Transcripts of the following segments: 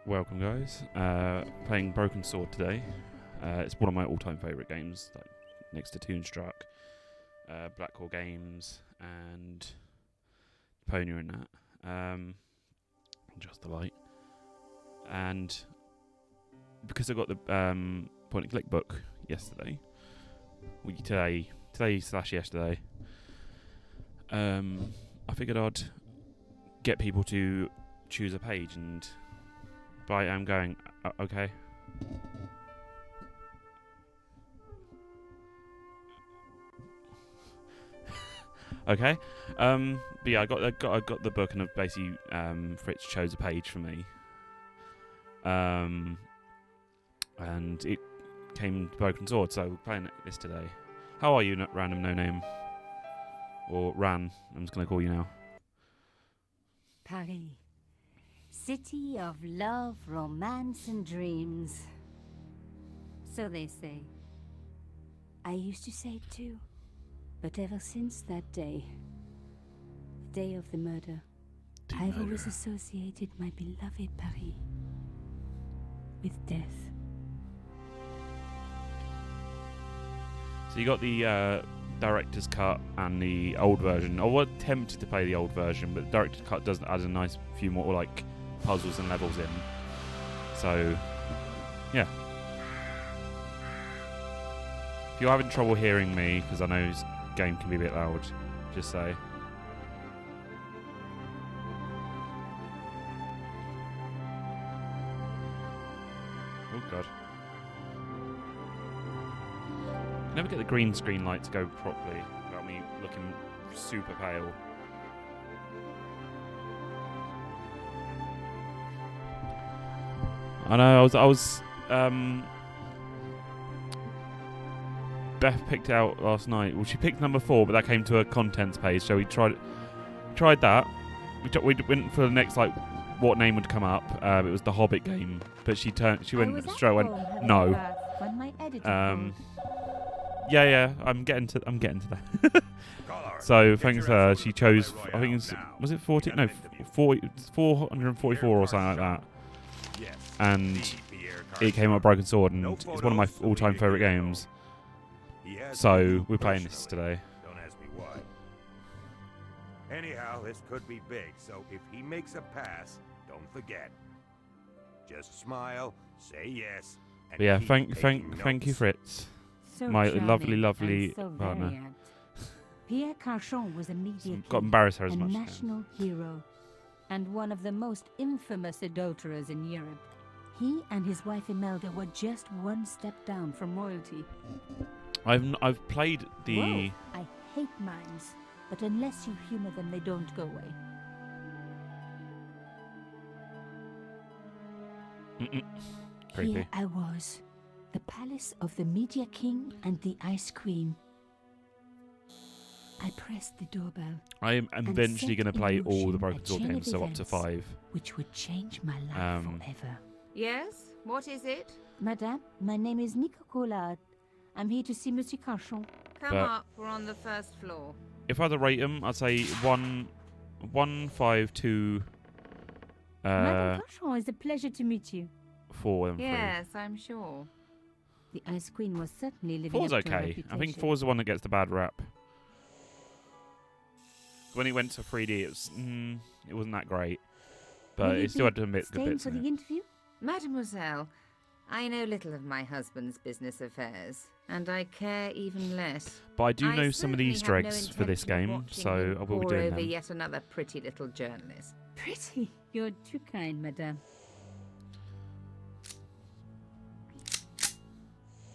Welcome, guys. Playing Broken Sword today. It's one of my all-time favourite games, like next to Toonstruck, Black Hole Games, and Pony and that. Just the light. And because I got the point-and-click book yesterday, today/yesterday, I figured I'd get people to choose a page, and I'm going, okay. Okay. But yeah, I got the book, and basically Fritz chose a page for me. And it came to Broken Sword, so we're playing this today. How are you, random no name? Or Ran, I'm just gonna call you now. Paris. City of love, romance, and dreams. So they say. I used to say it too. But ever since that day, the day of the murder, I've always associated my beloved Paris with death. So you got the director's cut and the old version. I was tempted to play the old version, but the director's cut does add a nice few more like puzzles and levels in. So, yeah. If you're having trouble hearing me, because I know this game can be a bit loud, just say. Oh god. I never get the green screen light to go properly without me looking super pale. I know, I was Beth picked out last night. Well, she picked number 4, but that came to a contents page, so we tried that. We went for the next, like, what name would come up. It was the Hobbit game, but she went straight went no. Yeah, I'm getting to that. So thanks to her, she chose. I think was it 40? No, 444 or something like that. And it came up Broken Sword, and it's one of my all-time favourite games. So we're playing this today. Don't ask me why. Anyhow, this could be big, so if he makes a pass, don't forget. Just smile, say yes, and But yeah, keep thank you, Fritz. So My charming lovely and so partner. variant. Pierre Carchon was a media Got king, embarrassed her a as much. national hero, and one of the most infamous adulterers in Europe. He and his wife Imelda were just one step down from royalty. I've played the. Whoa, I hate mimes, but unless you humor them, they don't go away. Creepy. Here I was, the palace of the Media King and the Ice Queen. I pressed the doorbell. I am eventually going to play all the Broken Sword chain of games, so up to events 5. Which would change my life forever. Yes? What is it? Madame, my name is Nico Collard. I'm here to see Monsieur Carchon. Come up, we're on the first floor. If I had to rate them, I'd say 1, 5, 2, Madame Carchon, it's a pleasure to meet you. 4, and 3. Yes, I'm sure. The Ice Queen was certainly living 4's up to her okay. reputation. I think 4's the one that gets the bad rap. When it went to 3D, it wasn't that great, but Will you it still be had good bits staying for in the it. interview? Mademoiselle, I know little of my husband's business affairs, and I care even less. But I do know some of certainly the Easter have no eggs for this intention of game, watching so him I will be pore doing over them. yet another pretty little journalist. Pretty. You're too kind, madame.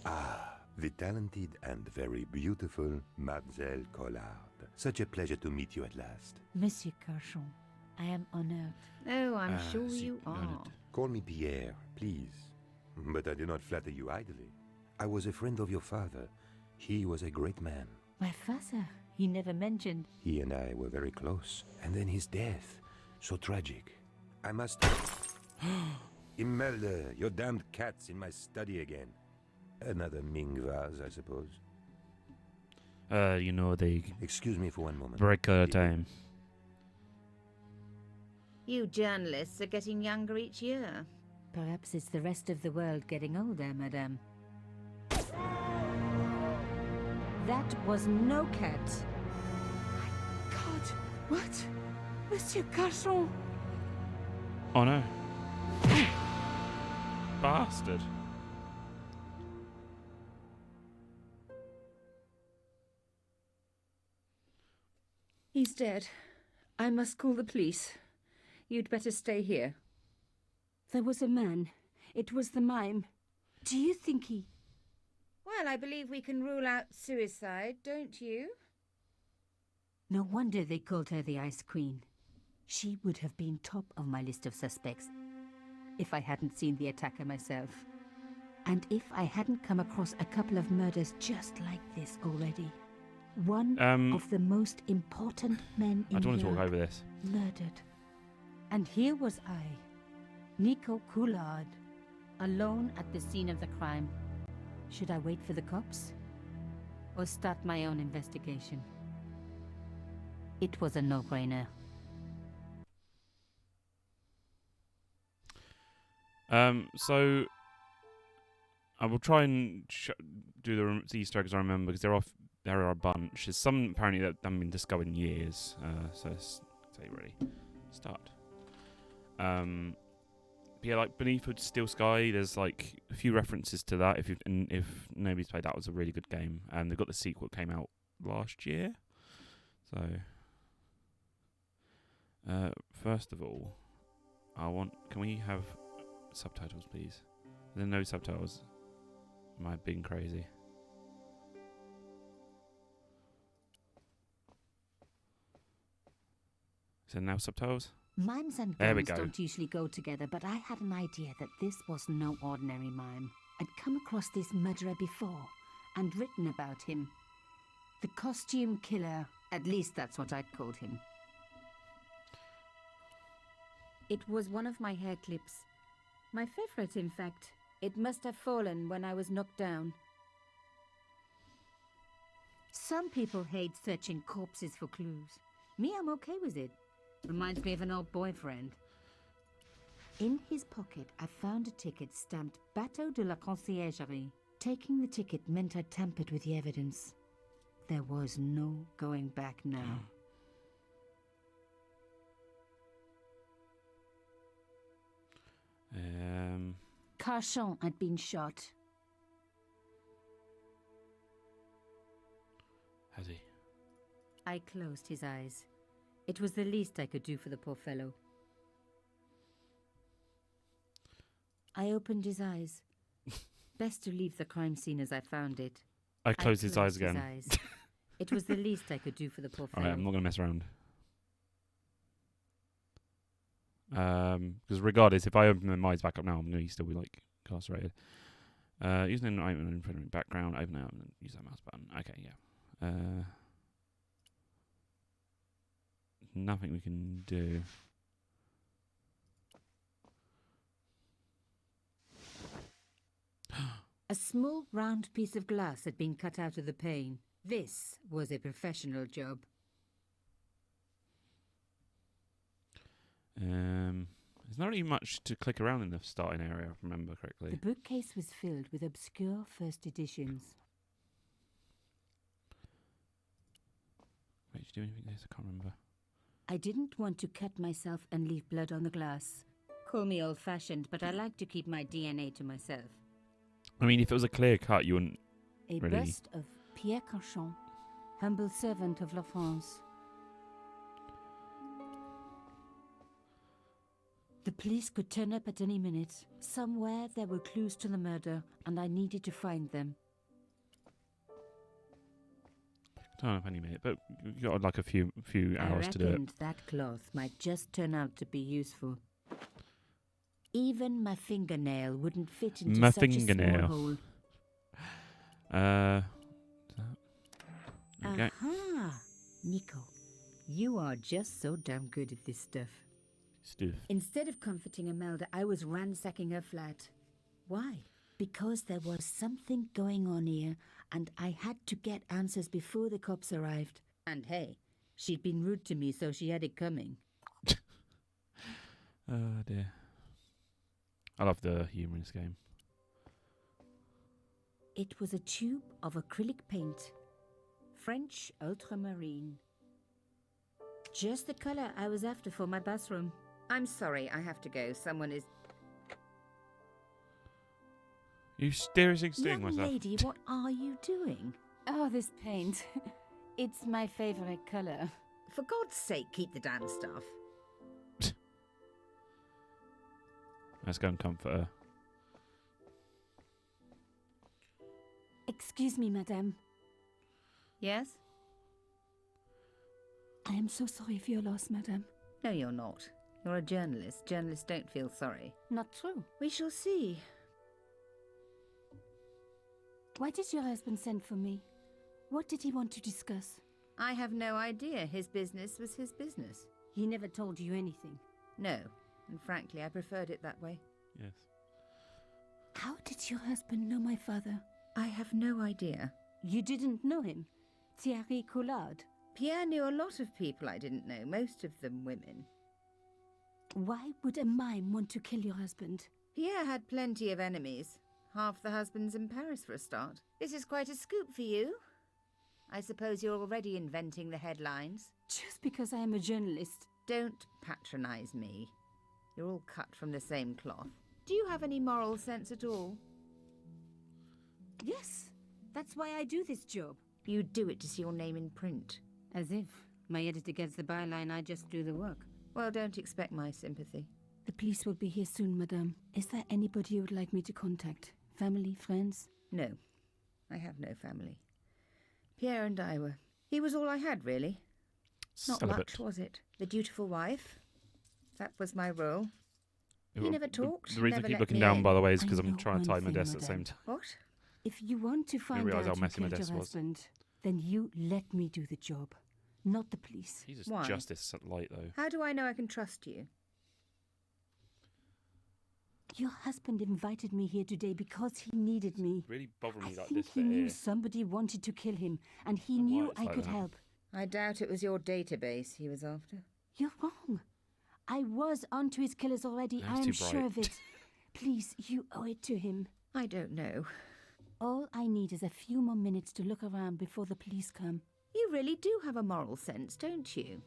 Ah, the talented and very beautiful Mademoiselle Collard. Such a pleasure to meet you at last. Monsieur Carchon, I am honored. Oh, I'm sure si, you are. noted. Call me Pierre, please. But I do not flatter you idly. I was a friend of your father. He was a great man. My father, he never mentioned. He and I were very close. And then his death. So tragic. I must... Imelda, your damned cat's in my study again. Another Ming vase, I suppose. The Excuse me for one moment. break time. You journalists are getting younger each year. Perhaps it's the rest of the world getting older, madame. That was no cat. God, what? Monsieur Carchon! Oh no. Bastard. He's dead. I must call the police. You'd better stay here. There was a man. It was the mime. Do you think he... Well, I believe we can rule out suicide, don't you? No wonder they called her the Ice Queen. She would have been top of my list of suspects if I hadn't seen the attacker myself. And if I hadn't come across a couple of murders just like this already. One of the most important men in I don't want to talk Europe over this. murdered. And here was I, Nico Coulard, alone at the scene of the crime. Should I wait for the cops? Or start my own investigation? It was a no-brainer. So I will try and do the Easter eggs I remember, because there are a bunch. There's some apparently that haven't been discovered in years. So let's say ready. Start. But yeah, like Beneath a Steel Sky, there's like a few references to that. If nobody's played that, was a really good game, and they've got the sequel that came out last year. So first of all, can we have subtitles, please? There are no subtitles. Am I being crazy? Is there now subtitles? Mimes and There we guns go. don't usually go together, but I had an idea that this was no ordinary mime. I'd come across this murderer before and written about him. The costume killer, at least that's what I'd called him. It was one of my hair clips. My favorite, in fact. It must have fallen when I was knocked down. Some people hate searching corpses for clues. Me, I'm okay with it. Reminds me of an old boyfriend. In his pocket, I found a ticket stamped Bateau de la Conciergerie. Taking the ticket meant I tampered with the evidence. There was no going back now. Carchon had been shot. Has he? I closed his eyes. It was the least I could do for the poor fellow. I opened his eyes. Best to leave the crime scene as I found it. I closed his eyes again. It was the least I could do for the poor fellow. Alright, I'm not going to mess around. Because regardless, if I open my eyes back up now, I'm going to still be like incarcerated. Using an item in front of background, open it up and use that mouse button. Okay, yeah. Nothing we can do. A small round piece of glass had been cut out of the pane. This was a professional job. There's not really much to click around in the starting area, if I remember correctly. The bookcase was filled with obscure first editions. Wait, did you do anything with this? I can't remember. I didn't want to cut myself and leave blood on the glass. Call me old-fashioned, but I like to keep my DNA to myself. I mean, if it was a clear cut, you wouldn't A really... bust of Pierre Carchon, humble servant of La France. The police could turn up at any minute. Somewhere there were clues to the murder, and I needed to find them. Don't know if any minute, but you got like a few hours to do I it. reckoned that cloth might just turn out to be useful. Even my fingernail wouldn't fit into My such fingernail. a small hole. Okay. Aha! Nico, you are just so damn good at this stuff. Stuff. Instead of comforting Imelda, I was ransacking her flat. Why? Because there was something going on here, and I had to get answers before the cops arrived. And hey, she'd been rude to me, so she had it coming. Oh dear. I love the humour in this game. It was a tube of acrylic paint. French ultramarine. Just the color I was after for my bathroom. I'm sorry, I have to go. Someone is... You seriously stealing Young myself? lady, what are you doing? Oh, this paint. It's my favorite color. For God's sake, keep the damn stuff. Let's go and comfort her. Excuse me, madame. Yes? I am so sorry for your loss, madame. No, you're not. You're a journalist. Journalists don't feel sorry. Not true. We shall see. Why did your husband send for me? What did he want to discuss? I have no idea. His business was his business. He never told you anything. No, and frankly, I preferred it that way. Yes. How did your husband know my father? I have no idea. You didn't know him? Thierry Coulard. Pierre knew a lot of people I didn't know, most of them women. Why would a mime want to kill your husband? Pierre had plenty of enemies. Half the husbands in Paris for a start. This is quite a scoop for you. I suppose you're already inventing the headlines. Just because I am a journalist. Don't patronize me. You're all cut from the same cloth. Do you have any moral sense at all? Yes, that's why I do this job. You do it to see your name in print. As if. My editor gets the byline, I just do the work. Well, don't expect my sympathy. The police will be here soon, madame. Is there anybody you would like me to contact? Family, friends? No, I have no family. Pierre and I were... He was all I had, really. Not Celibate. much, was it? The dutiful wife. That was my role. He never talked, The reason never I keep let looking me down, in. by the way, is I because I'm know trying to one tie my thing, desk at the same madame. time. What? If you want to find realise out how who messy my killed desk your was. husband, then you let me do the job, not the police. Jesus, Why? justice light though. How do I know I can trust you? Your husband invited me here today because he needed me. Really bothering I me like think this he bit knew here. somebody wanted to kill him, and he Don't know why knew it's I like could that. help. I doubt it was your database he was after. You're wrong. I was onto his killers already. No, I it's am too sure bright. of it. Please, you owe it to him. I don't know. All I need is a few more minutes to look around before the police come. You really do have a moral sense, don't you?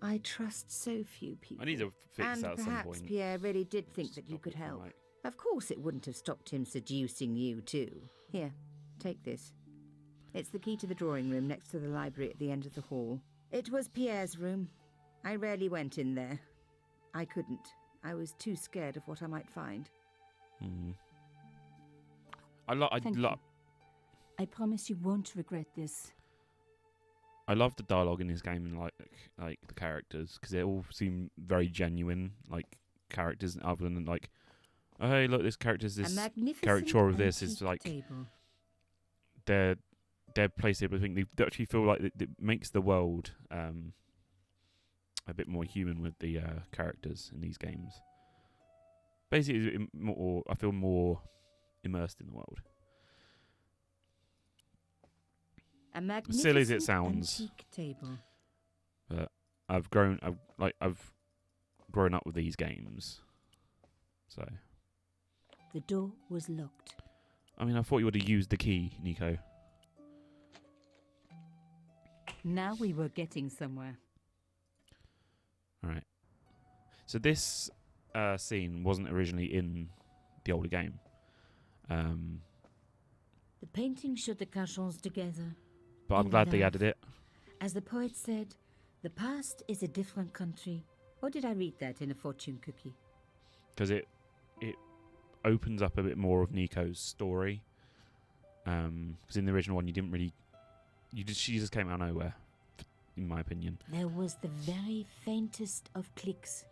I trust so few people. I need to fix and that at some perhaps point. Pierre really did think that you Stop could it from, help. like- Of course it wouldn't have stopped him seducing you too. Here, take this. It's the key to the drawing room next to the library at the end of the hall. It was Pierre's room. I rarely went in there. I couldn't. I was too scared of what I might find. Mm. Thank you. I promise you won't regret this. I love the dialogue in this game and like the characters because they all seem very genuine, like characters, other than like, oh hey, look, this character's A this magnificent caricature of this is antique like table. they're placed here, but I think they actually feel like it makes the world a bit more human with the characters in these games. Basically, I feel more immersed in the world. A Silly as it magnificent sounds. antique table. But I've grown up with these games, so The door was locked. I mean, I thought you would have used the key, Nico. Now we were getting somewhere. All right. So this scene wasn't originally in the older game. The painting showed the Cachons together. But I'm In glad they love. added it. As the poet said, the past is a different country. Or did I read that in a fortune cookie? Because it opens up a bit more of Nico's story. Because in the original one, you didn't really... She just came out of nowhere, in my opinion. There was the very faintest of clicks.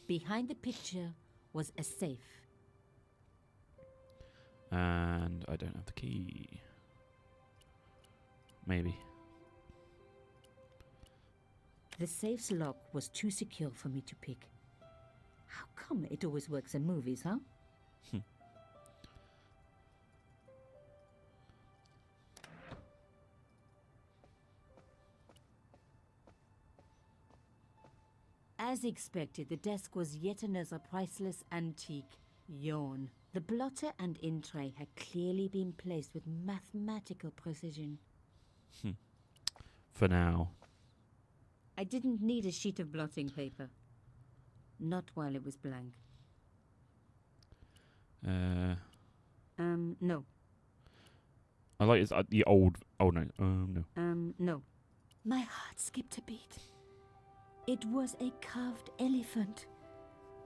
Behind the picture was a safe. And I don't have the key. Maybe. The safe's lock was too secure for me to pick. How come it always works in movies, huh? As expected, the desk was yet another priceless antique. Yawn. The blotter and in tray had clearly been placed with mathematical precision. For now. I didn't need a sheet of blotting paper. Not while it was blank. No. I like the old. Oh no. No. No. My heart skipped a beat. It was a carved elephant.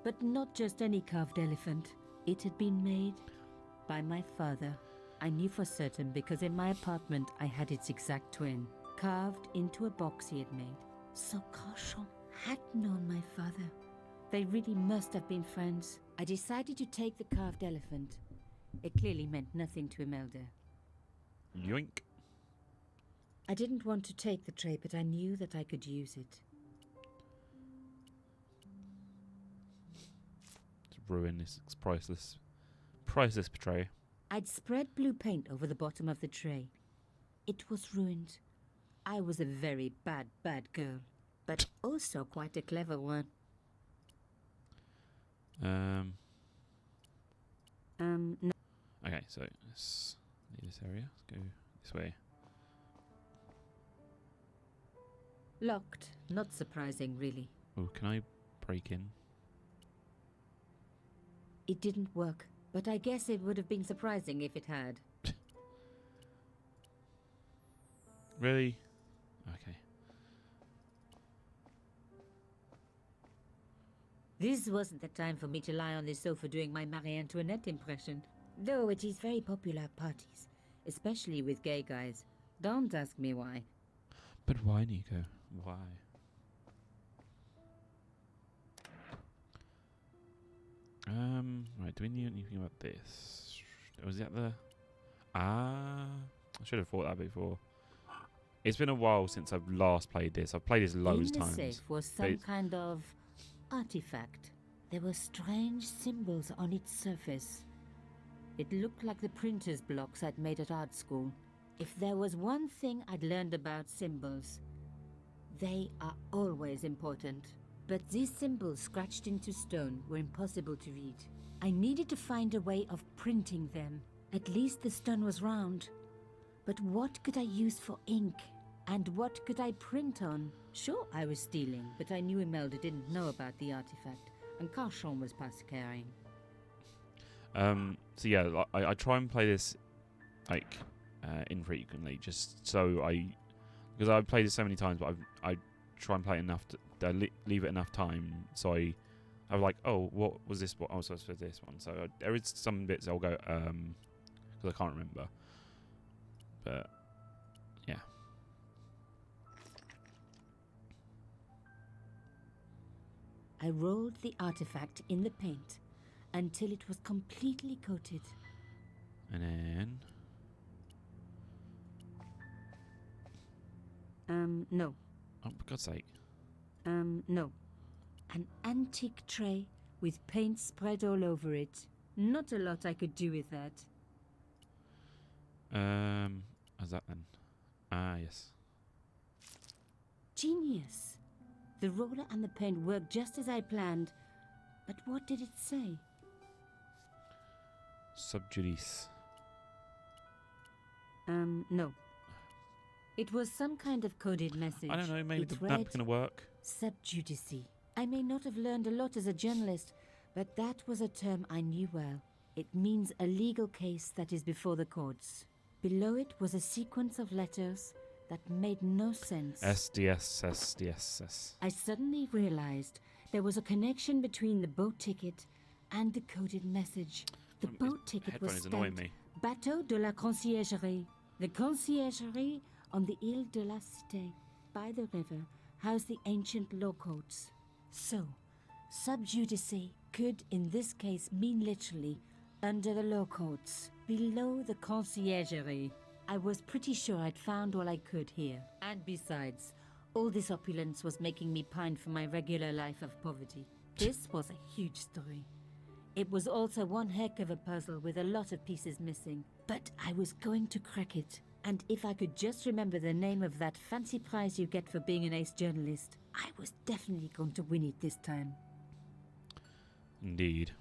But not just any carved elephant. It had been made by my father. I knew for certain because in my apartment I had its exact twin, carved into a box he had made. So Carchon had known my father. They really must have been friends. I decided to take the carved elephant. It clearly meant nothing to Imelda. Yoink. I didn't want to take the tray, but I knew that I could use it. To ruin this priceless tray. I'd spread blue paint over the bottom of the tray. It was ruined. I was a very bad girl, but also quite a clever one. No. No. Okay, so let's leave this area. Let's go this way. Locked. Not surprising, really. Oh, can I break in? It didn't work, but I guess it would have been surprising if it had. Really? Okay. This wasn't the time for me to lie on the sofa doing my Marie Antoinette impression. Though it is very popular at parties, especially with gay guys. Don't ask me why. But why, Nico? Why? Right, do we know anything about this? Was that the... I should have thought that before. It's been a while since I've last played this. I've played this loads of In the times. safe was some kind of artifact. There were strange symbols on its surface. It looked like the printer's blocks I'd made at art school. If there was one thing I'd learned about symbols, they are always important. But these symbols scratched into stone were impossible to read. I needed to find a way of printing them. At least the stone was round. But what could I use for ink? And what could I print on? Sure, I was stealing, but I knew Imelda didn't know about the artifact, and Carchon was past caring. So yeah, I try and play this like infrequently, just so because I've played this so many times, but I try and play it enough to leave it enough time, so I was like, oh, what was this? What I was supposed to this one. So there is some bits I'll go because I can't remember, but yeah. I rolled the artifact in the paint until it was completely coated. And then... No. Oh, for God's sake. No. An antique tray with paint spread all over it. Not a lot I could do with that. How's that then? Ah, yes. Genius! The roller and the paint worked just as I planned. But what did it say? Sub judice. No. It was some kind of coded message. I don't know, maybe it the read, map's gonna work. Sub judice. I may not have learned a lot as a journalist, but that was a term I knew well. It means a legal case that is before the courts. Below it was a sequence of letters that made no sense. SDS. I suddenly realized there was a connection between the boat ticket and the coded message. The boat ticket was annoying stamped me. Bateau de la Conciergerie. The Conciergerie on the Ile de la Cité, by the river, housed the ancient law courts. So, sub judice could, in this case, mean literally under the law courts, below the Conciergerie. I was pretty sure I'd found all I could here. And besides, all this opulence was making me pine for my regular life of poverty. This was a huge story. It was also one heck of a puzzle with a lot of pieces missing. But I was going to crack it. And if I could just remember the name of that fancy prize you get for being an ace journalist, I was definitely going to win it this time. Indeed.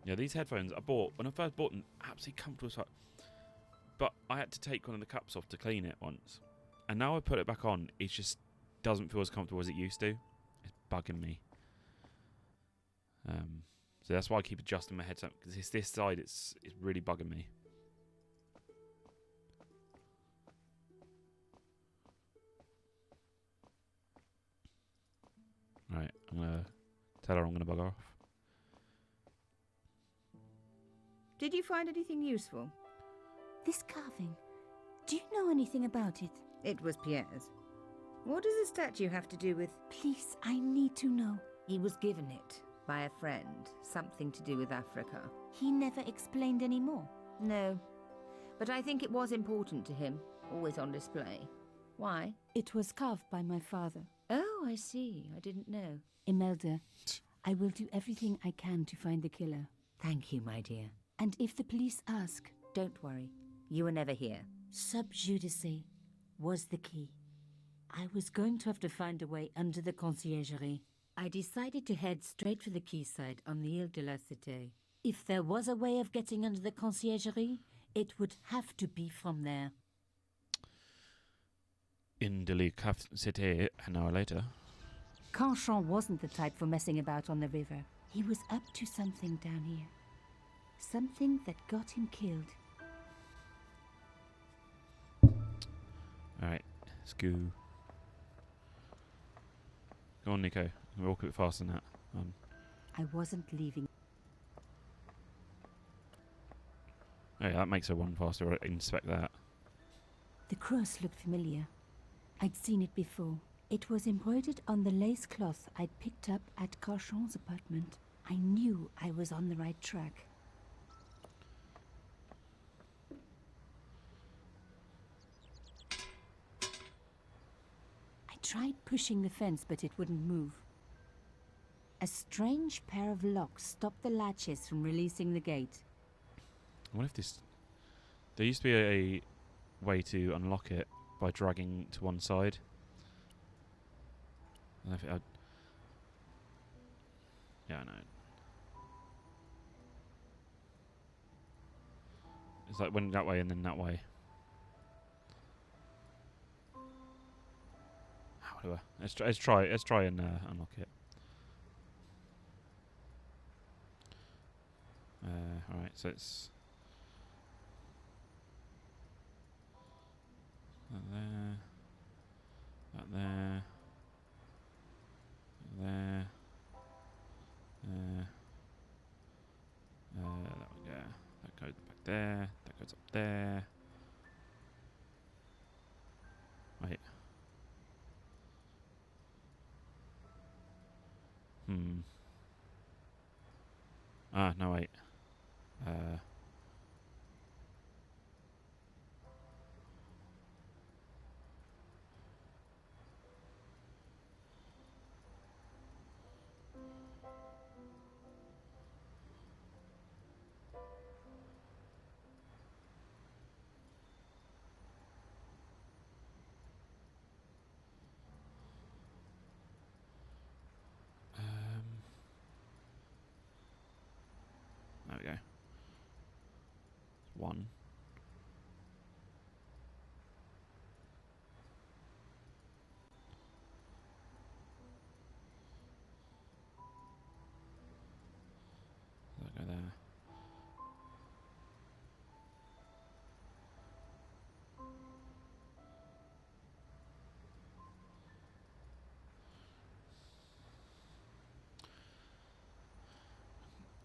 Yeah, these headphones I bought when I first bought them, absolutely comfortable as fuck. But I had to take one of the cups off to clean it once, and now I put it back on. It just doesn't feel as comfortable as it used to. It's bugging me. So that's why I keep adjusting my headset, because it's this side. It's really bugging me. Right, I'm gonna tell her I'm gonna bug off. Did you find anything useful? This carving. Do you know anything about it? It was Pierre's. What does the statue have to do with... Please, I need to know. He was given it by a friend. Something to do with Africa. He never explained any more. No. But I think it was important to him. Always on display. Why? It was carved by my father. Oh, I see. I didn't know. Imelda, I will do everything I can to find the killer. Thank you, my dear. And if the police ask, Don't worry. You were never here. sub judice was the key. I was going to have to find a way under the conciergerie. I decided to head straight for the quayside on the Ile de la Cité. If there was a way of getting under the conciergerie, it would have to be from there. In the Cité an hour later. Canchon wasn't the type for messing about on the river. He was up to something down here. Something that got him killed. Alright, let's go. Go on, Nico. Walk a bit faster than that. I wasn't leaving. Oh yeah, that makes her run faster. Right, inspect that. The cross looked familiar. I'd seen it before. It was embroidered on the lace cloth I'd picked up at Carchon's apartment. I knew I was on the right track. I tried pushing the fence, but it wouldn't move. A strange pair of locks stopped the latches from releasing the gate. I wonder if this... There used to be a way to unlock it by dragging to one side. I don't know if it had... Yeah, I know. It's like when that way and then that way. Whatever. Let's try and unlock it. Alright, so it's that there, that there, there, that one there, that goes back there, that goes up there. Wait. Ah, no, wait. There we go. One. That go there.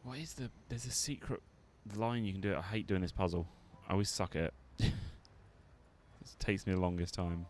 What is the... There's a secret line you can do it. I hate doing this puzzle. I always suck at it. It takes me the longest time.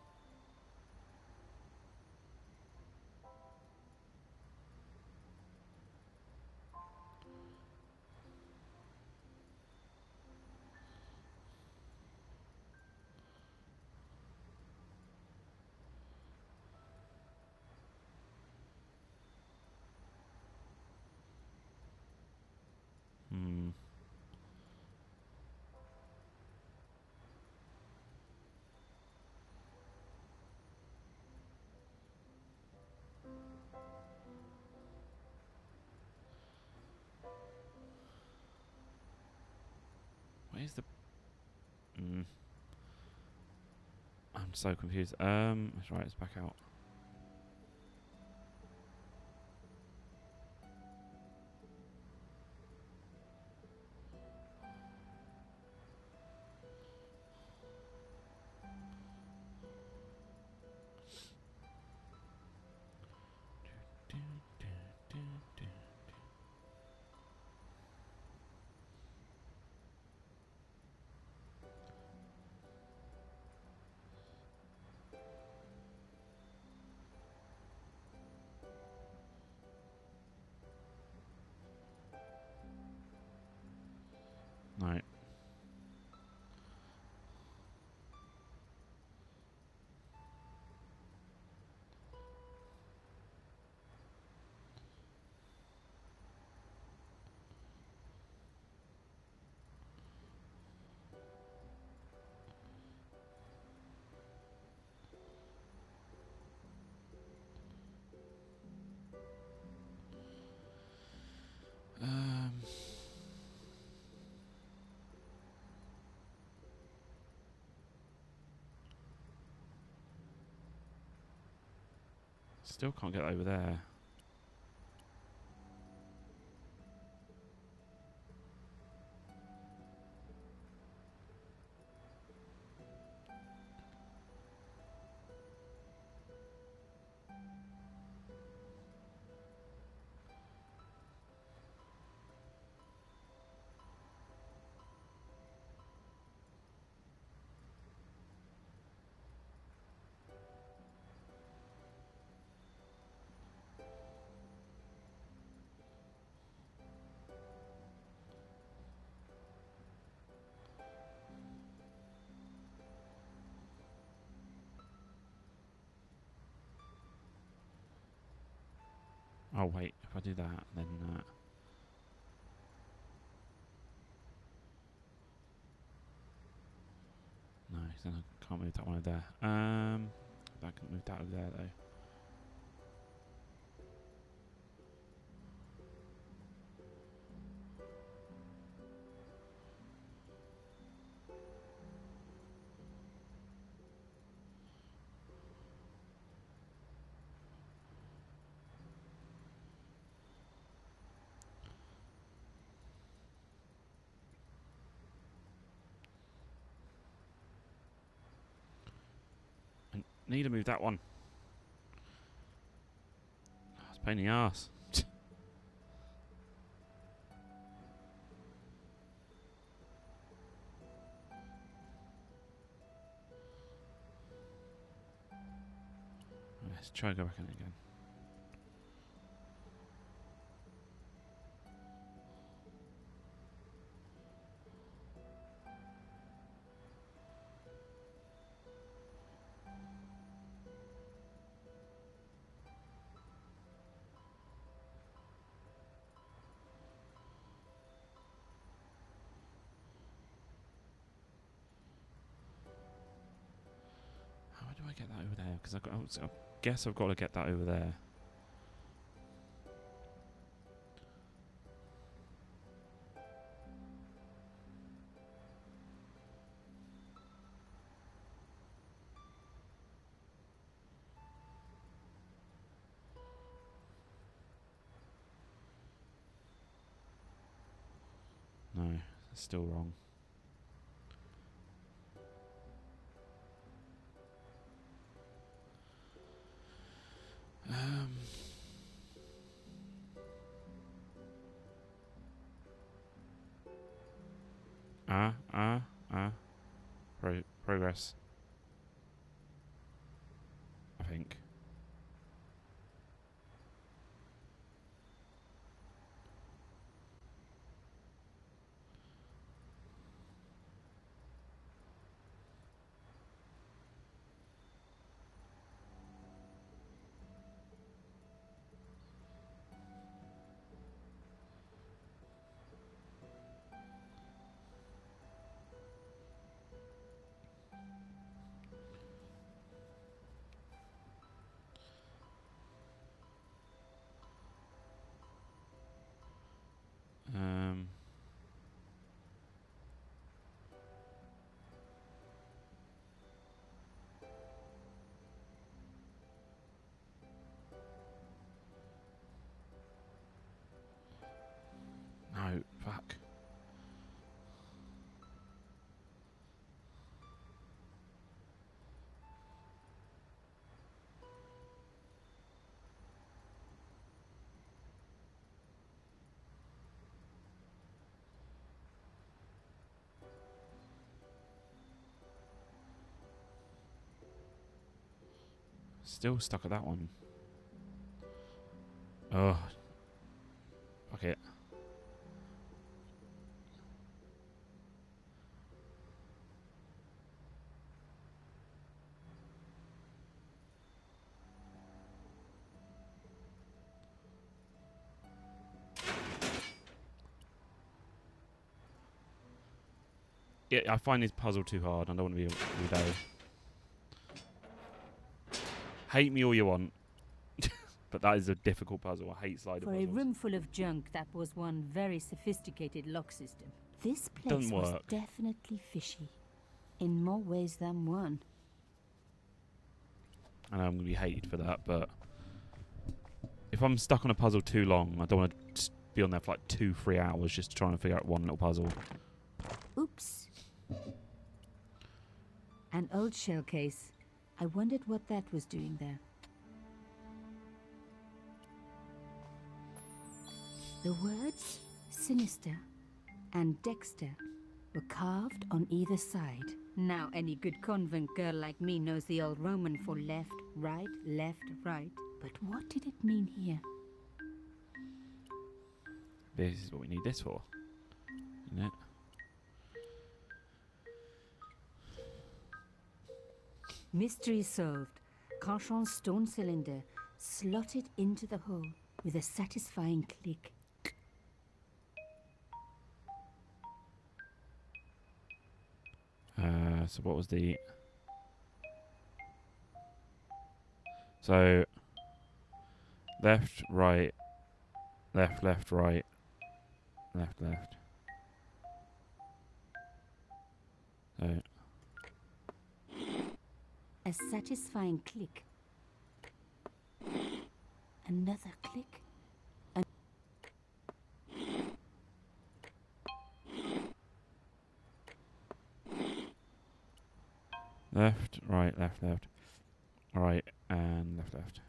Where's the... I'm so confused. That's right, it's back out. Right. Still can't get over there. Oh wait, if I do that, then no, then I can't move that one over there. I can move that over there though. I need to move that one. Oh, it's a pain in the arse. Let's try and go back in again. How do I get that over there? Because I guess I've got to get that over there. No, it's still wrong. Progress. I think. Still stuck at that one. Oh. Fuck it. Yeah, I find this puzzle too hard. I don't want to be all day. Hate me all you want. But that is a difficult puzzle. I hate slider For a puzzles. room full of junk, that was one very sophisticated lock system. This place Doesn't was work. definitely fishy. In more ways than one. And I'm going to be hated for that, but if I'm stuck on a puzzle too long, I don't want to be on there for like 2-3 hours just trying to figure out one little puzzle. Oops. An old shell case. I wondered what that was doing there. The words sinister and Dexter were carved on either side. Now any good convent girl like me knows the old Roman for left, right, left, right. But what did it mean here? This is what we need this for, isn't it? Mystery solved. Carchon's stone cylinder slotted into the hole with a satisfying click. So what was the... So... Left, right, left, left, right, left, left. So... A satisfying click. Another click. Left, right, left, left. Right, and left, left.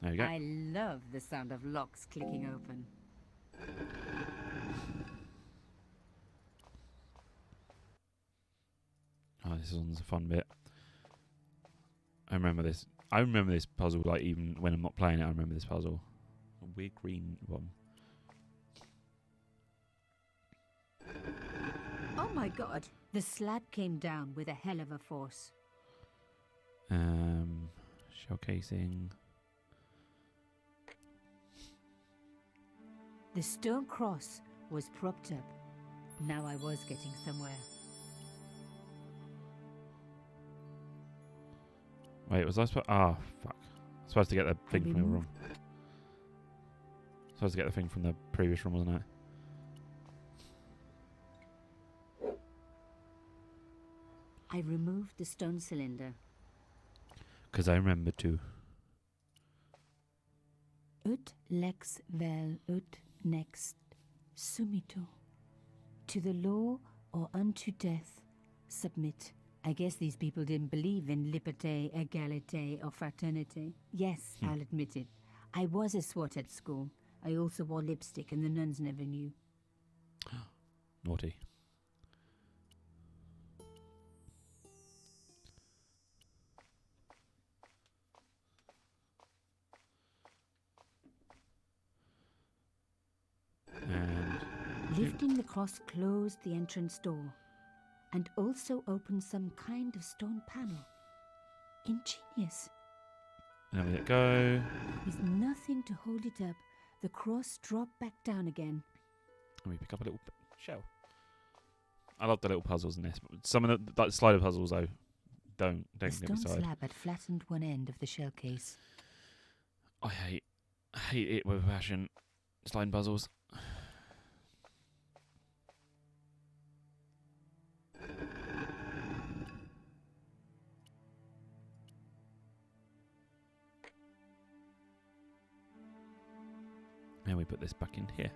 There you go. I love the sound of locks clicking open. Oh, this one's a fun bit. I remember this. I remember this puzzle, like, even when I'm not playing it, I remember this puzzle. A weird green one. Oh my god! The slab came down with a hell of a force. Shell casing. The stone cross was propped up. Now I was getting somewhere. Wait, was I supposed... Ah, fuck. Supposed to get the thing from the room. Supposed to get the thing from the previous room, wasn't it? I removed the stone cylinder. Because I remember to. Ut lex vel ut next sumito. To the law or unto death submit. I guess these people didn't believe in liberté, égalité, or fraternité. Yes, I'll admit it. I was a swot at school. I also wore lipstick and the nuns never knew. Naughty. And... Lifting the cross closed the entrance door and also opened some kind of stone panel. Ingenious. And then we let go. With nothing to hold it up, the cross dropped back down again. And we pick up a little shell. I love the little puzzles in this. But some of the like slider puzzles, though, don't The get me stone started. slab had flattened one end of the shell case. I hate it with a passion. Sliding puzzles. And we put this back in here.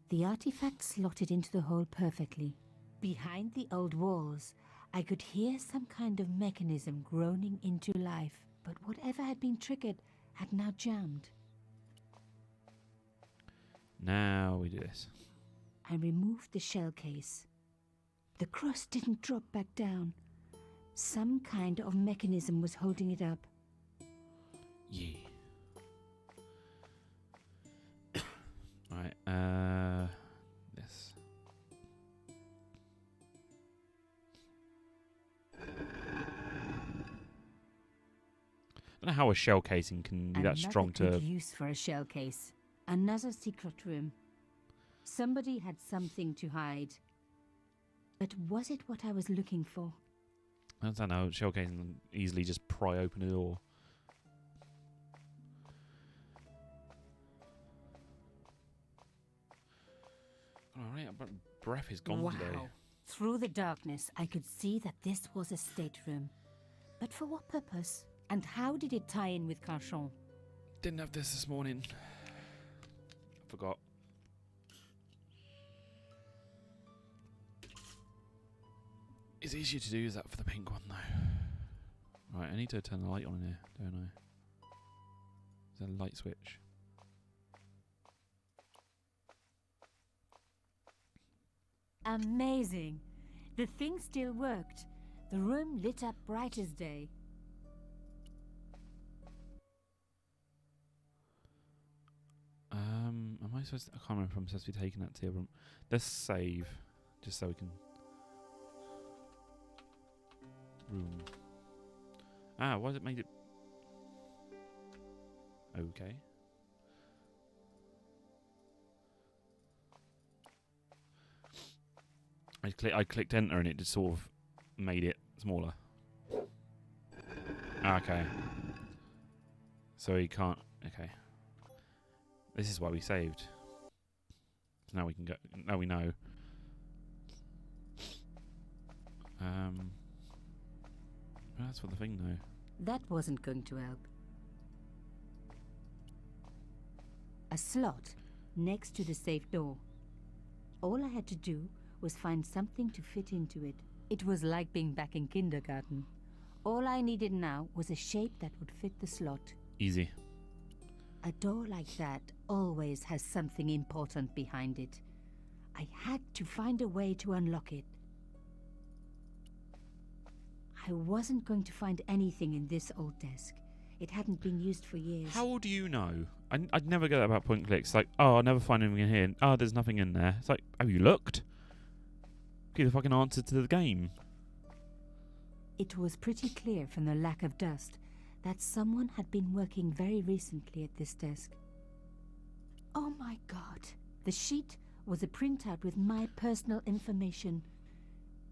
The artifact slotted into the hole perfectly. Behind the old walls, I could hear some kind of mechanism groaning into life, but whatever had been triggered had now jammed. Now we do this. I removed the shell case. The crust didn't drop back down. Some kind of mechanism was holding it up. Yeah. Right, this. I don't know how a shell casing can be that strong Another to... good use for a shell case. Another secret room. Somebody had something to hide. But was it what I was looking for? I don't know, shell casing can easily just pry open a door. Alright, but breath is gone today. Through the darkness, I could see that this was a stateroom. But for what purpose? And how did it tie in with Carchon? Didn't have this morning. Forgot. It's easier to do is that for the pink one though. Right, I need to turn the light on in here, don't I? Is there a light switch? Amazing! The thing still worked. The room lit up bright as day. Am I supposed to, I can't remember if I'm supposed to be taking that to the other room. Let's save, just so we can... Room. Ah, why has it made it... Okay. I clicked enter and it just sort of made it smaller. Okay. So he can't... Okay. This is why we saved. So now we can go... Now we know. That's what the thing though. That wasn't going to help. A slot next to the safe door. All I had to do was find something to fit into it. It was like being back in kindergarten. All I needed now was a shape that would fit the slot. Easy. A door like that always has something important behind it. I had to find a way to unlock it. I wasn't going to find anything in this old desk. It hadn't been used for years. How do you know? I'd never get that about point clicks. Like, oh, I'll never find anything in here. Oh, there's nothing in there. It's like, have you looked? Give the fucking answer to the game. It was pretty clear from the lack of dust that someone had been working very recently at this desk. Oh my god. The sheet was a printout with my personal information.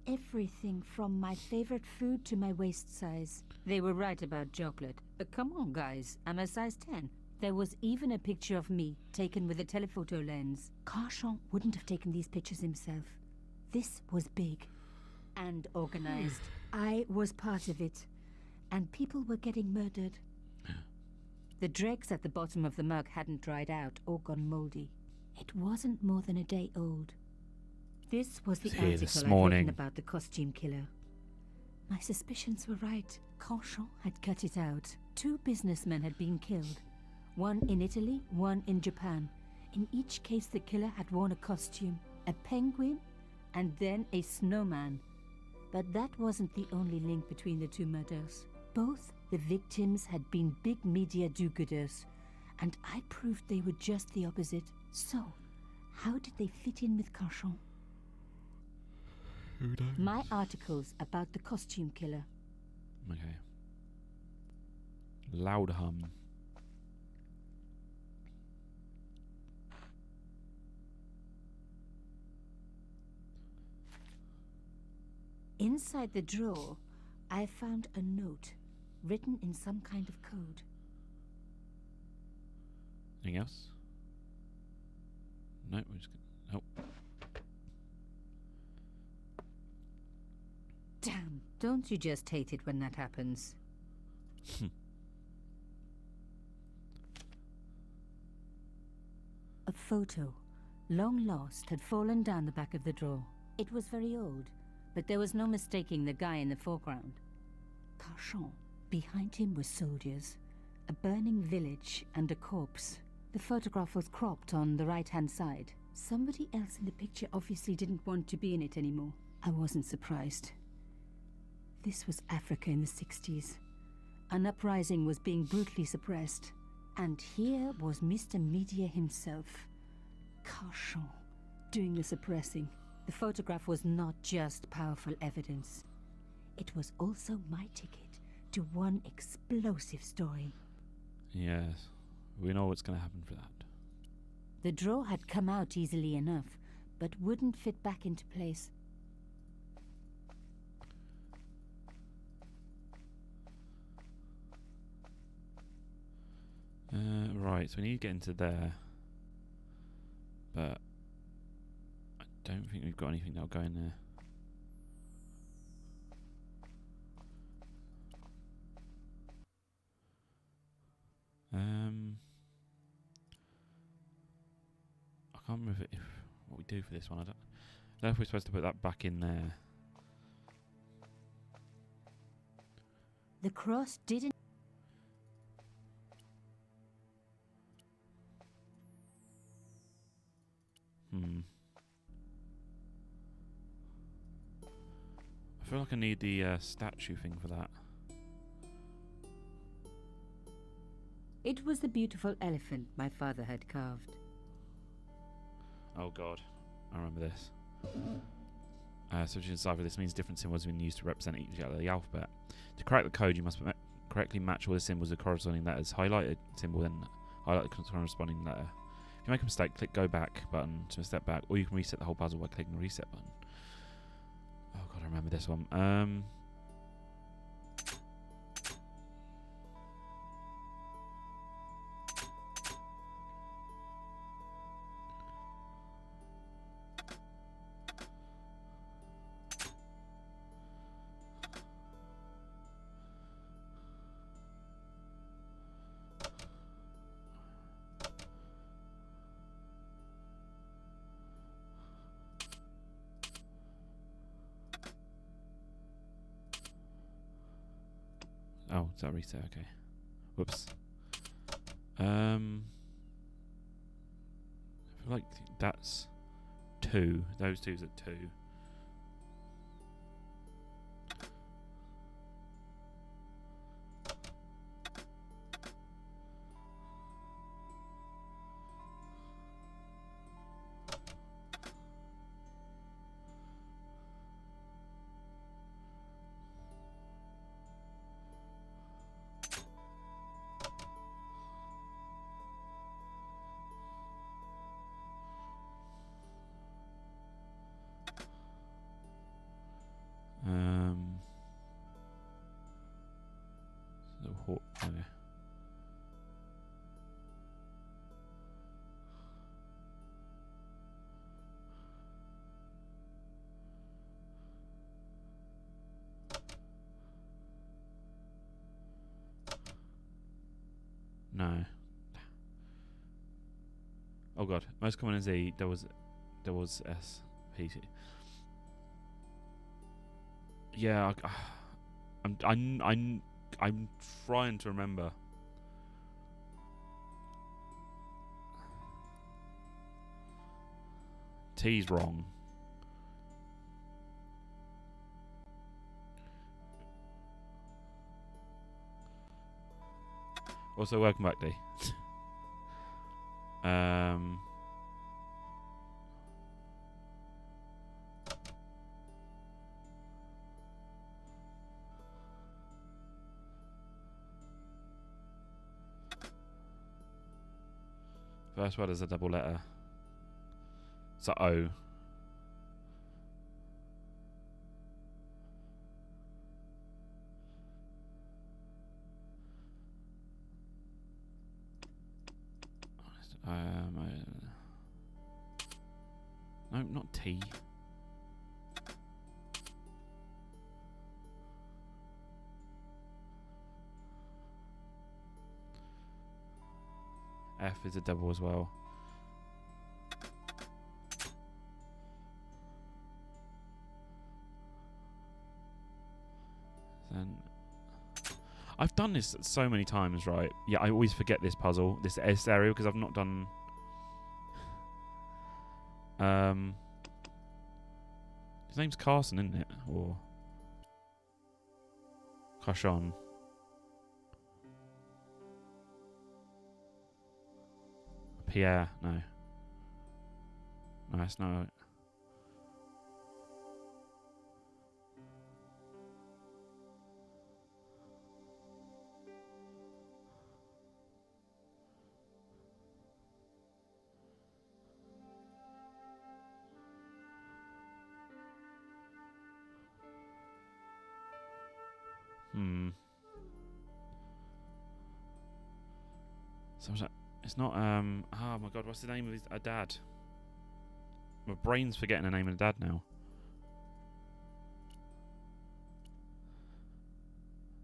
Everything from my favorite food to my waist size. They were right about chocolate. But come on, guys. I'm a size 10. There was even a picture of me, taken with a telephoto lens. Carchon wouldn't have taken these pictures himself. This was big and organized. I was part of it. And people were getting murdered. The dregs at the bottom of the mug hadn't dried out or gone moldy. It wasn't more than a day old. This was the Here this article I'd morning. written about the costume killer. My suspicions were right. Carchon had cut it out. 2 businessmen had been killed. One in Italy, one in Japan. In each case, the killer had worn a costume. A penguin, and then a snowman. But that wasn't the only link between the 2 murders. Both the victims had been big media do-gooders, and I proved they were just the opposite. So, how did they fit in with Carchon? Who knows? My articles about the costume killer. Okay. Loud hum. Inside the drawer, I found a note written in some kind of code. Anything else? No, we're just gonna... Nope. Damn, don't you just hate it when that happens? A photo, long lost, had fallen down the back of the drawer. It was very old, but there was no mistaking the guy in the foreground. Carchon. Behind him were soldiers, a burning village and a corpse. The photograph was cropped on the right-hand side. Somebody else in the picture obviously didn't want to be in it anymore. I wasn't surprised. This was Africa in the 60s. An uprising was being brutally suppressed. And here was Mr. Media himself, Carchon, doing the suppressing. The photograph was not just powerful evidence. It was also my ticket to one explosive story. Yes, we know what's going to happen for that. The draw had come out easily enough, but wouldn't fit back into place. Right, so we need to get into there. But I don't think we've got anything that'll go in there. I can't remember if what we do for this one. I don't know if we're supposed to put that back in there. The cross didn't... I feel like I need the statue thing for that. It was the beautiful elephant my father had carved. Oh god, I remember this. So to decipher this means different symbols have been used to represent each letter of the alphabet. To crack the code, you must correctly match all the symbols with corresponding letters. Highlight a symbol, then highlight the corresponding letter. If you make a mistake, click Go Back button to step back, or you can reset the whole puzzle by clicking the Reset button. Oh god, I remember this one. Oh, is that reset? Okay. Whoops. I feel like that's 2. Those two's at 2. Okay. No. Oh god, most common is E. There was S. P. T. Yeah, I'm trying to remember. T's wrong. Also, welcome back, D. First word is a double letter. It's a O. No, not T. F is a double as well. Then I've done this so many times, right? Yeah, I always forget this puzzle, this S area, because I've not done... His name's Carson, isn't it? Or... Carson. Pierre, no. No, it's not. So it's not, oh my god, what's the name of his dad? My brain's forgetting the name of the dad now.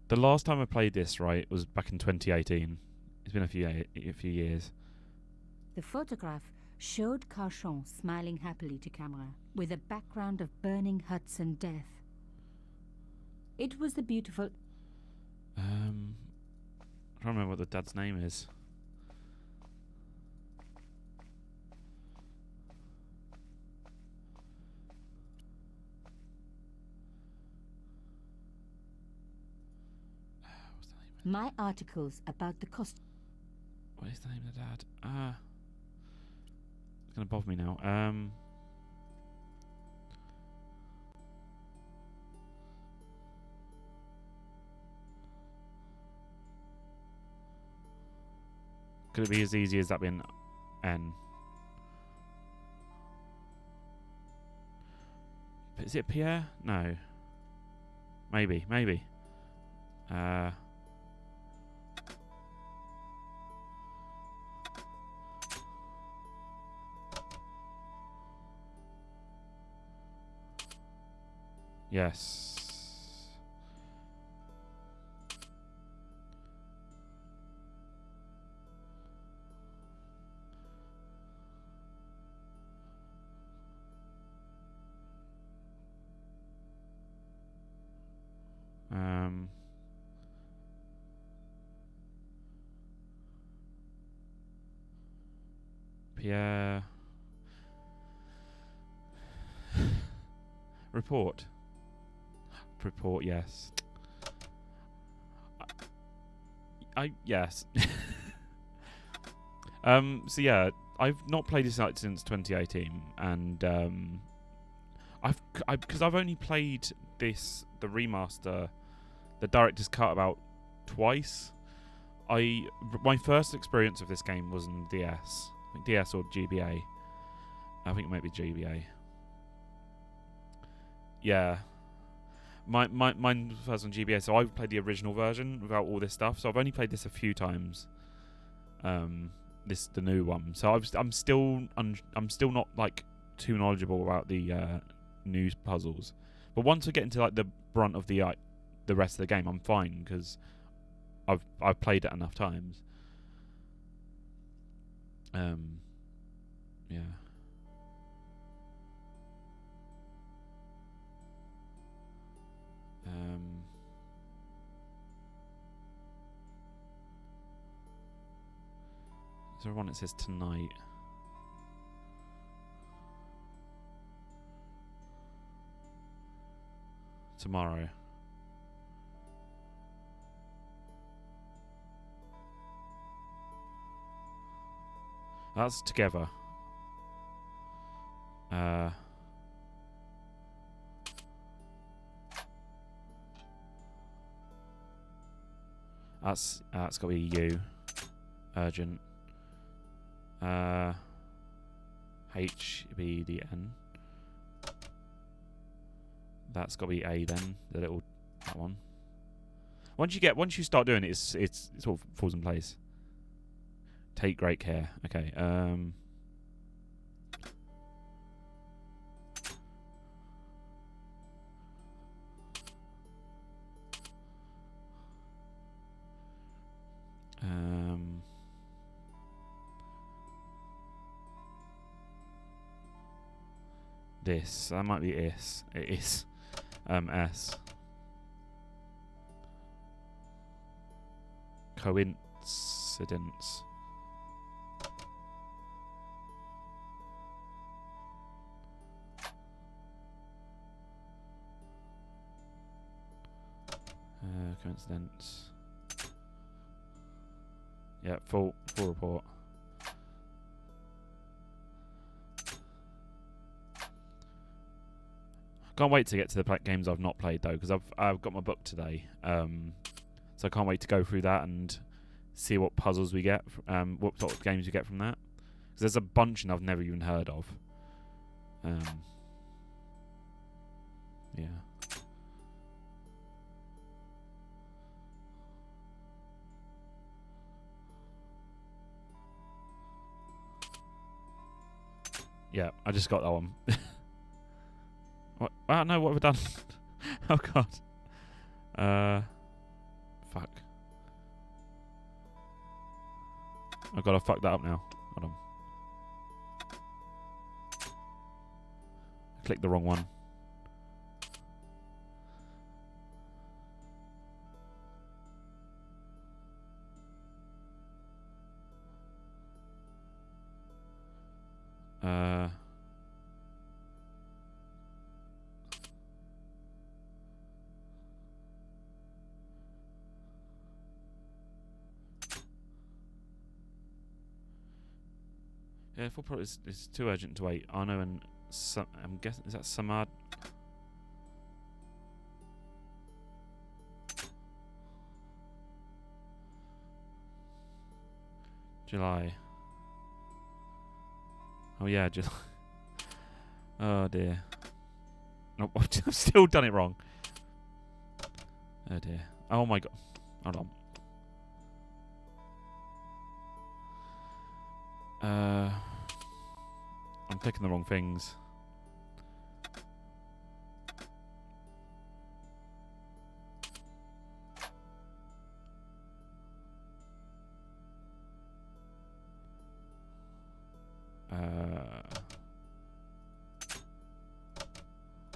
The last time I played this, right, was back in 2018. It's been a few years. The photograph showed Carchon smiling happily to camera, with a background of burning huts and death. It was the beautiful... I don't remember what the dad's name is. My articles about the cost... What is the name of the dad? It's gonna bother me now. Could it be as easy as that being N? Is it Pierre? No. Maybe. Yes. Pierre. Report, yes. Yes. So yeah, I've not played this out since 2018, and because I've only played the remaster, the director's cut, about twice. My first experience of this game was in DS, I think DS or GBA. I think it might be GBA. Yeah. Mine was on GBA, so I played the original version without all this stuff. So I've only played this a few times. The new one. So I'm still not like too knowledgeable about the new puzzles. But once I get into like the brunt of the rest of the game, I'm fine because I've played it enough times. Yeah. Is there one that says tonight? Tomorrow. That's together. That's got to be you. Urgent. HBDN. That's got to be A then. That one. Once you start doing it, it sort of falls in place. Take great care. Okay. That might be is. It is. S. coincidence. Coincidence. Yeah, full report. Can't wait to get to the games I've not played though, because I've got my book today. So I can't wait to go through that and see what puzzles we get, what sort of games we get from that. Because there's a bunch and I've never even heard of. Yeah. Yeah, I just got that one. What? Oh no, what have I done? Oh god. Fuck. I've got to fuck that up now. Hold on. I clicked the wrong one. Yeah, full pro is too urgent to wait. Arno and I'm guessing, is that Samad? July. Oh yeah, July. Oh dear. Nope, I've still done it wrong. Oh dear. Oh my god. Hold on. I'm clicking the wrong things. I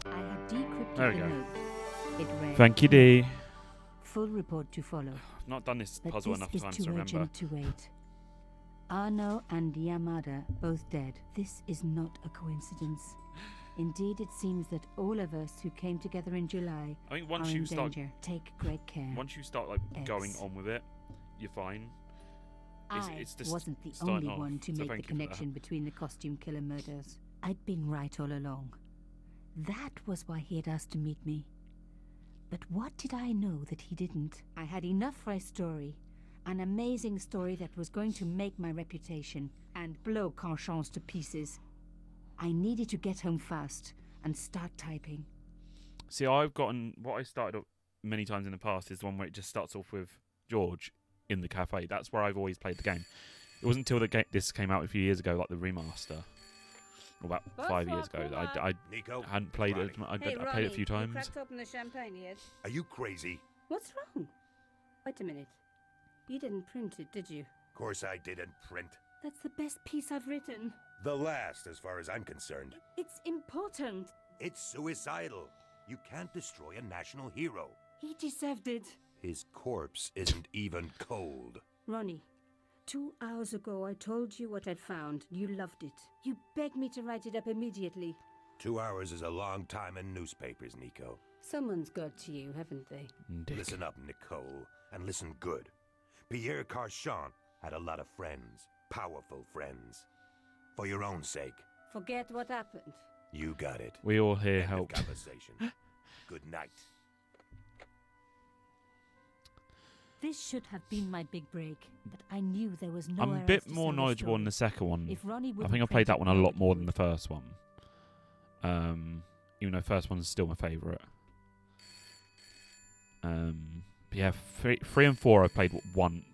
had decrypted There we the go. note. It read, Thank you, D. full report to follow. I've not done this But puzzle this enough is times too to remember. urgent to wait. Arno and Yamada both dead. This is not a coincidence. Indeed, it seems that all of us who came together in July I think are once in you start, danger. Take great care. once you start like X. going on with it, you're fine. It's just wasn't the starting only off, one to so make the thank you for that. connection between the costume killer murders. I'd been right all along. That was why he had asked to meet me. But what did I know that he didn't? I had enough for a story. An amazing story that was going to make my reputation and blow Conchance to pieces. I needed to get home fast and start typing. See, I've gotten what I started up many times in the past is the one where it just starts off with George in the cafe. That's where I've always played the game. It wasn't until this came out a few years ago, like the remaster, about 5 years ago, that I Nico, hadn't played it. I played it a few times. You cracked open the champagne yet? are you crazy? What's wrong? Wait a minute. You didn't print it, did you? Of course I didn't print. That's the best piece I've written. The last, as far as I'm concerned. It's important. It's suicidal. You can't destroy a national hero. He deserved it. His corpse isn't even cold. Ronnie, 2 hours ago I told you what I'd found. You loved it. You begged me to write it up immediately. 2 hours is a long time in newspapers, Nico. Someone's got to you, haven't they? Dick. Listen up, Nicole, and listen good. Pierre Carchon had a lot of friends. Powerful friends. For your own sake. Forget what happened. You got it. We all here End of helped. conversation. Good night. This should have been my big break, but I knew there was no. I'm a bit more knowledgeable in the second one. If Ronnie I think I played that one a lot more than the first one. Even though the first one's still my favourite. But yeah, 3 and 4 I've played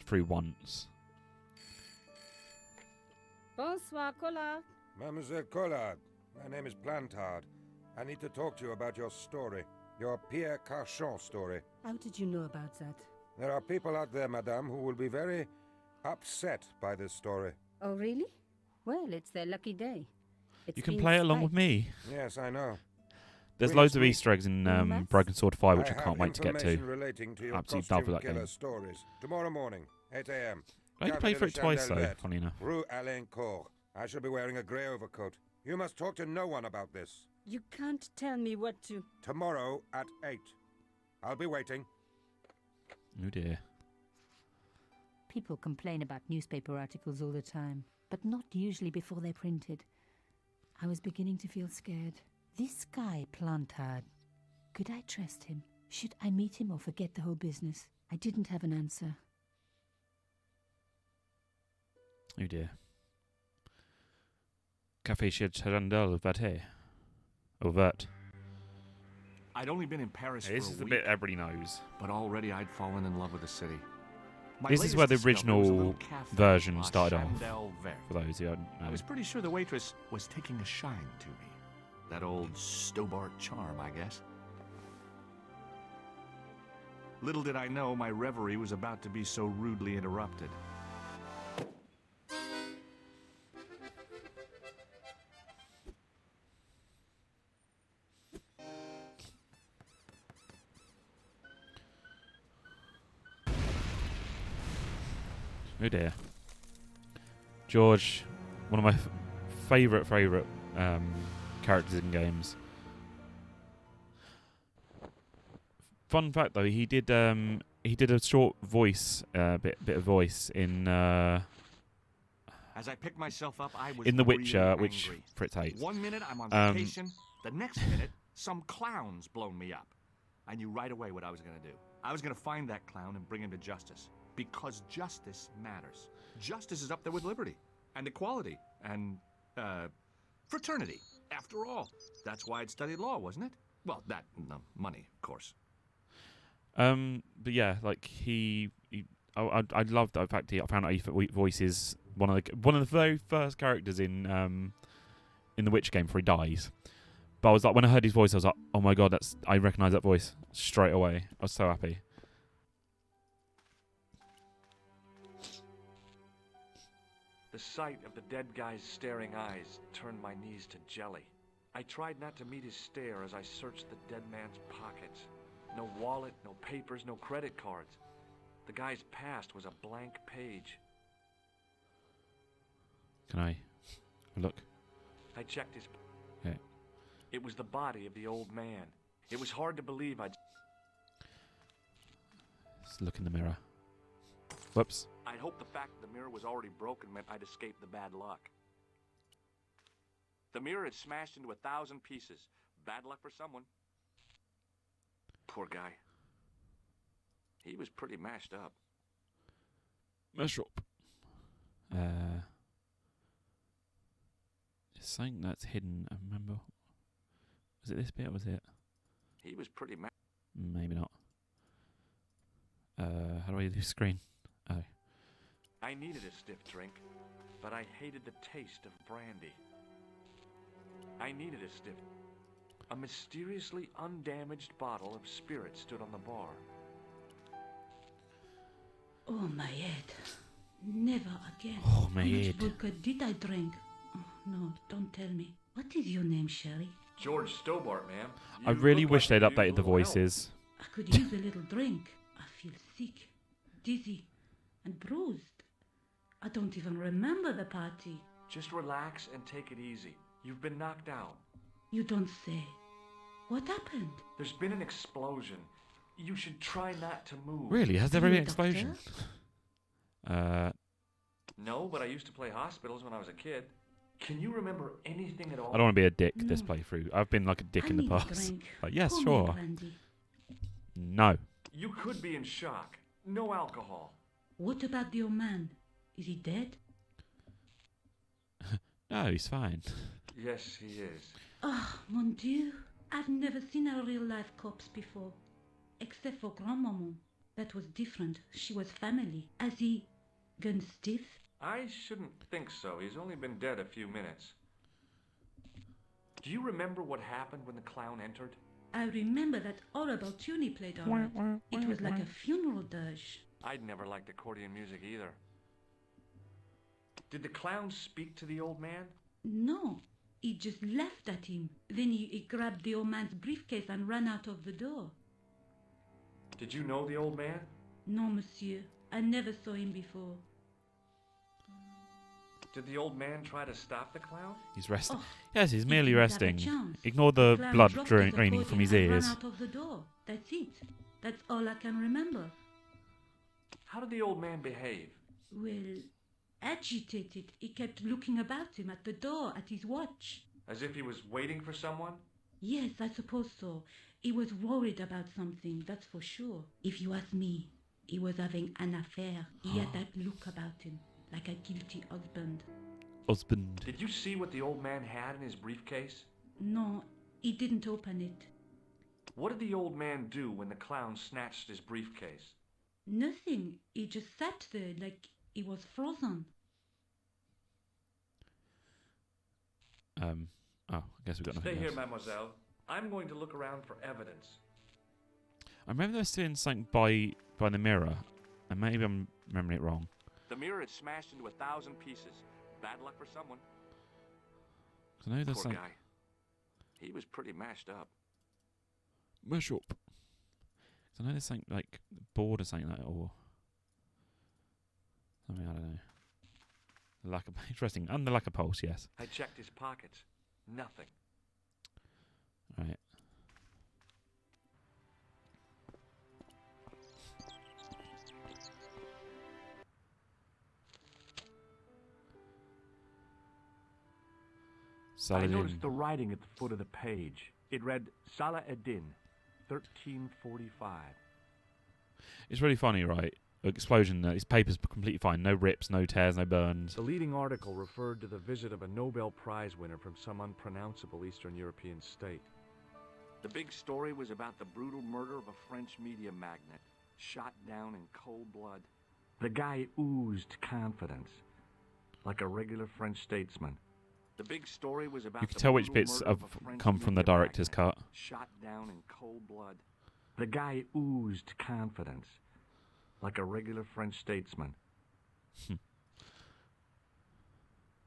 through once. Bonsoir, Collard. Mademoiselle Collard, my name is Plantard. I need to talk to you about your story. Your Pierre Carchon story. How did you know about that? There are people out there, madame, who will be very upset by this story. Oh, really? Well, it's their lucky day. It's You can been play along with spiked. me. Yes, I know. There's Will loads of Smith. Easter eggs in Maths? Broken Sword 5, which I have can't wait to get to. information relating to your Absolutely costume love that killer game. stories. Tomorrow morning, 8 a.m. I can Café play de for la it twice though, Chandelle funny enough. Rue Alencourt. I shall be wearing a grey overcoat. You must talk to no one about this. You can't tell me what to... Tomorrow at 8. I'll be waiting. Oh dear. People complain about newspaper articles all the time, but not usually before they're printed. I was beginning to feel scared. This guy, Plantard, could I trust him? Should I meet him or forget the whole business? I didn't have an answer. Oh dear. Café Chandelle Verte. Or Vert. I'd only been in Paris This for is a the week, bit everybody knows. but already I'd fallen in love with the city. My This is where the latest discovery was a original little cafe, version La started off. Chandelle Verte. For those who don't know. I was pretty sure the waitress was taking a shine to me. That old Stobart charm, I guess. Little did I know my reverie was about to be so rudely interrupted. Oh dear. George, one of my favourite characters in games. Fun fact though, he did a short voice, bit of voice in As I picked myself up, I was in The really Witcher, which angry. Fritz hates. 1 minute I'm on vacation, the next minute some clown's blown me up. I knew right away what I was going to do. I was going to find that clown and bring him to justice. Because justice matters. Justice is up there with liberty and equality and fraternity. After all, that's why I'd studied law, wasn't it? Well, that and the money, of course. But yeah, like I loved the fact I found out he voices one of the very first characters in the Witch game before he dies. But I was like, when I heard his voice, I was like, oh my god, I recognise that voice straight away. I was so happy. The sight of the dead guy's staring eyes turned my knees to jelly. I tried not to meet his stare as I searched the dead man's pockets. No wallet, no papers, no credit cards. The guy's past was a blank page. Can I look? I checked his... Yeah. It was the body of the old man. It was hard to believe I'd... Let's look in the mirror. Whoops. I'd hoped the fact that the mirror was already broken meant I'd escaped the bad luck. The mirror had smashed into 1,000 pieces. Bad luck for someone. Poor guy. He was pretty mashed up. Mesh up. It's something that's hidden. I remember. Was it this bit or was it? He was pretty mashed. Maybe not. How do I do screen? Oh. I needed a stiff drink, but I hated the taste of brandy. I needed a stiff... A mysteriously undamaged bottle of spirit stood on the bar. Oh, my head. Never again. Oh, my How much head. vodka did I drink? Oh, no, don't tell me. What is your name, Sherry? George Stobart, ma'am. I really wish they'd updated the voices. I could use a little drink. I feel sick, dizzy, and bruised. I don't even remember the party. Just relax and take it easy. You've been knocked out. You don't say. What happened? There's been an explosion. You should try not to move. Really? Has there Are been you an a doctor? explosion? No, but I used to play hospitals when I was a kid. Can you remember anything at all? I don't want to be a dick this No. playthrough. I've been like a dick I in the need a past. drink. Like, yes, Pour me a sure. brandy. No. You could be in shock. No alcohol. What about the old man? Is he dead? No, he's fine. Yes, he is. Oh, mon Dieu. I've never seen a real-life corpse before. Except for Grandmaman. That was different. She was family. Has he gone stiff? I shouldn't think so. He's only been dead a few minutes. Do you remember what happened when the clown entered? I remember that horrible tune he played on it. It was like a funeral dirge. I'd never liked accordion music either. Did the clown speak to the old man? No, he just laughed at him. Then he grabbed the old man's briefcase and ran out of the door. Did you know the old man? No, monsieur. I never saw him before. Did the old man try to stop the clown? He's resting. Oh, Yes, he's he merely didn't have a resting. chance. Ignore the clown blood dropped draining his from accordion his and ran ears. out of the door. That's it. That's all I can remember. How did the old man behave? Well, agitated. He kept looking about him at the door, at his watch. As if he was waiting for someone? Yes, I suppose so. He was worried about something, that's for sure. If you ask me, he was having an affair. He had that look about him, like a guilty husband. Husband. Did you see what the old man had in his briefcase? No, he didn't open it. What did the old man do when the clown snatched his briefcase? Nothing. He just sat there like he was frozen. Oh, I guess we've got nothing Stay here, else. mademoiselle. I'm going to look around for evidence. I remember there seeing something by the mirror, and maybe I'm remembering it wrong. The mirror had smashed into 1,000 pieces. Bad luck for someone. 'Cause I know there's Poor something. guy. He was pretty mashed up. Mash up. 'Cause I know there's something like board or something like that, or something, I don't know. Lack of interesting. And the lack of pulse, yes. I checked his pockets. Nothing. Right. I Saladin. noticed the writing at the foot of the page. It read Salah Eddin, 1345. It's really funny, right? Explosion. His paper's completely fine. No rips, no tears, no burns. The leading article referred to the visit of a Nobel Prize winner from some unpronounceable Eastern European state. The big story was about the brutal murder of a French media magnate, shot down in cold blood. The guy oozed confidence, like a regular French statesman. The big story was about You can the tell which brutal bits murder have of a French come from the media director's magnate, cut. shot down in cold blood. The guy oozed confidence, like a regular French statesman.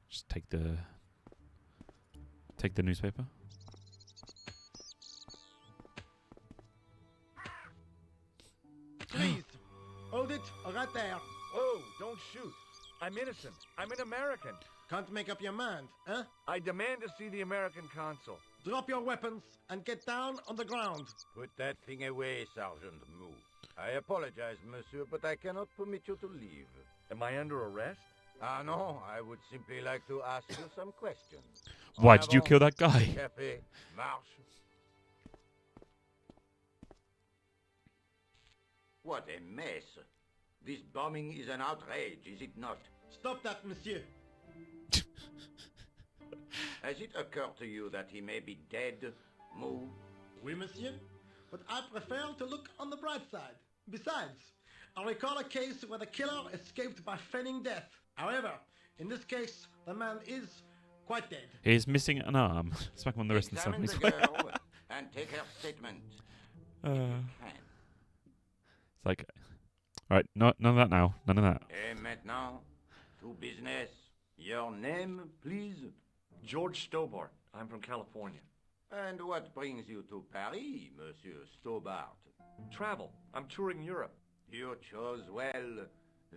Just take the newspaper. Please, hold it right there. Whoa, don't shoot. I'm innocent. I'm an American. Can't make up your mind, huh? I demand to see the American consul. Drop your weapons and get down on the ground. Put that thing away, Sergeant Mou. I apologize, monsieur, but I cannot permit you to leave. Am I under arrest? Ah, no, I would simply like to ask you some questions. Why did you kill that guy? Café, marche. What a mess. This bombing is an outrage, is it not? Stop that, monsieur. Has it occurred to you that he may be dead, Mou? Oui, monsieur. But I prefer to look on the bright side. Besides, I recall a case where the killer escaped by feigning death. However, in this case, the man is quite dead. He's missing an arm. Smack him on the wrist and Examine something. the girl and take her statement. It's like, right, none of that now. None of that. Et maintenant, to business. Your name, please? George Stobart. I'm from California. And what brings you to Paris, Monsieur Stobart? Travel. I'm touring Europe. You chose well.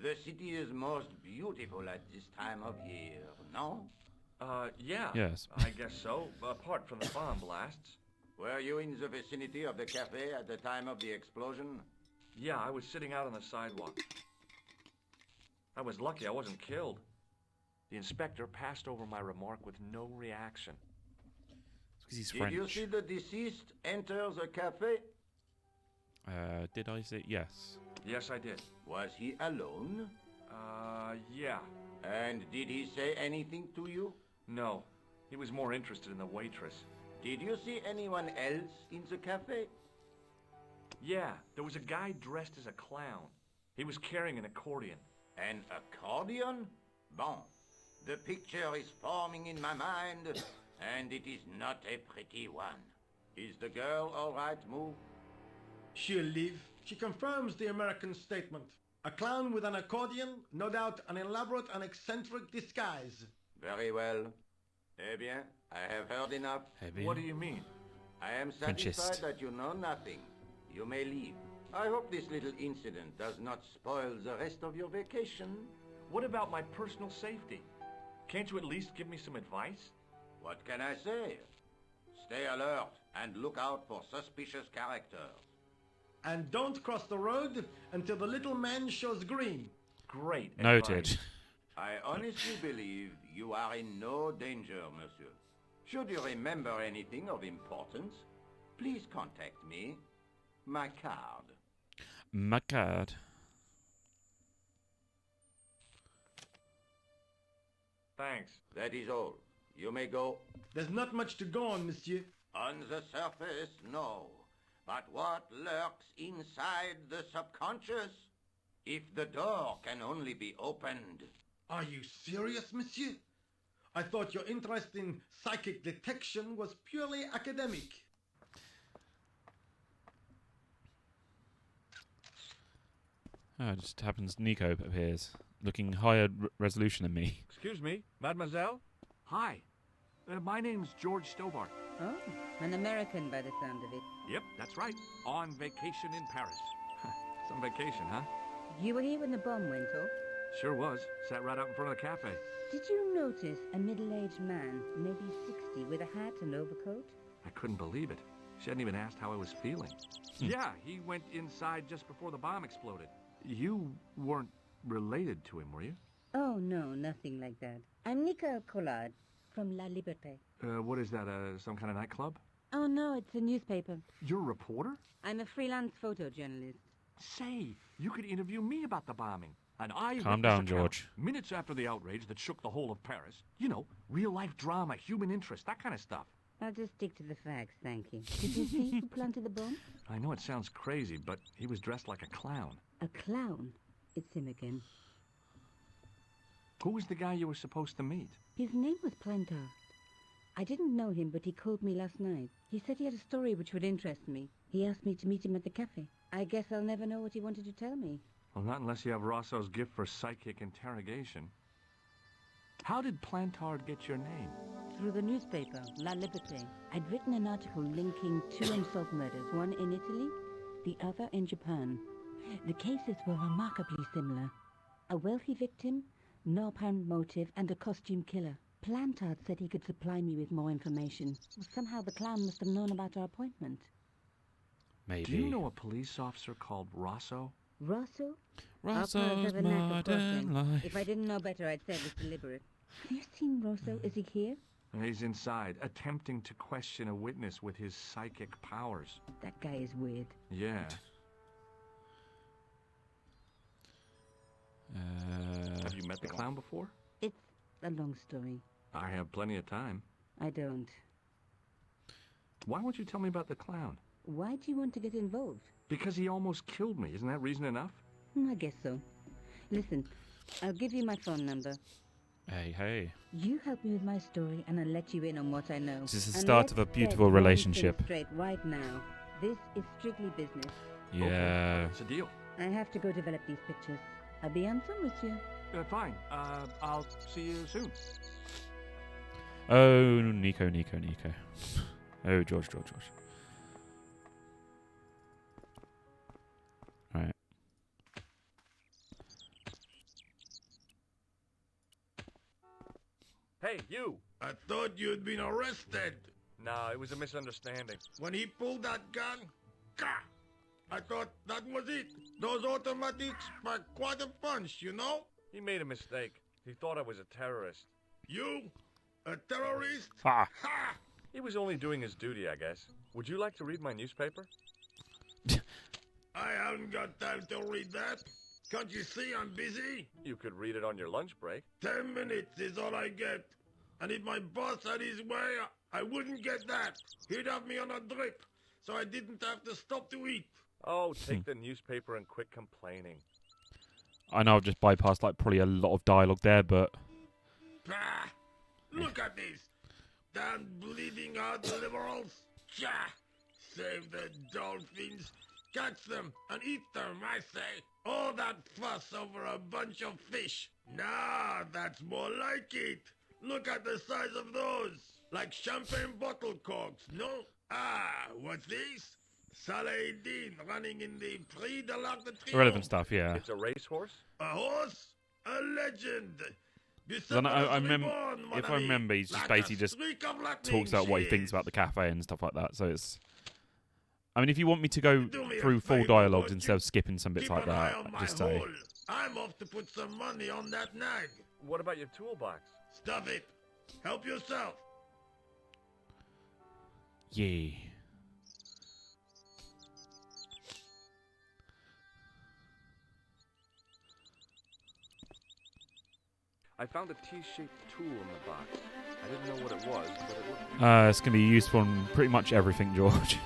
The city is most beautiful at this time of year, no? Yeah. Yes. I guess so, apart from the bomb blasts. Were you in the vicinity of the cafe at the time of the explosion? Yeah, I was sitting out on the sidewalk. I was lucky I wasn't killed. The inspector passed over my remark with no reaction. Because he's Did French. you see the deceased enter the cafe? Did I say yes? Yes, I did. Was he alone? Yeah. And did he say anything to you? No. He was more interested in the waitress. Did you see anyone else in the cafe? Yeah, there was a guy dressed as a clown. He was carrying an accordion. An accordion? Bon. The picture is forming in my mind, and it is not a pretty one. Is the girl all right, Mou? She'll live. She confirms the American statement. A clown with an accordion, no doubt an elaborate and eccentric disguise. Very well. Eh bien, I have heard enough. What do you mean? I am Frenchist. satisfied that you know nothing. You may leave. I hope this little incident does not spoil the rest of your vacation. What about my personal safety? Can't you at least give me some advice? What can I say? Stay alert and look out for suspicious characters. And don't cross the road until the little man shows green. Great Noted. advice. I honestly believe you are in no danger, monsieur. Should you remember anything of importance, please contact me. My card. My God. Thanks. That is all. You may go. There's not much to go on, monsieur. On the surface, no. But what lurks inside the subconscious? If the door can only be opened. Are you serious, monsieur? I thought your interest in psychic detection was purely academic. Oh, it just happens Nico appears, looking higher resolution than me. Excuse me, mademoiselle? Hi. My name's George Stobart. Oh, an American by the sound of it. Yep, that's right. On vacation in Paris. Some vacation, huh? You were here when the bomb went off? Sure was. Sat right out in front of the cafe. Did you notice a middle-aged man, maybe 60, with a hat and overcoat? I couldn't believe it. She hadn't even asked how I was feeling. Yeah, he went inside just before the bomb exploded. You weren't related to him, were you? Oh, no, nothing like that. I'm Nicole Collard from La Liberté. What is that, some kind of nightclub? Oh, no, it's a newspaper. You're a reporter? I'm a freelance photojournalist. Say, you could interview me about the bombing. An eyewitness Calm down, account, George. Minutes after the outrage that shook the whole of Paris. You know, real-life drama, human interest, that kind of stuff. I'll just stick to the facts, thank you. Did you see who planted the bomb? I know it sounds crazy, but he was dressed like a clown. A clown? It's him again. Who was the guy you were supposed to meet? His name was Plantard. I didn't know him, but he called me last night. He said he had a story which would interest me. He asked me to meet him at the cafe. I guess I'll never know what he wanted to tell me. Well, not unless you have Rosso's gift for psychic interrogation. How did Plantard get your name? Through the newspaper, La Liberté. I'd written an article linking two unsolved murders, one in Italy, the other in Japan. The cases were remarkably similar. A wealthy victim, no apparent motive, and a costume killer. Plantard said he could supply me with more information. Somehow the clown must have known about our appointment. Maybe. Do you know a police officer called Rosso? Rosso? Rosso's modern life. If I didn't know better, I'd say it was deliberate. Have you seen Rosso? Is he here? He's inside, attempting to question a witness with his psychic powers. That guy is weird. Yeah. Have you met the clown before? It's a long story. I have plenty of time. I don't. Why won't you tell me about the clown? Why do you want to get involved? Because he almost killed me. Isn't that reason enough? I guess so. Listen, I'll give you my phone number. Hey. You help me with my story, and I'll let you in on what I know. This is the And start of a let's beautiful set one relationship. thing straight right now. This is strictly business. Yeah. It's a deal. I have to go develop these pictures. I'll be on phone, monsieur. Fine. I'll see you soon. Oh, Nico. Oh, George. Alright. Hey, you! I thought you'd been arrested. No, it was a misunderstanding. When he pulled that gun, gah! I thought that was it. Those automatics pack quite a punch, you know? He made a mistake. He thought I was a terrorist. You? A terrorist? Ha! Ha! He was only doing his duty, I guess. Would you like to read my newspaper? I haven't got time to read that. Can't you see I'm busy? You could read it on your lunch break. 10 minutes is all I get. And if my boss had his way, I wouldn't get that. He'd have me on a drip, so I didn't have to stop to eat. Oh, take the newspaper and quit complaining. I know I've just bypassed like probably a lot of dialogue there, but Pah! Look at this. Damn bleeding heart liberals. Cha! Save the dolphins. Catch them and eat them, I say. All that fuss over a bunch of fish. Nah, that's more like it. Look at the size of those. Like champagne bottle corks, no? Ah, what's this? Saladin running in the Prix de l'Arc de Triomphe. Irrelevant stuff, yeah. It's a racehorse? A horse? A legend. I remember, if I remember, he's just basically just talks about what he thinks about the cafe and stuff like that. So it's, I mean, if you want me to go through full dialogues instead of skipping some bits like that, just say. I'm off to put some money on that nag. What about your toolbox? Stuff it. Help yourself. Yeah. I found a T-shaped tool in the box. I didn't know what it was, but it looked... It's going to be useful on pretty much everything, George.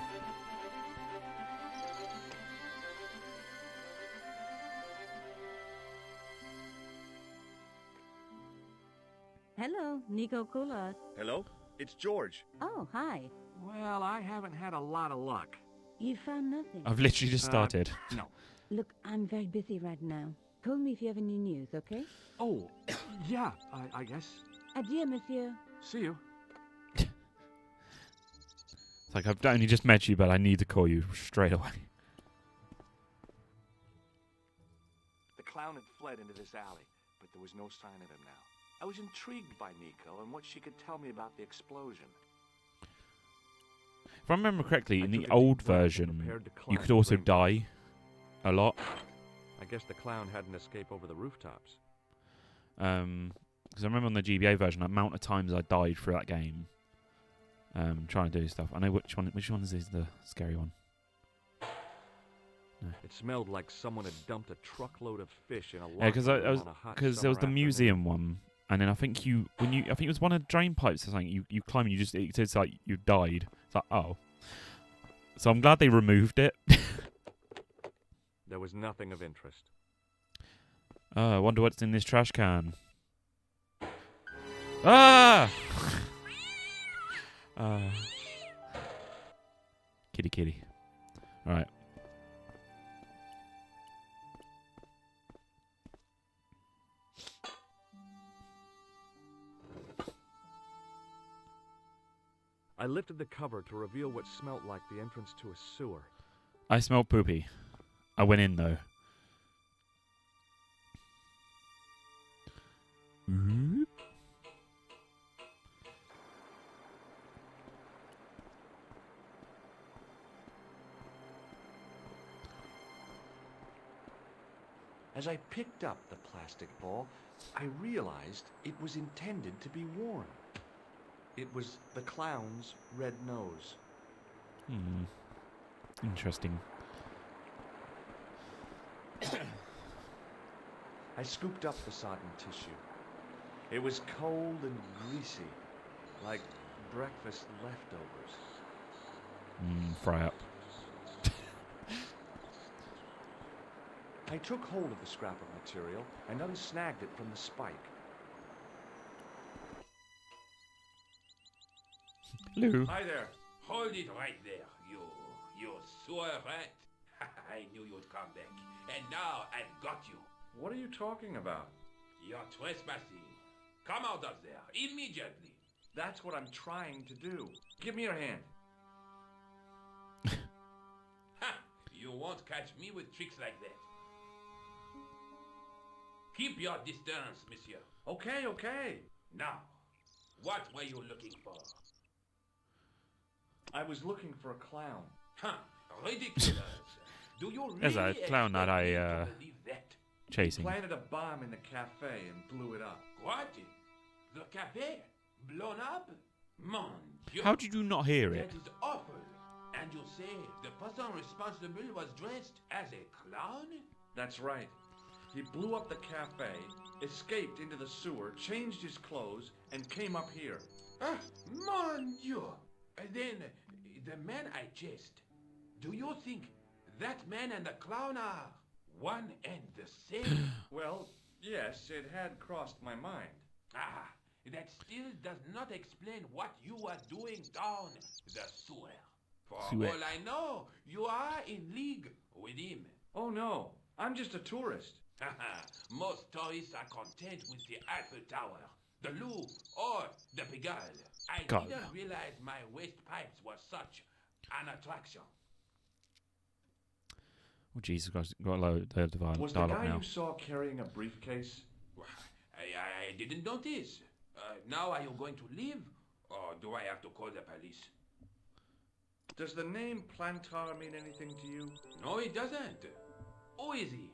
Hello, Nico Coulard. Hello? It's George. Oh, hi. Well, I haven't had a lot of luck. You found nothing. I've literally just started. No. Look, I'm very busy right now. Call me if you have any news, okay? Oh, yeah, I guess. Adieu, monsieur. See you. It's like, I've only just met you, but I need to call you straight away. The clown had fled into this alley, but there was no sign of him now. I was intrigued by Nico and what she could tell me about the explosion. If I remember correctly, in the old version, you could also die a lot. I guess the clown had an escape over the rooftops. Because I remember on the GBA version, the amount of times I died through that game, trying to do stuff. I know which one is the scary one. No. It smelled like someone had dumped a truckload of fish in a Yeah, because there was the museum one, and then I think it was one of the drain pipes or something. You climb, and it's like you died. It's like, oh. So I'm glad they removed it. There was nothing of interest. I wonder what's in this trash can. Ah! Kitty. Alright. I lifted the cover to reveal what smelt like the entrance to a sewer. I smelled poopy. I went in though. As I picked up the plastic ball, I realized it was intended to be worn. It was the clown's red nose. Interesting. I scooped up the sodden tissue. It was cold and greasy, like breakfast leftovers. Fry up. I took hold of the scrap of material and unsnagged it from the spike. Hello. Hi there. Hold it right there, you sewer rat. I knew you'd come back. And now I've got you. What are you talking about? You're trespassing. Come out of there, immediately. That's what I'm trying to do. Give me your hand. Ha! You won't catch me with tricks like that. Keep your distance, monsieur. Okay. Now, what were you looking for? I was looking for a clown. Huh, ridiculous. Do you really There's a clown that I expect me to believe that? chasing. Planted a bomb in the cafe and blew it up. What? The cafe? Blown up? Mon Dieu. How did you not hear it? That is awful. And you say the person responsible was dressed as a clown? That's right. He blew up the cafe, escaped into the sewer, changed his clothes, and came up here. Ah, mon Dieu. Then, the man I chased, do you think that man and the clown are one and the same? Well, yes, it had crossed my mind. Ah, that still does not explain what you are doing down the sewer. For Sewer. all I know, you are in league with him. Oh no, I'm just a tourist. Most tourists are content with the Eiffel Tower, the Louvre, or the Pigalle. I God. didn't realize my waste pipes were such an attraction. Oh, Jesus Christ. Got a load of Was the dialogue guy now. you saw carrying a briefcase? I didn't notice. Now are you going to leave? Or do I have to call the police? Does the name Plantar mean anything to you? No, it doesn't. Who is he?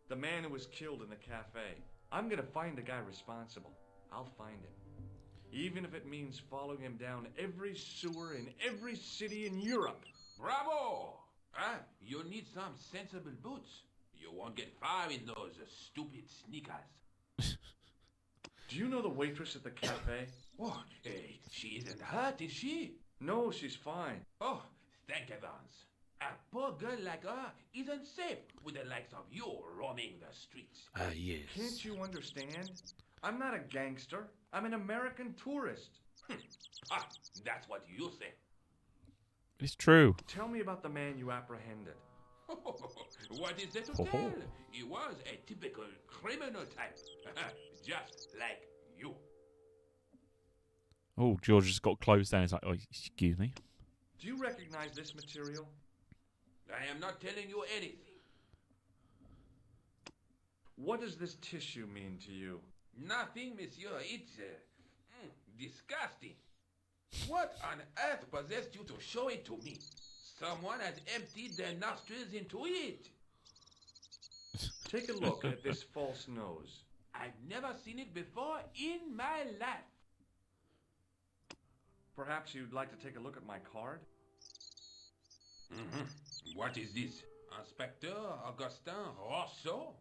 The man who was killed in the cafe. I'm gonna find the guy responsible. I'll find him. Even if it means following him down every sewer in every city in Europe. Bravo! You need some sensible boots. You won't get far in those stupid sneakers. Do you know the waitress at the cafe? What? She isn't hurt, is she? No, she's fine. Oh, thank heavens. A poor girl like her isn't safe with the likes of you roaming the streets. Yes. Can't you understand? I'm not a gangster. I'm an American tourist. That's what you say. It's true. Tell me about the man you apprehended. What is there to tell? He was a typical criminal type. Just like you. Oh, George just got close down. He's like, oh, excuse me. Do you recognize this material? I am not telling you anything. What does this tissue mean to you? Nothing, monsieur. It's disgusting. What on earth possessed you to show it to me? Someone has emptied their nostrils into it. Take a look at this false nose. I've never seen it before in my life. Perhaps you'd like to take a look at my card? What is this? Inspector Augustin Rousseau?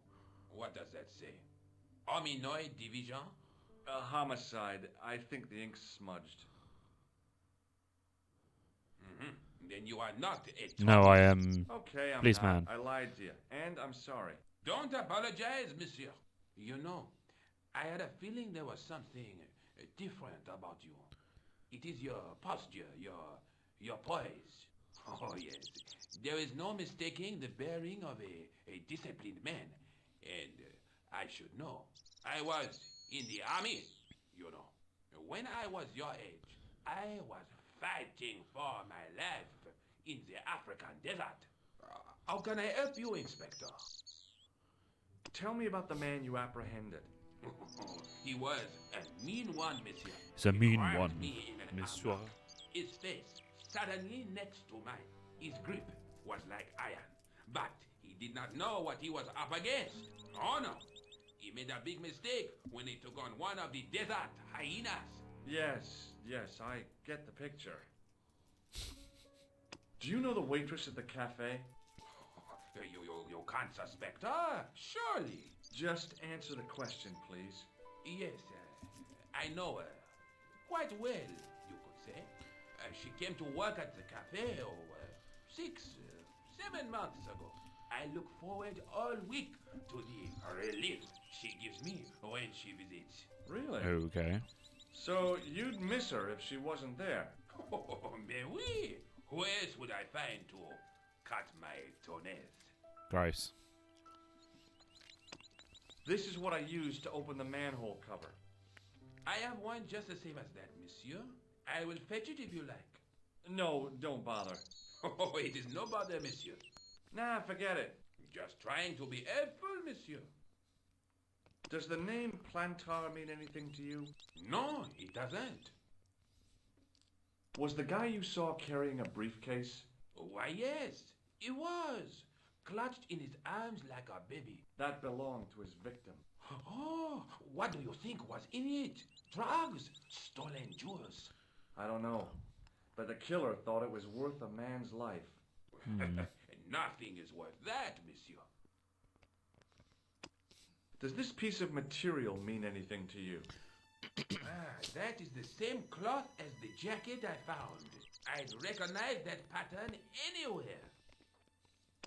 What does that say? Hominoid Division? A homicide. I think the ink's smudged. Then you are not a... No, I am... Okay, I'm Please, not. man. I lied to you. And I'm sorry. Don't apologize, monsieur. You know, I had a feeling there was something different about you. It is your posture, your poise. Oh, yes. There is no mistaking the bearing of a disciplined man. And I should know. I was in the army, you know. When I was your age, I was fighting for my life in the African desert. How can I help you, Inspector? Tell me about the man you apprehended. He was a mean one, monsieur. It's a mean He one, grabbed me in an monsieur. ambush. His face suddenly next to mine. His grip was like iron. But he did not know what he was up against. Oh no. He made a big mistake when he took on one of the desert hyenas. Yes, I get the picture. Do you know the waitress at the cafe? You can't suspect her, surely. Just answer the question, please. Yes, I know her. Quite well, you could say. She came to work at the cafe 7 months ago. I look forward all week to the relief she gives me when she visits. Really? Okay. So you'd miss her if she wasn't there? Oh, mais oui. Who else would I find to cut my toenails? Gross. This is what I used to open the manhole cover. I have one just the same as that, monsieur. I will fetch it if you like. No, don't bother. Oh, it is no bother, monsieur. Nah, forget it. Just trying to be helpful, monsieur. Does the name Plantar mean anything to you? No, it doesn't. Was the guy you saw carrying a briefcase? Why, yes, he was. Clutched in his arms like a baby. That belonged to his victim. Oh, what do you think was in it? Drugs? Stolen jewels? I don't know. But the killer thought it was worth a man's life. Nothing is worth that, monsieur. Does this piece of material mean anything to you? That is the same cloth as the jacket I found. I'd recognize that pattern anywhere.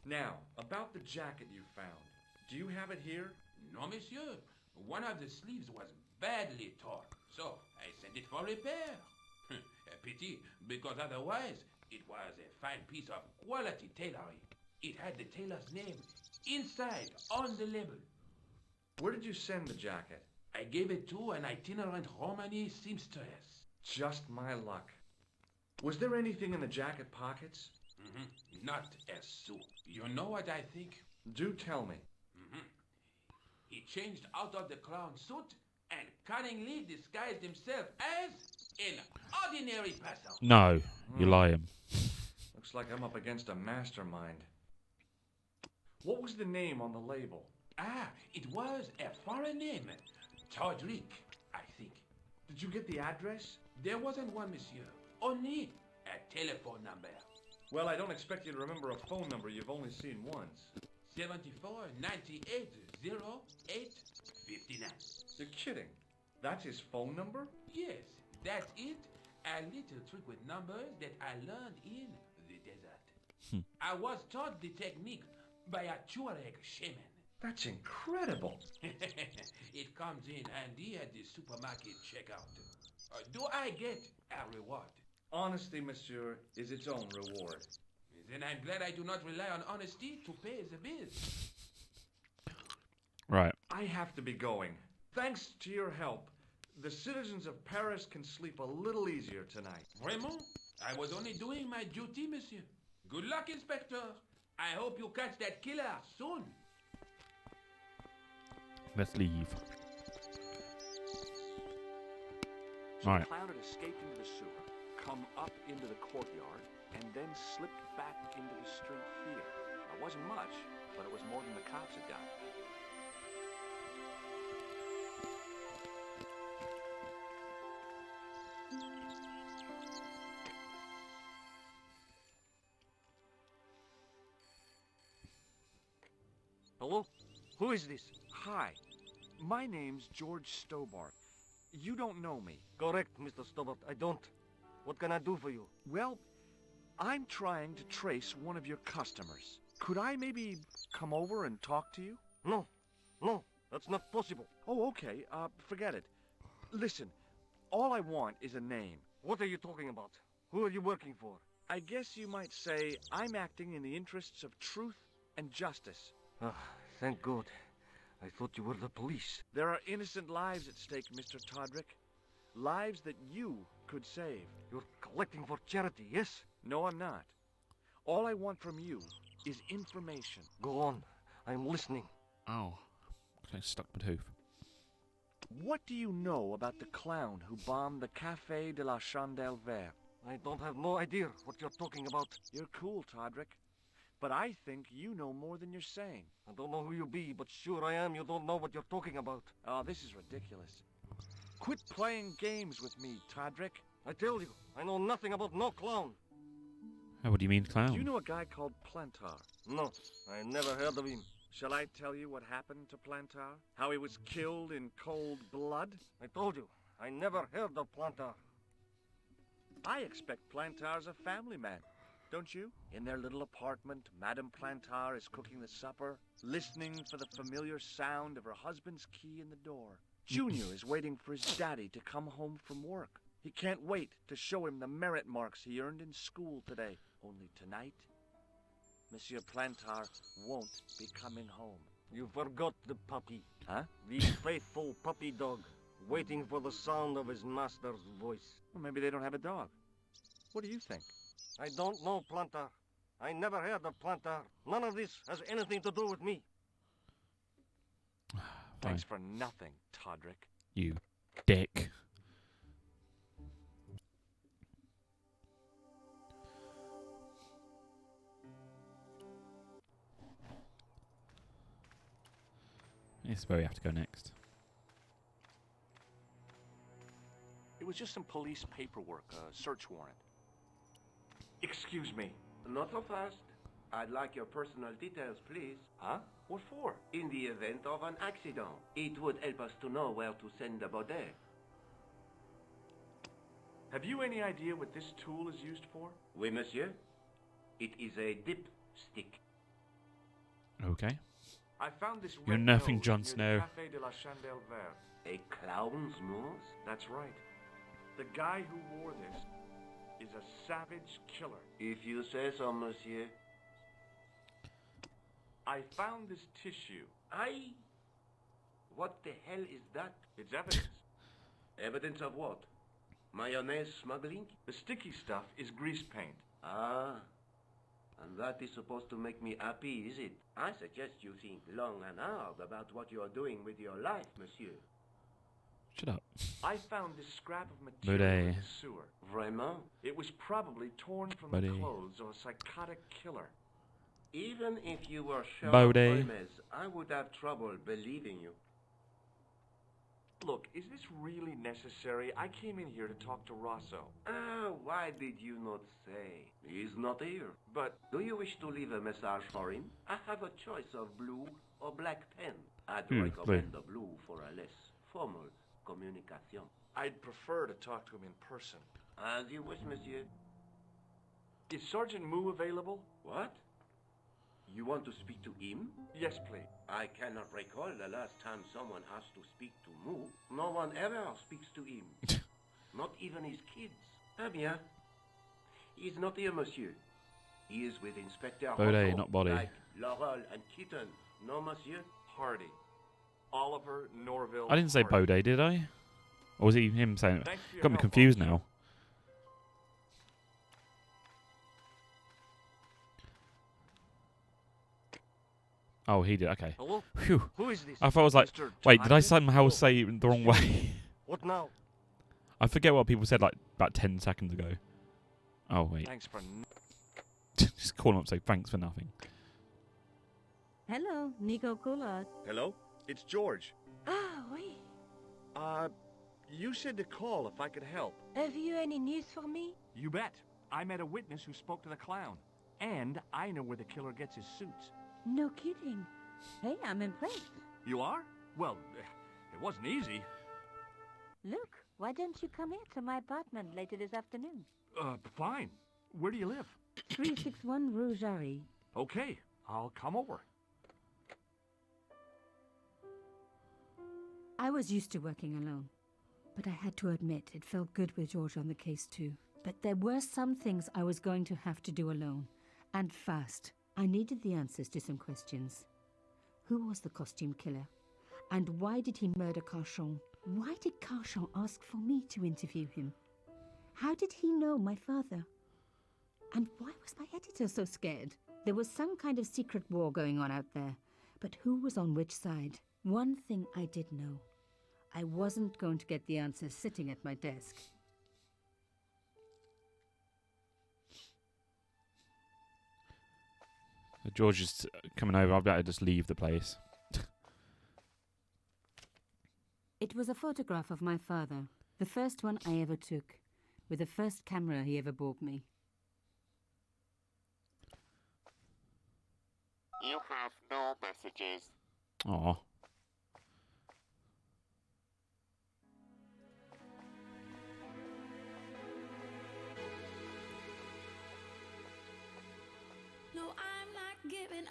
Now, about the jacket you found. Do you have it here? No, monsieur. One of the sleeves was badly torn, so I sent it for repair. A pity, because otherwise it was a fine piece of quality tailoring. It had the tailor's name inside on the label. Where did you send the jacket? I gave it to an itinerant Romany seamstress. Just my luck. Was there anything in the jacket pockets? Not a soup. You know what I think? Do tell me. He changed out of the clown suit and cunningly disguised himself as an ordinary person. No, you're lying. Looks like I'm up against a mastermind. What was the name on the label? It was a foreign name. Todrick, I think. Did you get the address? There wasn't one, monsieur. Only a telephone number. Well, I don't expect you to remember a phone number you've only seen once. 74 98 08 59. You're kidding. That's his phone number? Yes, that's it. A little trick with numbers that I learned in the desert. I was taught the technique by a Tuareg shaman. That's incredible. It comes in handy at the supermarket checkout. Do I get a reward? Honesty, monsieur, is its own reward. Then I'm glad I do not rely on honesty to pay the bills. Right. I have to be going. Thanks to your help, the citizens of Paris can sleep a little easier tonight. Vraiment? I was only doing my duty, monsieur. Good luck, Inspector. I hope you catch that killer soon. Let's leave. So Right. the clown had escaped into the sewer, come up into the courtyard, and then slipped back into the street here. It wasn't much, but it was more than the cops had done. Hello? Who is this? Hi, my name's George Stobart. You don't know me. Correct, Mr. Stobart. I don't. What can I do for you? Well, I'm trying to trace one of your customers. Could I maybe come over and talk to you? No. No, that's not possible. Oh, okay. Forget it. Listen, all I want is a name. What are you talking about? Who are you working for? I guess you might say I'm acting in the interests of truth and justice. Ah, thank God. I thought you were the police. There are innocent lives at stake, Mr. Todrick. Lives that you could save. You're collecting for charity, yes? No, I'm not. All I want from you is information. Go on. I'm listening. Oh. Okay, stuck my tooth. What do you know about the clown who bombed the Café de la Chandelle Verte? I don't have no idea what you're talking about. You're cool, Todrick. But I think you know more than you're saying. I don't know who you be, but sure I am you don't know what you're talking about. Oh, this is ridiculous. Quit playing games with me, Todrick. I tell you, I know nothing about no clown. Oh, what do you mean, clown? Do you know a guy called Plantar? No, I never heard of him. Shall I tell you what happened to Plantar? How he was killed in cold blood? I told you, I never heard of Plantar. I expect Plantar's a family man. Don't you? In their little apartment, Madame Plantar is cooking the supper, listening for the familiar sound of her husband's key in the door. Junior is waiting for his daddy to come home from work. He can't wait to show him the merit marks he earned in school today. Only tonight, Monsieur Plantar won't be coming home. You forgot the puppy. Huh? The faithful puppy dog, waiting for the sound of his master's voice. Well, maybe they don't have a dog. What do you think? I don't know, Plantar. I never heard of Plantar. None of this has anything to do with me. Thanks for nothing, Todrick. You dick. This is where we have to go next. It was just some police paperwork, a search warrant. Excuse me. Not so fast. I'd like your personal details, please. Huh? What for? In the event of an accident, it would help us to know where to send the body. Have you any idea what this tool is used for? Oui, monsieur. It is a dipstick. Okay. I found this You're red nerfing nose Jon near Snow. the Café de la Chandelle Verte. A clown's nose? That's right. The guy who wore this is a savage killer. If you say so, monsieur. I found this tissue. What the hell is that? It's evidence. Evidence of what? Mayonnaise smuggling? The sticky stuff is grease paint. Ah. And that is supposed to make me happy, is it? I suggest you think long and hard about what you are doing with your life, monsieur. Shut up. I found this scrap of material in the sewer. Vraiment? It was probably torn from Buddy. the clothes of a psychotic killer. Even if you were sure Bode. of Holmes, I would have trouble believing you. Look, is this really necessary? I came in here to talk to Rosso. Why did you not say? He's not here. But do you wish to leave a message for him? I have a choice of blue or black pen. I'd blue. recommend the blue for a less formal communication. I'd prefer to talk to him in person. As you wish, monsieur. Is Sergeant Moo available? What? You want to speak to him? Yes, please. I cannot recall the last time someone asked to speak to Moo. No one ever speaks to him. Not even his kids. Ah bien. He's not here, monsieur. He is with Inspector Bode, Otto, not body. like Laurel and Kitten. No, monsieur? Hardy. Oliver Norville. I didn't say Hardy. Bode, did I? Or was he him saying it? Thanks for your Got me help, confused officer. now. Oh, he did. Okay. Hello? Phew. Who is this? I thought I was like, Mr. wait, did I Jonathan? somehow say it the wrong way? What now? I forget what people said like about 10 seconds ago. Oh, wait. Thanks for... Just call him up and say thanks for nothing. Hello, Nico Coulard. Hello? It's George. Ah, oui. You said to call if I could help. Have you any news for me? You bet. I met a witness who spoke to the clown. And I know where the killer gets his suits. No kidding. Hey, I'm impressed. You are? Well, it wasn't easy. Look, why don't you come here to my apartment later this afternoon? Fine. Where do you live? 361 Rue Jarry. Okay, I'll come over. I was used to working alone, but I had to admit it felt good with George on the case too. But there were some things I was going to have to do alone, and fast. I needed the answers to some questions. Who was the costume killer? And why did he murder Carchon? Why did Carchon ask for me to interview him? How did he know my father? And why was my editor so scared? There was some kind of secret war going on out there, but who was on which side? One thing I did know. I wasn't going to get the answers sitting at my desk. George is coming over. I'd better just leave the place. It was a photograph of my father, the first one I ever took, with the first camera he ever bought me. You have no messages. Aw. No, I'm not giving up.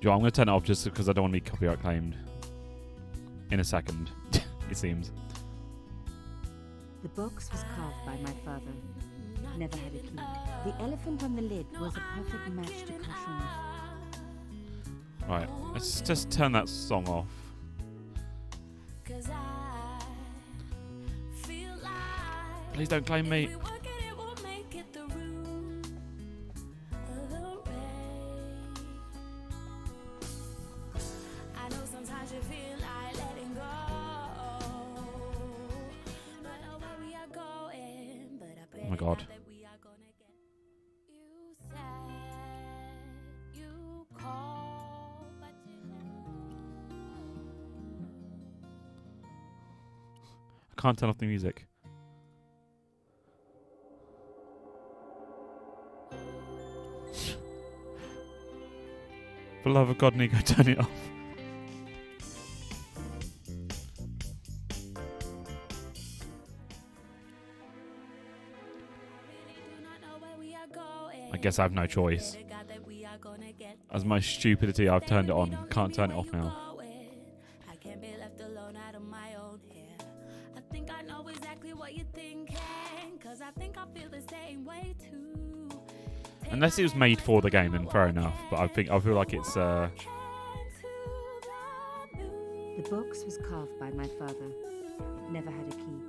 Joe, I'm going to turn it off just because I don't want to be copyright claimed. In a second, it seems. The box was carved by my father. Never had a key. The elephant on the lid was a perfect match to Carchon's. Right, let's just turn that song off. Please don't claim me. Oh my god. I can't turn off the music. For the love of God, Nico, turn it off. I guess I have no choice. As my stupidity, I've turned it on. Can't turn it off now. I can't be left alone out of my own hair. I think I know exactly what you're thinking, 'cause I think I feel the same way too. Unless it was made for the game, then fair enough. But I feel like it's The box was carved by my father. It never had a key.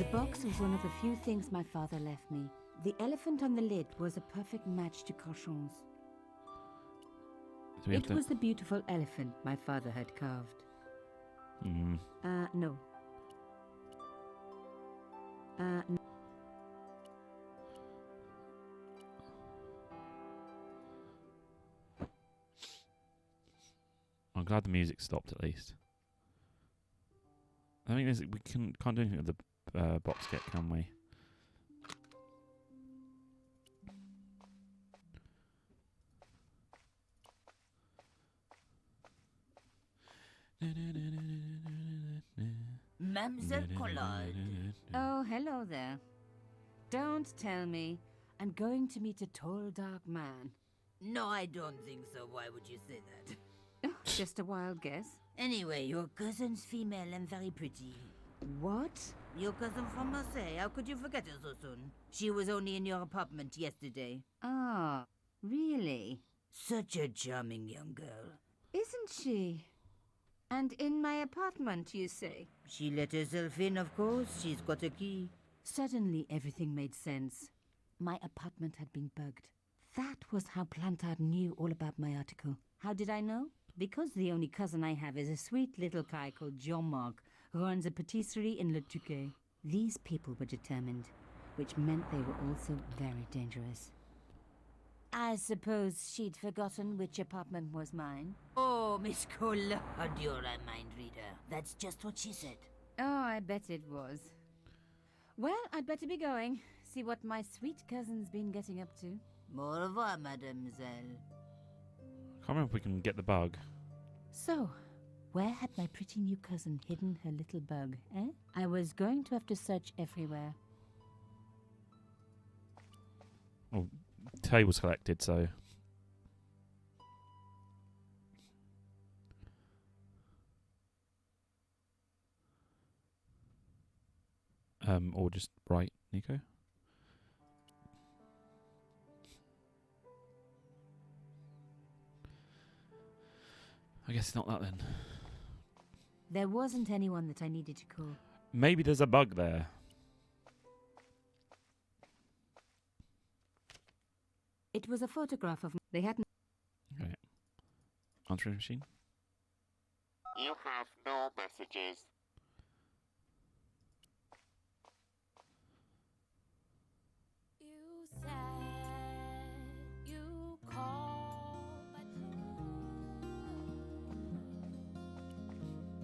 The box was one of the few things my father left me. The elephant on the lid was a perfect match to Cochon's. It was the beautiful elephant my father had carved. Mm. No. No. I'm glad the music stopped at least. I think we can't do anything with the box yet, can we? Mademoiselle Collard. Oh, hello there. Don't tell me I'm going to meet a tall, dark man. No, I don't think so. Why would you say that? Oh, just a wild guess. Anyway, your cousin's female and very pretty. What? Your cousin from Marseille. How could you forget her so soon? She was only in your apartment yesterday. Ah, really? Such a charming young girl. Isn't she? And in my apartment, you say? She let herself in, of course. She's got a key. Suddenly, everything made sense. My apartment had been bugged. That was how Plantard knew all about my article. How did I know? Because the only cousin I have is a sweet little guy called Jean-Marc, who runs a patisserie in Le Touquet. These people were determined, which meant they were also very dangerous. I suppose she'd forgotten which apartment was mine. Oh, Miss Collard, you're a mind reader. That's just what she said. Oh, I bet it was. Well, I'd better be going. See what my sweet cousin's been getting up to. Au revoir, mademoiselle. I can't remember if we can get the bug. So, where had my pretty new cousin hidden her little bug, eh? I was going to have to search everywhere. Oh, table's collected, so... or just right, Nico? I guess it's not that then. There wasn't anyone that I needed to call. Maybe there's a bug there. It was a photograph of... They hadn't... Okay. Answering machine? You have no messages. You said you called, but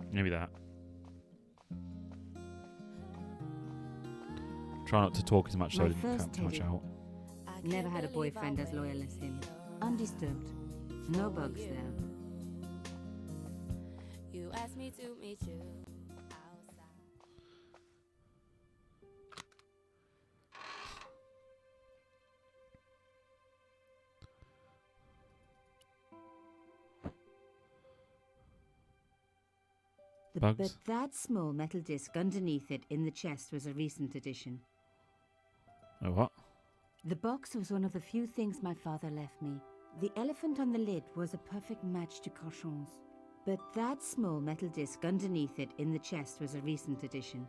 Maybe that. Try not to talk as much so I My didn't first cut too much Teddy. out. Never had a boyfriend as loyal as him. Undisturbed. No bugs there. you asked me to meet you outside. Bugs? But that small metal disc underneath it in the chest was a recent addition. Oh, what? The box was one of the few things my father left me. The elephant on the lid was a perfect match to Cochon's. But that small metal disc underneath it in the chest was a recent addition.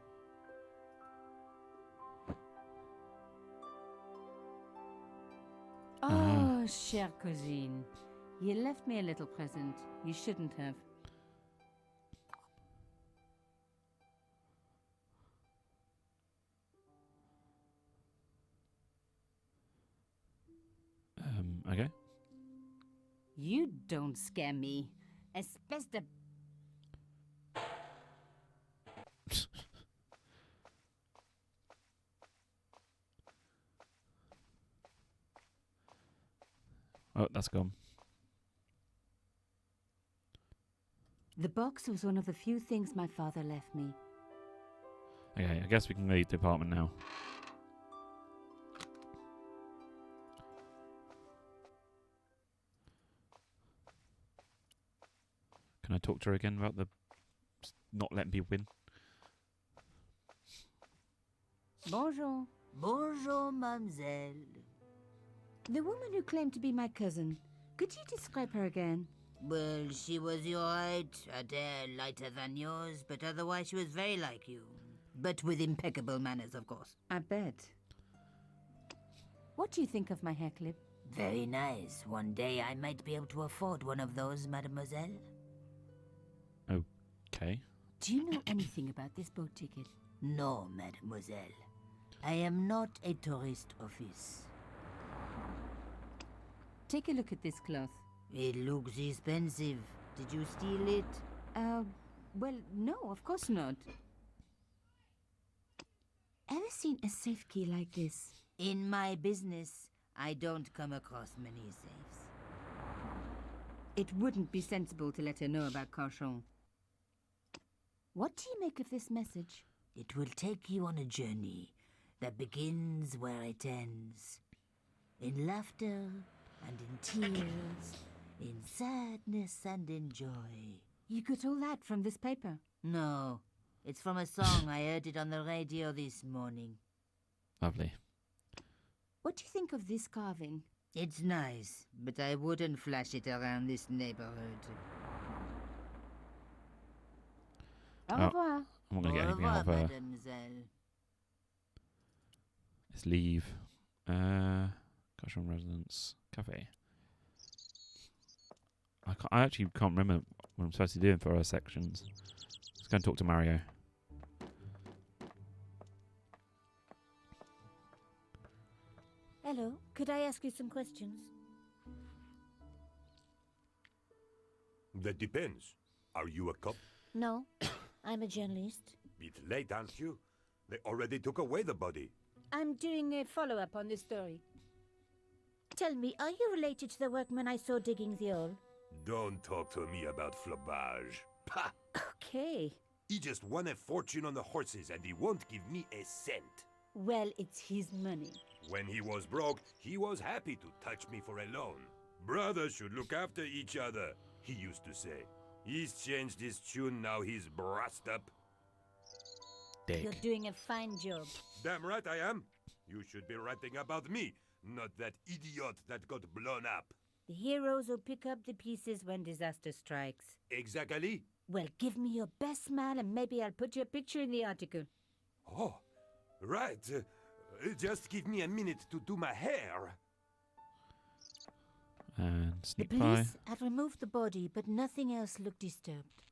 Oh, chère cousine. You left me a little present. You shouldn't have. Okay. You don't scare me. Espèce de... Oh, that's gone. The box was one of the few things my father left me. Okay, I guess we can leave the apartment now. Can I talk to her again about the not letting people in? Bonjour. Bonjour, mademoiselle. The woman who claimed to be my cousin. Could you describe her again? Well, she was your height, a hair lighter than yours, but otherwise she was very like you. But with impeccable manners, of course. I bet. What do you think of my hair clip? Very nice. One day I might be able to afford one of those, mademoiselle. Okay. Do you know anything about this boat ticket? No, mademoiselle. I am not a tourist office. Take a look at this cloth. It looks expensive. Did you steal it? Well, no, of course not. Ever seen a safe key like this? In my business, I don't come across many safes. It wouldn't be sensible to let her know about Carchon. What do you make of this message? It will take you on a journey that begins where it ends. In laughter and in tears, in sadness and in joy. You got all that from this paper? No, it's from a song. I heard it on the radio this morning. Lovely. What do you think of this carving? It's nice, but I wouldn't flash it around this neighborhood. Au revoir. I'm not going to get anything out of her. Let's leave. Caution Residence Cafe. I actually can't remember what I'm supposed to do for our sections. Let's go and talk to Mario. Hello, could I ask you some questions? That depends. Are you a cop? No, I'm a journalist. It's late, aren't you? They already took away the body. I'm doing a follow-up on this story. Tell me, are you related to the workman I saw digging the hole? Don't talk to me about flobage. Pah! Okay. He just won a fortune on the horses and he won't give me a cent. Well, it's his money. When he was broke, he was happy to touch me for a loan. Brothers should look after each other, he used to say. He's changed his tune, now he's brassed up. Dick. You're doing a fine job. Damn right I am. You should be writing about me, not that idiot that got blown up. The heroes who pick up the pieces when disaster strikes. Exactly. Well, give me your best smile and maybe I'll put your picture in the article. Oh, right. Just give me a minute to do my hair. And The sneak by. police had removed the body, but nothing else looked disturbed.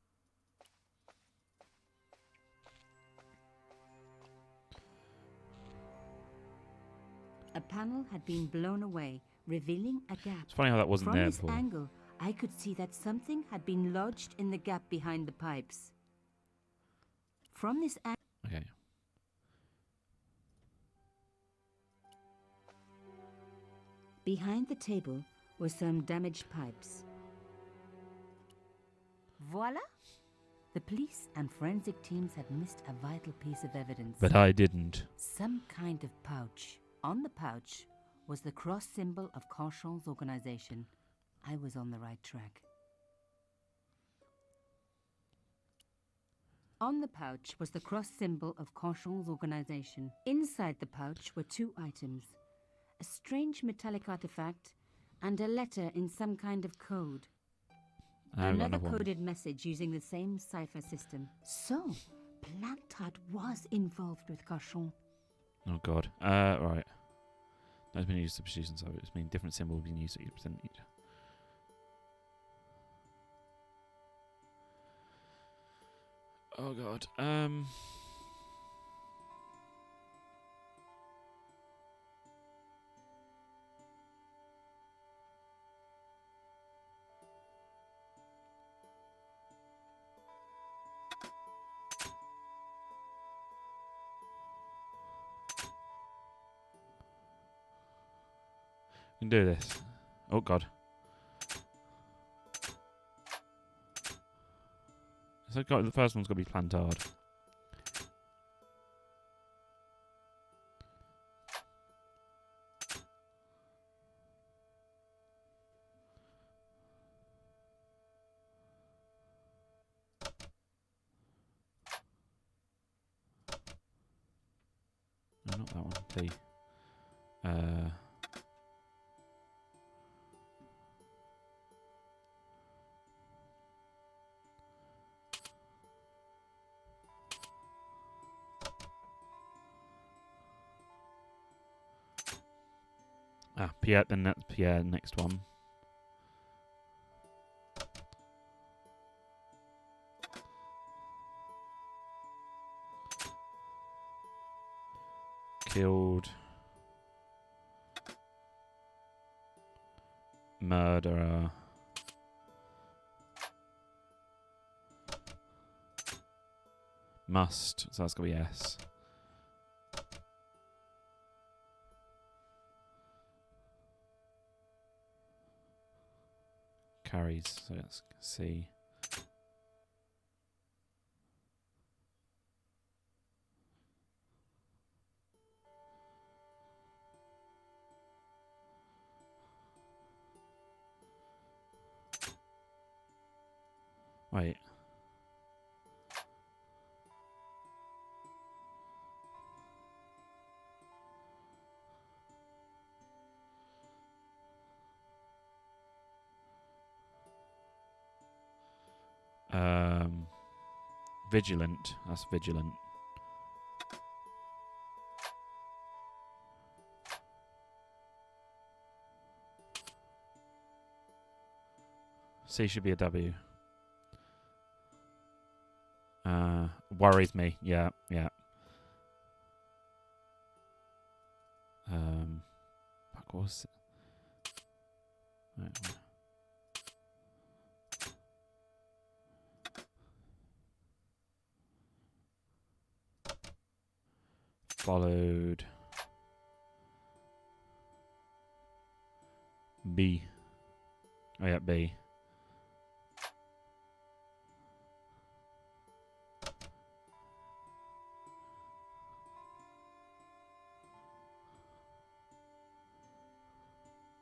A panel had been blown away, revealing a gap. It's funny how that wasn't From there this before. angle, I could see that something had been lodged in the gap behind the pipes. From this angle... Okay. Behind the table were some damaged pipes. Voila! The police and forensic teams had missed a vital piece of evidence. But I didn't. Some kind of pouch. On the pouch was the cross symbol of Carchon's organization. I was on the right track. On the pouch was the cross symbol of Carchon's organization. Inside the pouch were two items. A strange metallic artifact and a letter in some kind of code. Another coded message using the same cipher system. So, Plantard was involved with Carchon. Oh god. Right. There's been used substitutions of it. It's been different symbols being used at each percent each. Oh god. We can do this. Oh god. So the first one's got to be Plantard. No, not that one. P. Ah, Pierre. Then that's Pierre. Next one. Killed. Murderer. Must. So that's gonna be S. Carries. So that's C. Wait. Vigilant. That's vigilant. C should be a W. Worries me. Yeah, yeah. Fuck, what was it? Right. Followed B. Oh yeah, B.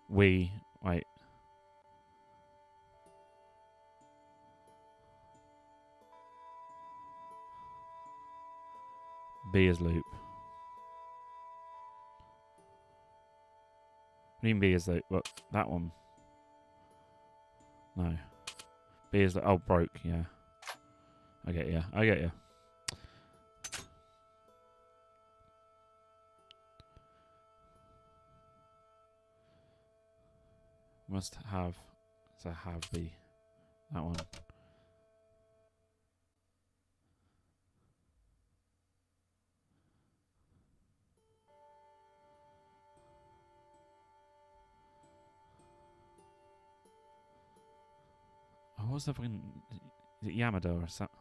Wait. B is loop. I mean B is loop. What? That one. No. B is oh, broke. Yeah. I get you. I get you. Must have. So have B. That one. Oh, what's the fucking... Is it Yamada or something?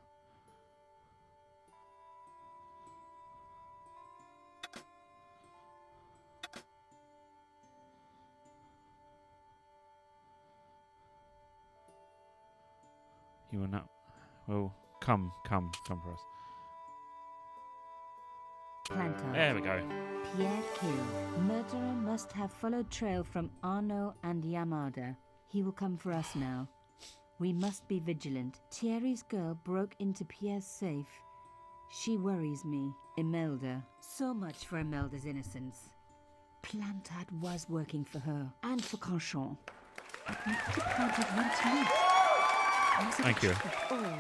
You will not... Well, come for us. Planter. There we go. Pierre killed. Murderer must have followed trail from Arno and Yamada. He will come for us now. We must be vigilant. Thierry's girl broke into Pierre's safe. She worries me. Imelda. So much for Imelda's innocence. Plantard was working for her and for Canchon. But what did Plantard want to meet? Was it Thank you. Or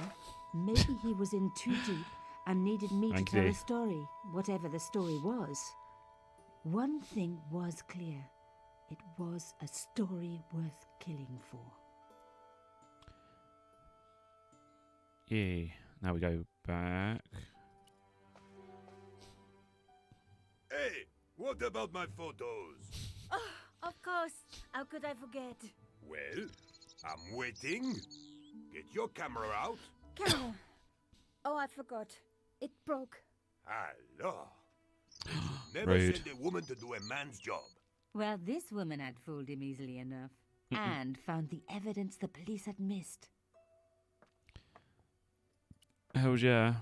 maybe he was in too deep and needed me to tell a story, whatever the story was. One thing was clear. It was a story worth killing for. Yeah. Now we go back. Hey, what about my photos? Oh, of course. How could I forget? Well, I'm waiting. Get your camera out. Camera. Oh, I forgot. It broke. Hello. Never Rude. send a woman to do a man's job. Well, this woman had fooled him easily enough and found the evidence the police had missed. Hell yeah.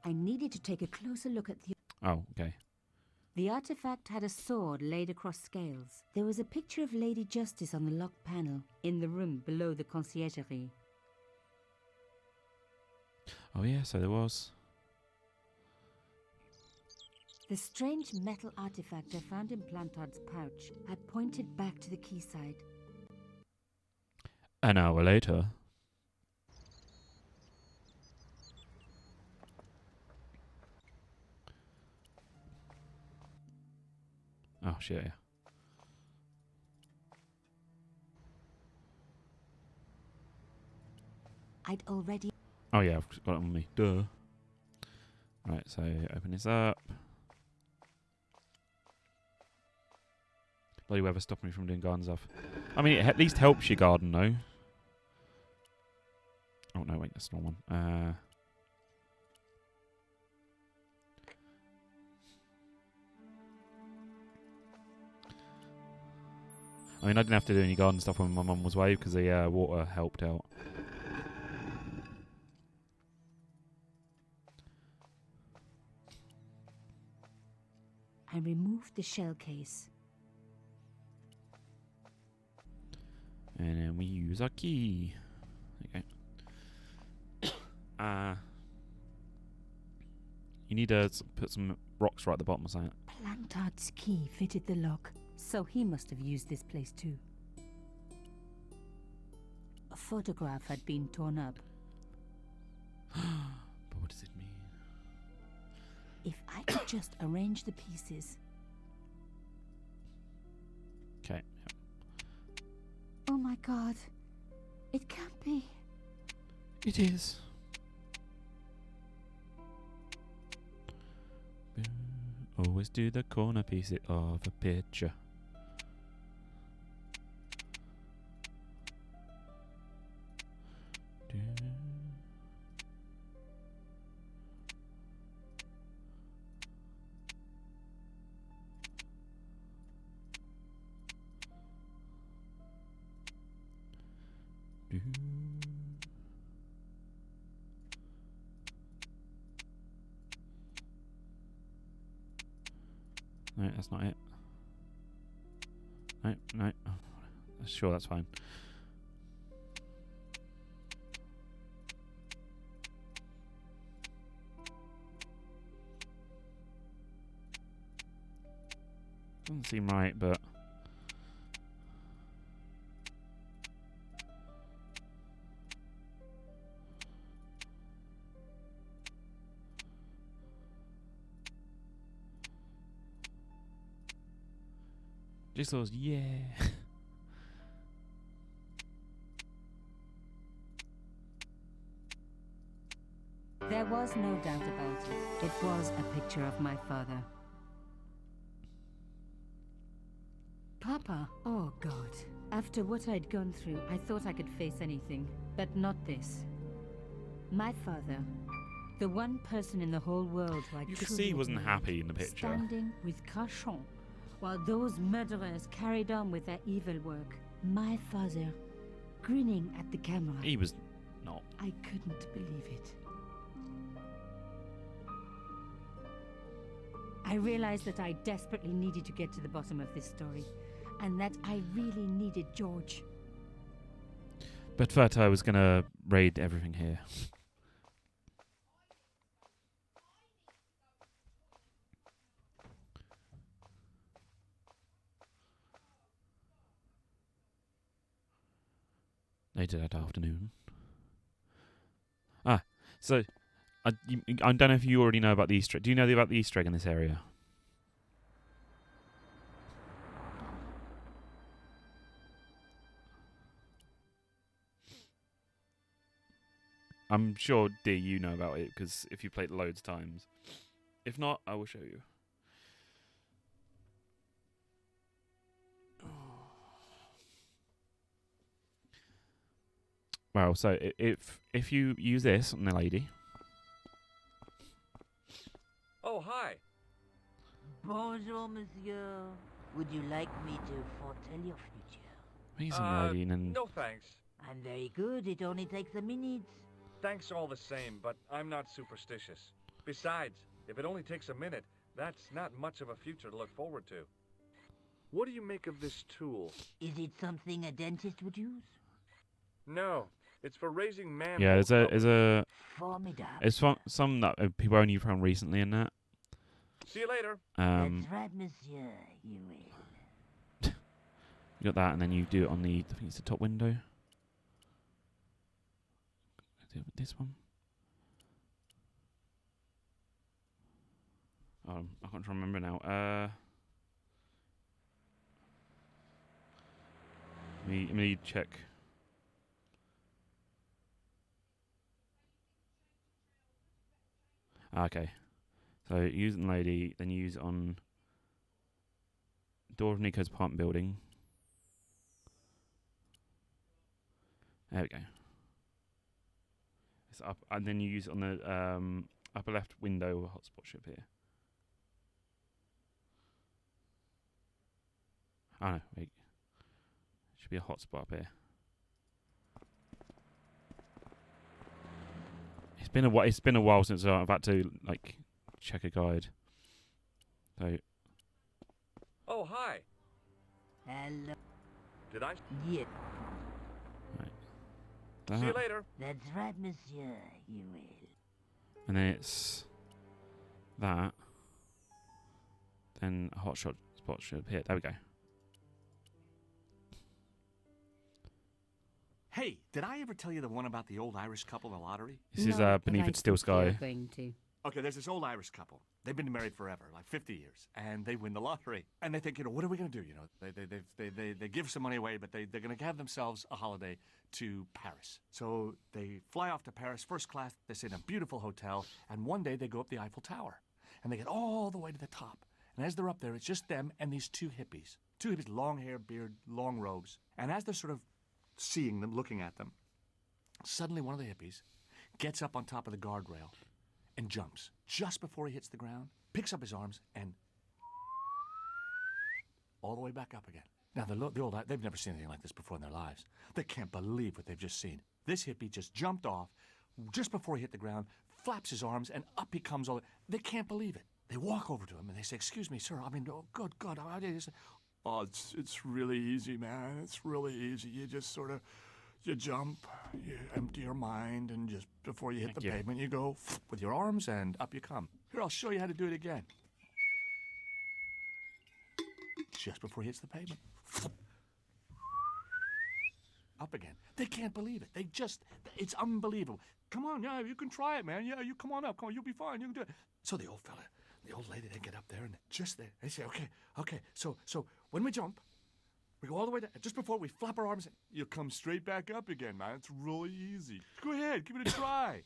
I needed to take a closer look at the... Oh, okay. The artifact had a sword laid across scales. There was a picture of Lady Justice on the locked panel in the room below the conciergerie. Oh yeah, so there was. The strange metal artifact I found in Plantard's pouch had pointed back to the quayside. An hour later. Oh shit, yeah. I'd already... Oh yeah, I've got it on me. Duh. Right, so open this up. Bloody weather stopping me from doing garden stuff. I mean, it at least helps your garden, though. Oh, no, wait, that's the wrong one. I mean, I didn't have to do any garden stuff when my mum was away because the water helped out. I removed the shell case. And then we use our key. Okay. You need to put some rocks right at the bottom or something. Plantard's key fitted the lock, so he must have used this place too. A photograph had been torn up. But what does it mean? If I could just arrange the pieces. Okay. Oh my god. It can't be. It is. Always do the corner piece of a picture. No, that's not it. No, no. Oh, sure, that's fine. Doesn't seem right, but... Jigsaw's, yeah. There was no doubt about it. It was a picture of my father. Papa, oh God. After what I'd gone through, I thought I could face anything, but not this. My father, the one person in the whole world who I You could see he wasn't happy in the picture. standing with Crachon, while those murderers carried on with their evil work. My father, grinning at the camera. He was not. I couldn't believe it. I realized that I desperately needed to get to the bottom of this story, and that I really needed George. But first I was gonna raid everything here. Later that afternoon. So I don't know if you already know about the Easter egg. Do you know about the Easter egg in this area? I'm sure, dear, you know about it, because if you played it loads of times. If not, I will show you. Well, so if you use this on the lady... Oh, hi. Bonjour, monsieur. Would you like me to foretell your future? He's a lady and... No thanks. I'm very good. It only takes a minute. Thanks all the same, but I'm not superstitious. Besides, if it only takes a minute, that's not much of a future to look forward to. What do you make of this tool? Is it something a dentist would use? No, it's for raising man. Yeah, there's Formidable. It's some that people only found recently in that. See you later. That's right, monsieur. You will. You got that, and then you do it on the, I think it's the top window. This one. I can't remember now. Let me check. Okay. So use on lady, then use on door of Nico's apartment building. There we go. It's up, and then you use it on the upper left window. Hotspot should appear. Oh no, wait. Should be a hotspot up here. It's been a while since I've had to like check a guide. So. Oh, hi. Hello. Did I? Yeah. Right. See you later. That's right, monsieur. You will. And then it's that. Then a hot shot spot should appear. There we go. Hey, did I ever tell you the one about the old Irish couple in the lottery? This is Beneath Its Still Sky. Going to. Okay, there's this old Irish couple. They've been married forever, like 50 years, and they win the lottery. And they think, what are we going to do? They give some money away, but they're going to have themselves a holiday to Paris. So they fly off to Paris, first class. They stay in a beautiful hotel, and one day they go up the Eiffel Tower, and they get all the way to the top. And as they're up there, it's just them and these two hippies, long hair, beard, long robes. And as they're sort of seeing them, looking at them, suddenly one of the hippies gets up on top of the guardrail and jumps just before he hits the ground, picks up his arms, and all the way back up again. Now, they've never seen anything like this before in their lives. They can't believe what they've just seen. This hippie just jumped off just before he hit the ground, flaps his arms, and up he comes. They can't believe it. They walk over to him and they say, "Excuse me, sir. I mean, oh, good God. How do you say?" "Oh, it's really easy, man. It's really easy. You just sort of, you jump, you empty your mind, and just before you hit the pavement, you go with your arms and up you come. Here, I'll show you how to do it again. Just before he hits the pavement. Up again. They can't believe it. It's unbelievable. Come on, yeah, you can try it, man. Yeah, you come on up. Come on, you'll be fine. You can do it." So the old fella, the old lady, they get up there and just there. They say, okay. So when we jump, we go all the way down. Just before we flap our arms, you'll come straight back up again, man. It's really easy. Go ahead, give it a try.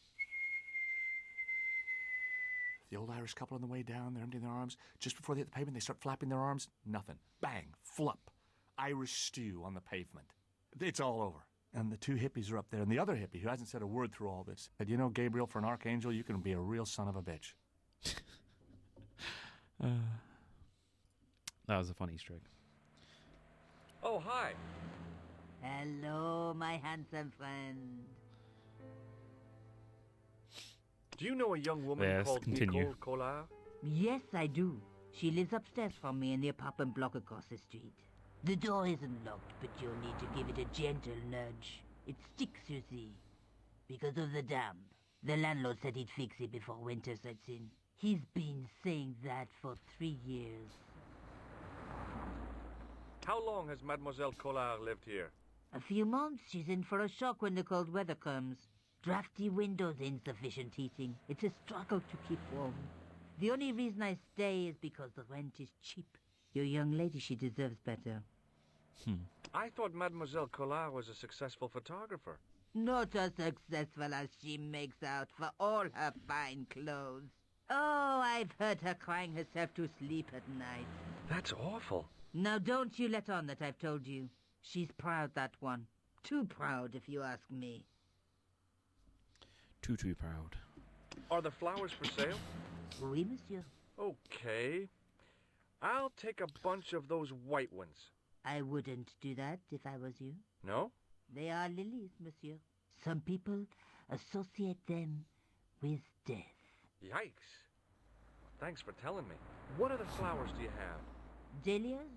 The old Irish couple on the way down, they're emptying their arms. Just before they hit the pavement, they start flapping their arms. Nothing. Bang, flop. Irish stew on the pavement. It's all over. And the two hippies are up there, and the other hippie, who hasn't said a word through all this, said, "You know, Gabriel, for an archangel, you can be a real son of a bitch." That was a funny Easter egg. Oh, hi. Hello, my handsome friend. Do you know a young woman called Nicole Collard? Yes, I do. She lives upstairs from me in the apartment block across the street. The door isn't locked, but you'll need to give it a gentle nudge. It sticks, you see, because of the damp. The landlord said he'd fix it before winter sets in. He's been saying that for 3 years. How long has Mademoiselle Collard lived here? A few months. She's in for a shock when the cold weather comes. Drafty windows, insufficient heating. It's a struggle to keep warm. The only reason I stay is because the rent is cheap. Your young lady, she deserves better. I thought Mademoiselle Collard was a successful photographer. Not as successful as she makes out for all her fine clothes. Oh, I've heard her crying herself to sleep at night. That's awful. Now don't you let on that I've told you. She's proud, that one. Too proud, if you ask me. Too proud. Are the flowers for sale? Oui, monsieur. Okay. I'll take a bunch of those white ones. I wouldn't do that if I was you. No? They are lilies, monsieur. Some people associate them with death. Yikes. Thanks for telling me. What other flowers do you have? Dahlias?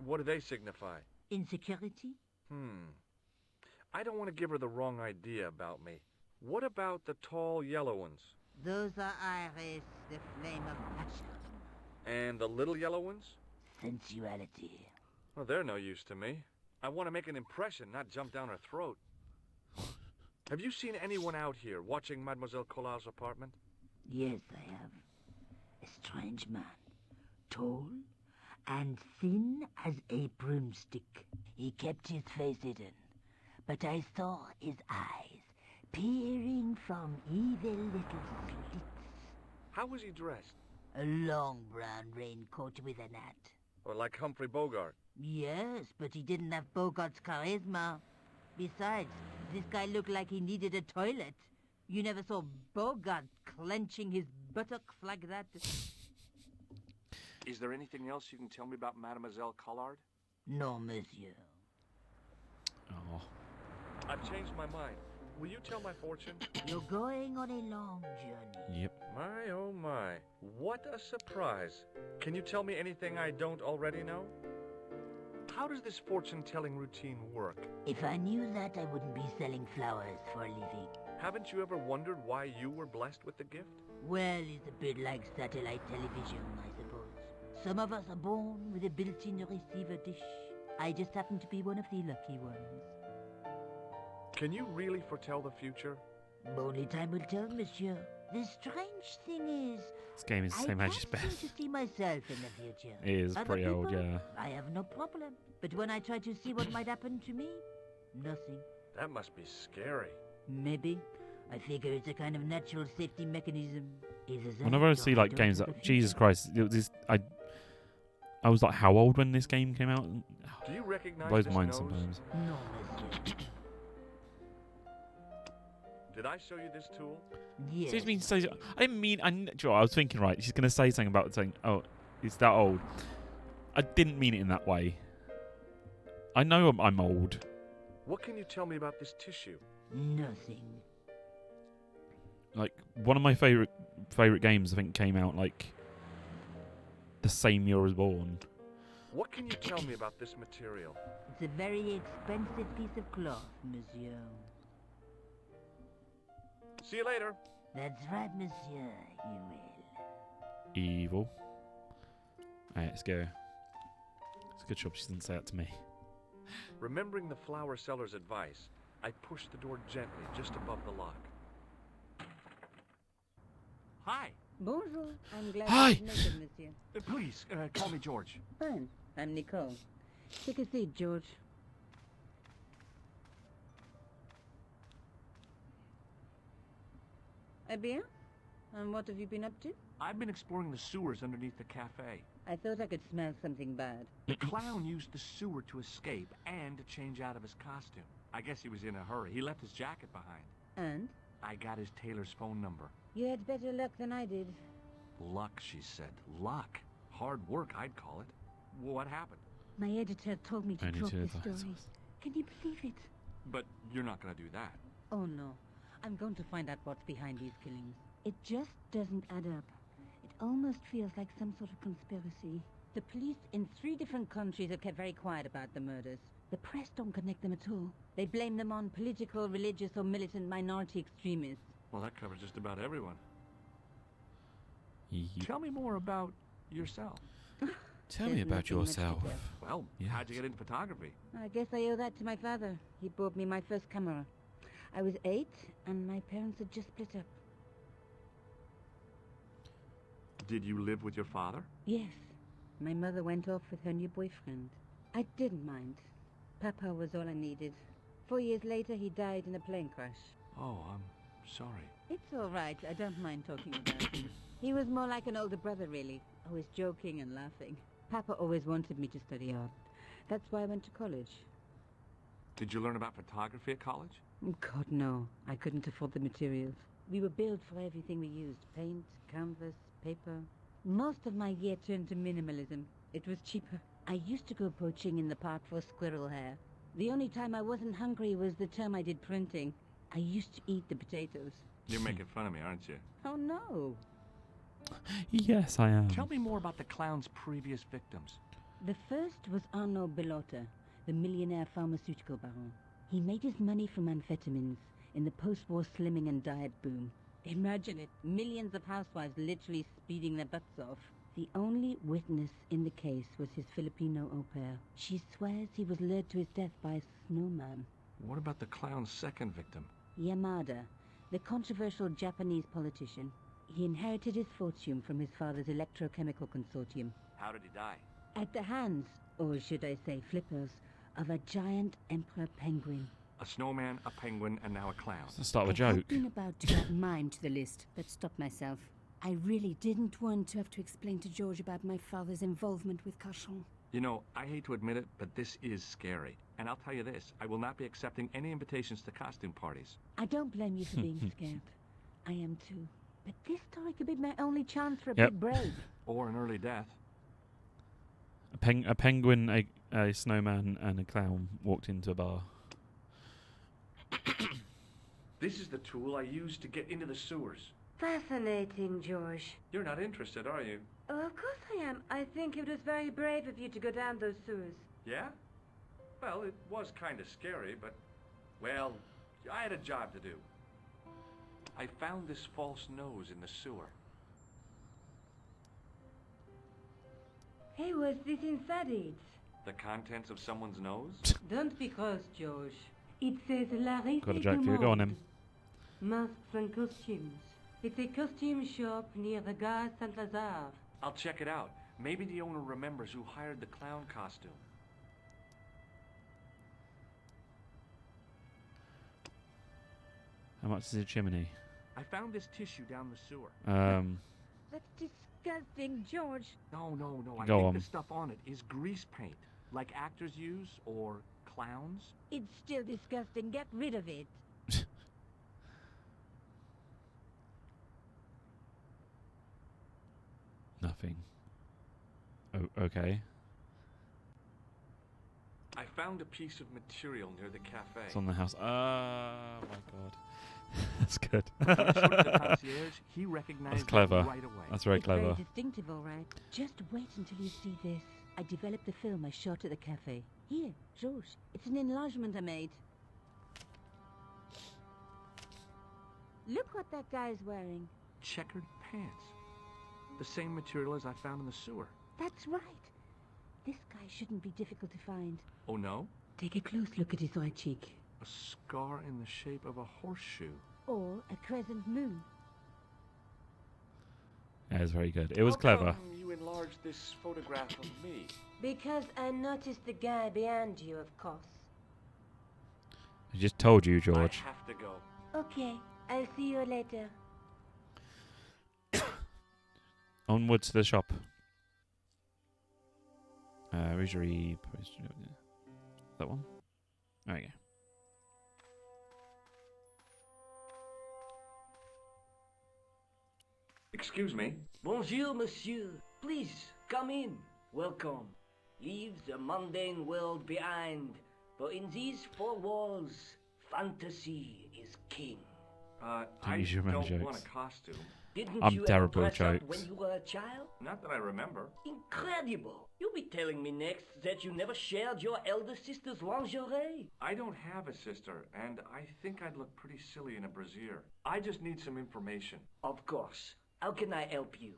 What do they signify? Insecurity? I don't want to give her the wrong idea about me. What about the tall yellow ones? Those are iris, the flame of passion. And the little yellow ones? Sensuality. Well, they're no use to me. I want to make an impression, not jump down her throat. Have you seen anyone out here watching Mademoiselle Collard's apartment? Yes, I have. A strange man. Tall and thin as a broomstick. He kept his face hidden, but I saw his eyes peering from evil little slits. How was he dressed? A long brown raincoat with a hat. Or like Humphrey Bogart? Yes, but he didn't have Bogart's charisma. Besides, this guy looked like he needed a toilet. You never saw Bogart clenching his buttocks like that. Is there anything else you can tell me about Mademoiselle Collard? No, monsieur. Oh. I've changed my mind. Will you tell my fortune? You're going on a long journey. Yep. My, oh my. What a surprise. Can you tell me anything I don't already know? How does this fortune-telling routine work? If I knew that, I wouldn't be selling flowers for a living. Haven't you ever wondered why you were blessed with the gift? Well, it's a bit like satellite television, I suppose. Some of us are born with a built-in receiver dish. I just happen to be one of the lucky ones. Can you really foretell the future? Only time will tell, monsieur. The strange thing is, This game is the same I age as can't seem Beth. to see myself in the future. It is Other pretty old, people, yeah. I have no problem. But when I try to see what might happen to me, nothing. That must be scary. Maybe. I figure it's a kind of natural safety mechanism. Either that Whenever I or see like don't games have that a Jesus future. Christ, it was this, I was like how old when this game came out? Do you recognize Blows this mine nose? sometimes. No, monsieur. Did I show you this tool? Yes. Excuse me, say, I didn't mean. I was thinking right. She's gonna say something about saying, "Oh, it's that old." I didn't mean it in that way. I know I'm old. What can you tell me about this tissue? Nothing. Like one of my favorite games, I think, came out like the same year I was born. What can you tell me about this material? It's a very expensive piece of cloth, monsieur. See you later. That's right, monsieur. You will. Evil. Alright, let's go. It's a good job she didn't say that to me. Remembering the flower seller's advice, I pushed the door gently just above the lock. Hi. Bonjour. I'm glad Hi. you make it, monsieur. Please, call me George. Fine. I'm Nicole. Take a seat, George. Eh bien? And what have you been up to? I've been exploring the sewers underneath the cafe. I thought I could smell something bad. The clown used the sewer to escape and to change out of his costume. I guess he was in a hurry. He left his jacket behind. And? I got his tailor's phone number. You had better luck than I did. Luck, she said. Luck. Hard work, I'd call it. What happened? My editor told me to I need drop to the advise story. us. Can you believe it? But you're not going to do that. Oh no. I'm going to find out what's behind these killings. It just doesn't add up. It almost feels like some sort of conspiracy. The police in 3 different countries have kept very quiet about the murders. The press don't connect them at all. They blame them on political, religious, or militant minority extremists. Well, that covers just about everyone. Yep. Tell me more about yourself. Tell me There's about nothing much to yourself. tell. Well, Yes. how'd you get into photography? I guess I owe that to my father. He bought me my first camera. I was 8, and my parents had just split up. Did you live with your father? Yes. My mother went off with her new boyfriend. I didn't mind. Papa was all I needed. 4 years later, he died in a plane crash. Oh, I'm sorry. It's all right. I don't mind talking about him. He was more like an older brother, really. Always joking and laughing. Papa always wanted me to study art. That's why I went to college. Did you learn about photography at college? God, no. I couldn't afford the materials. We were billed for everything we used. Paint, canvas, paper. Most of my year turned to minimalism. It was cheaper. I used to go poaching in the park for squirrel hair. The only time I wasn't hungry was the term I did printing. I used to eat the potatoes. You're making fun of me, aren't you? Oh, no. Yes, I am. Tell me more about the clown's previous victims. The first was Arnaud Bellotta, the millionaire pharmaceutical baron. He made his money from amphetamines in the post-war slimming and diet boom. Imagine it, millions of housewives literally speeding their butts off. The only witness in the case was his Filipino au pair. She swears he was lured to his death by a snowman. What about the clown's second victim? Yamada, the controversial Japanese politician. He inherited his fortune from his father's electrochemical consortium. How did he die? At the hands, or should I say flippers, of a giant emperor penguin. A snowman, a penguin, and now a clown. It's the start of a I have joke. been about to add mine to the list, but stopped myself. I really didn't want to have to explain to George about my father's involvement with Cachon. You know, I hate to admit it, but this is scary. And I'll tell you this, I will not be accepting any invitations to costume parties. I don't blame you for being scared. I am too. But this story could be my only chance for a Yep. big break. Or an early death. A penguin, a snowman, and a clown walked into a bar. This is the tool I used to get into the sewers. Fascinating, George. You're not interested, are you? Oh, of course I am. I think it was very brave of you to go down those sewers. Yeah? Well, it was kind of scary, but, well, I had a job to do. I found this false nose in the sewer. Hey, what's this inside it? The contents of someone's nose? Don't be cross, George. It says La Rite Got a du joke for you. Go on, Monde. then. Masks and costumes. It's a costume shop near the Gare Saint-Lazare. I'll check it out. Maybe the owner remembers who hired the clown costume. How much is a chimney? I found this tissue down the sewer. That's disgusting, George. No. I Go think on. the stuff on it is grease paint, like actors use, or clowns. It's still disgusting. Get rid of it. Nothing. Oh, okay. I found a piece of material near the cafe. It's on the house. Oh my god. That's good. When I showed it to the concierge, he recognized That's clever. it right away. That's very It's clever. very distinctive, all right. Just wait until you see this. I developed a film I shot at the cafe. Here, George. It's an enlargement I made. Look what that guy's wearing. Checkered pants. The same material as I found in the sewer. That's right. This guy shouldn't be difficult to find. Oh no? Take a close look at his right cheek. A scar in the shape of a horseshoe. Or a crescent moon. Yeah, it's very good. It was How clever. come you enlarged this photograph of me? Because I noticed the guy behind you, of course. I just told you, George. I have to go. Okay, I'll see you later. Onward to the shop. Rosary post. That one? There we go. Excuse me. Bonjour, monsieur. Please, come in. Welcome. Leave the mundane world behind, for in these four walls, fantasy is king. I use your don't jokes. want a costume. Didn't I'm you terrible ever at dress up jokes. when you were a child? Not that I remember. Incredible! You'll be telling me next that you never shared your elder sister's lingerie. I don't have a sister, and I think I'd look pretty silly in a brassiere. I just need some information. Of course. How can I help you?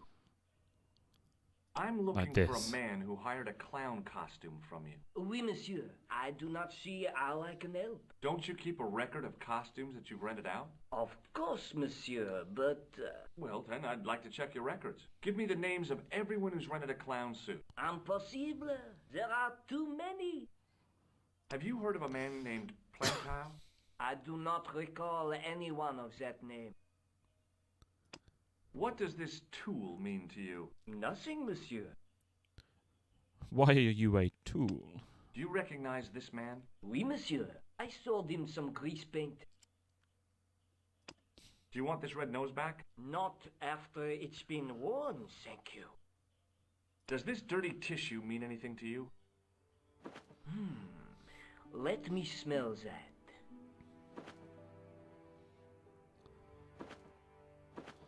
I'm looking Like for this. a man who hired a clown costume from you. Oui, monsieur. I do not see how I can help. Don't you keep a record of costumes that you've rented out? Of course, monsieur, but... Well, then I'd like to check your records. Give me the names of everyone who's rented a clown suit. Impossible. There are too many. Have you heard of a man named Plantal? I do not recall anyone of that name. What does this tool mean to you? Nothing, monsieur. Why are you a tool? Do you recognize this man? Oui, monsieur. I sold him some grease paint. Do you want this red nose back? Not after it's been worn, thank you. Does this dirty tissue mean anything to you? Let me smell that.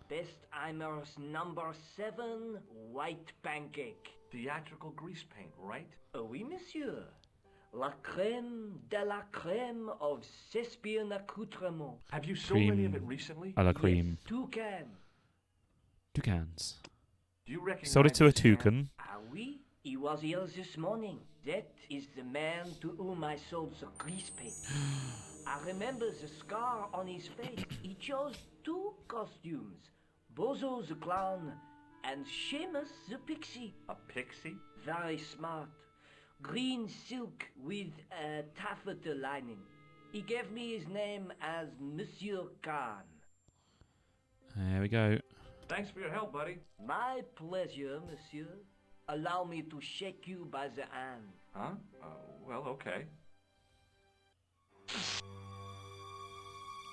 Bestheimer's number 7 white pancake. Theatrical grease paint, right? Oui, monsieur. La crème de la crème of Thespian accoutrement. Have you sold any of it Cream recently? a la cream. 2 cans. Toucans. Do you recognize Sold it to a this man? toucan. Ah oui, he was here this morning. That is the man to whom I sold the grease paint. I remember the scar on his face. He chose 2 costumes. Bozo the clown and Seamus the pixie. A pixie? Very smart. Green silk with a taffeta lining. He gave me his name as Monsieur Khan. There we go. Thanks for your help, buddy. My pleasure, monsieur. Allow me to shake you by the hand. Huh? Well, okay.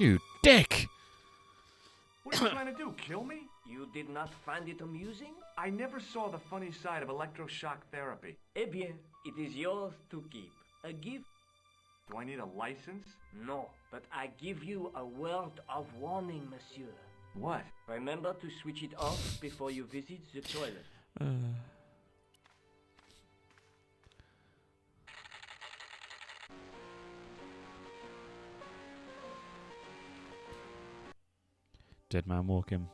You dick! What are you trying to do, kill me? You did not find it amusing? I never saw the funny side of electroshock therapy. Eh bien, it is yours to keep. A gift? Do I need a license? No, but I give you a word of warning, monsieur. What? Remember to switch it off before you visit the toilet. Dead man walking.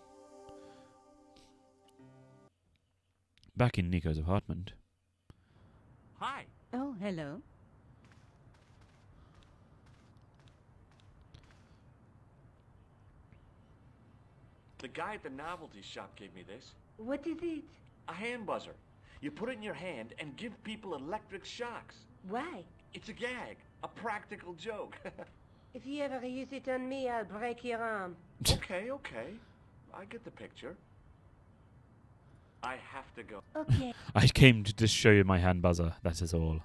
Back in Nico's apartment. Hi. Oh, hello. The guy at the novelty shop gave me this. What is it? A hand buzzer. You put it in your hand and give people electric shocks. Why? It's a gag. A practical joke. If you ever use it on me, I'll break your arm. Okay. I get the picture. I have to go. Okay. I came to just show you my hand buzzer, that is all.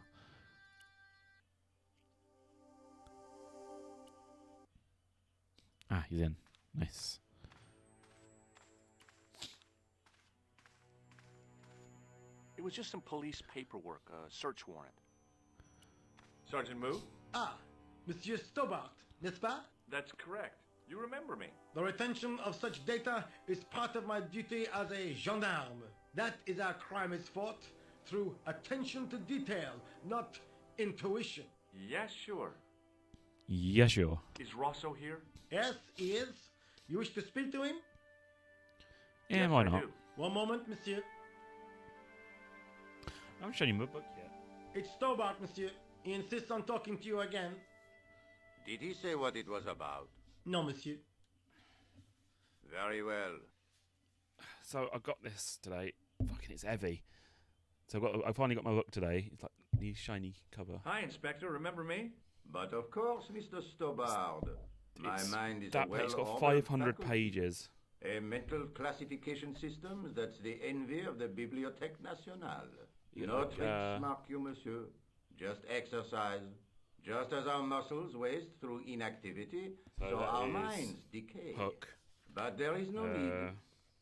Ah, he's in. Nice. It was just some police paperwork, a search warrant. Sergeant Moo? Ah, Monsieur Stobart, n'est-ce pas? That's correct. You remember me. The retention of such data is part of my duty as a gendarme. That is how crime is fought, through attention to detail, not intuition. Yes, sure. Yeah, sure. Is Rosso here? Yes, he is. You wish to speak to him? Yeah, Yes, why I not? do. One moment, monsieur. I haven't shown you my book yet. It's Stobart, monsieur. He insists on talking to you again. Did he say what it was about? No, monsieur. Very well. So I got this today. Fucking, it's heavy. So I finally got my book today. It's like the shiny cover. Hi, Inspector. Remember me? But of course, Mr. Stobart. My mind is that a page's got well-ordered 500 faculty. pages. A mental classification system that's the envy of the Bibliothèque Nationale. You No like, tricks, mark you, monsieur. Just exercise. Just as our muscles waste through inactivity, so that our is minds decay. Hook. But there is no need.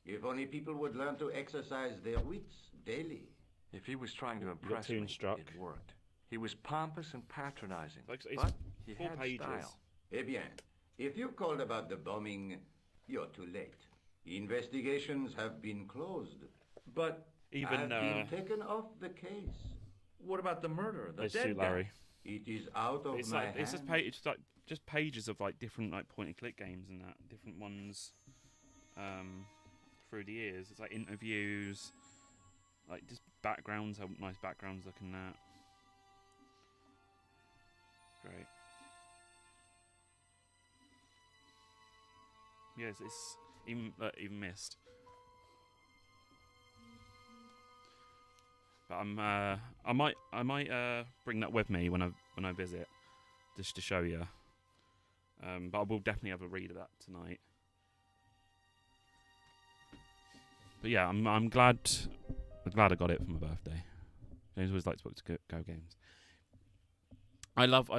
If only people would learn to exercise their wits daily. If he was trying to impress me, Toonstruck. it worked. He was pompous and patronizing, Like, it's but he 4 had pages. style. Eh bien, if you called about the bombing, you're too late. Investigations have been closed. But Even I've been taken off the case. what about the murder? The Let's dead shoot guy? Larry. It is out of It's my like it's just hands. it's like just pages of like different like point and click games and that different ones through the years. It's like interviews, like just backgrounds, how nice backgrounds looking at. Great. Yes, it's even missed. But I might bring that with me when I visit, just to show you. But I will definitely have a read of that tonight. But yeah, I'm glad I got it for my birthday. James always likes books to go games. I love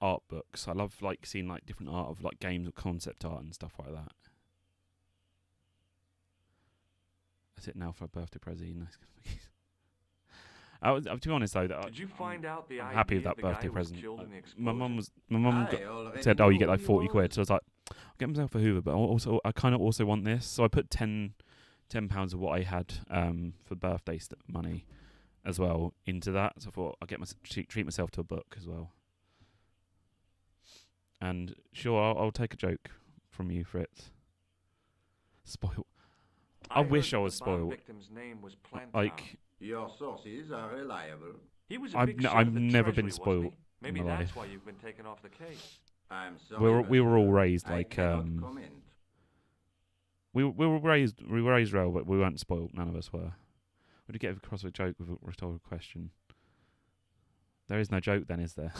art books. I love like seeing like different art of like games with concept art and stuff like that. That's it now for a birthday present. Nice. To be honest though, Did you find out the I'm idea happy with that the guy birthday who was present. killed in the My explosion? mum I already said, "Oh, you know get like who 40 he quid." was. So I was like, "I'll get myself a Hoover," but I kind of also want this. So I put £10 of what I had for birthday money as well into that. So I thought I'll get treat myself to a book as well. And sure, I'll take a joke from you for it. Spoiled. I wish heard I was the bomb spoiled. victim's name was Plantown. Like Your sources are reliable. He was a I've big shot I've at the never Treasury, been wasn't spoiled he? Maybe in my that's life. why you've been taken off the case. I'm sorry. We were all monsieur. raised I like cannot comment. we were raised well, but we weren't spoiled. None of us were. Would you get across a joke with a rhetorical question? There is no joke then, is there?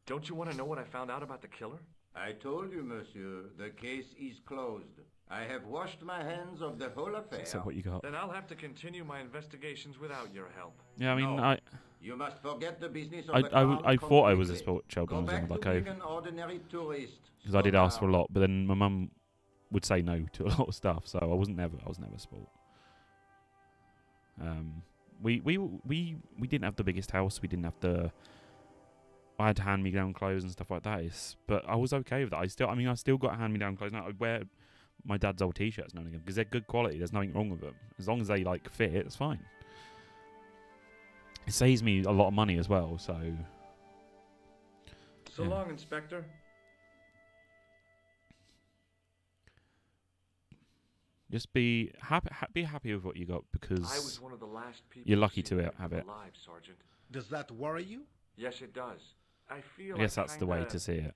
Don't you want to know what I found out about the killer? I told you, monsieur, the case is closed. I have washed my hands of the whole affair. So what you got? Then I'll have to continue my investigations without your help. Yeah, I mean, No. You must forget the business of the crown I thought I was a completely. child when I Go was back young, to like being an ordinary tourist. because I did ask for a now. lot, but then my mum would say no to a lot of stuff, so I was never spoilt. We didn't have the biggest house. We didn't have the. I had hand-me-down clothes and stuff like that. But I was okay with that. I still got hand-me-down clothes now. I wear my dad's old T-shirts now and again because they're good quality. There's nothing wrong with them as long as they like fit. It's fine. It saves me a lot of money as well. So. So long, Inspector. Just be happy with what you got because I was one of the last people you're lucky see to him have it. alive, Sergeant. Does that worry you? Yes, it does. I feel. I guess that's the way to see it.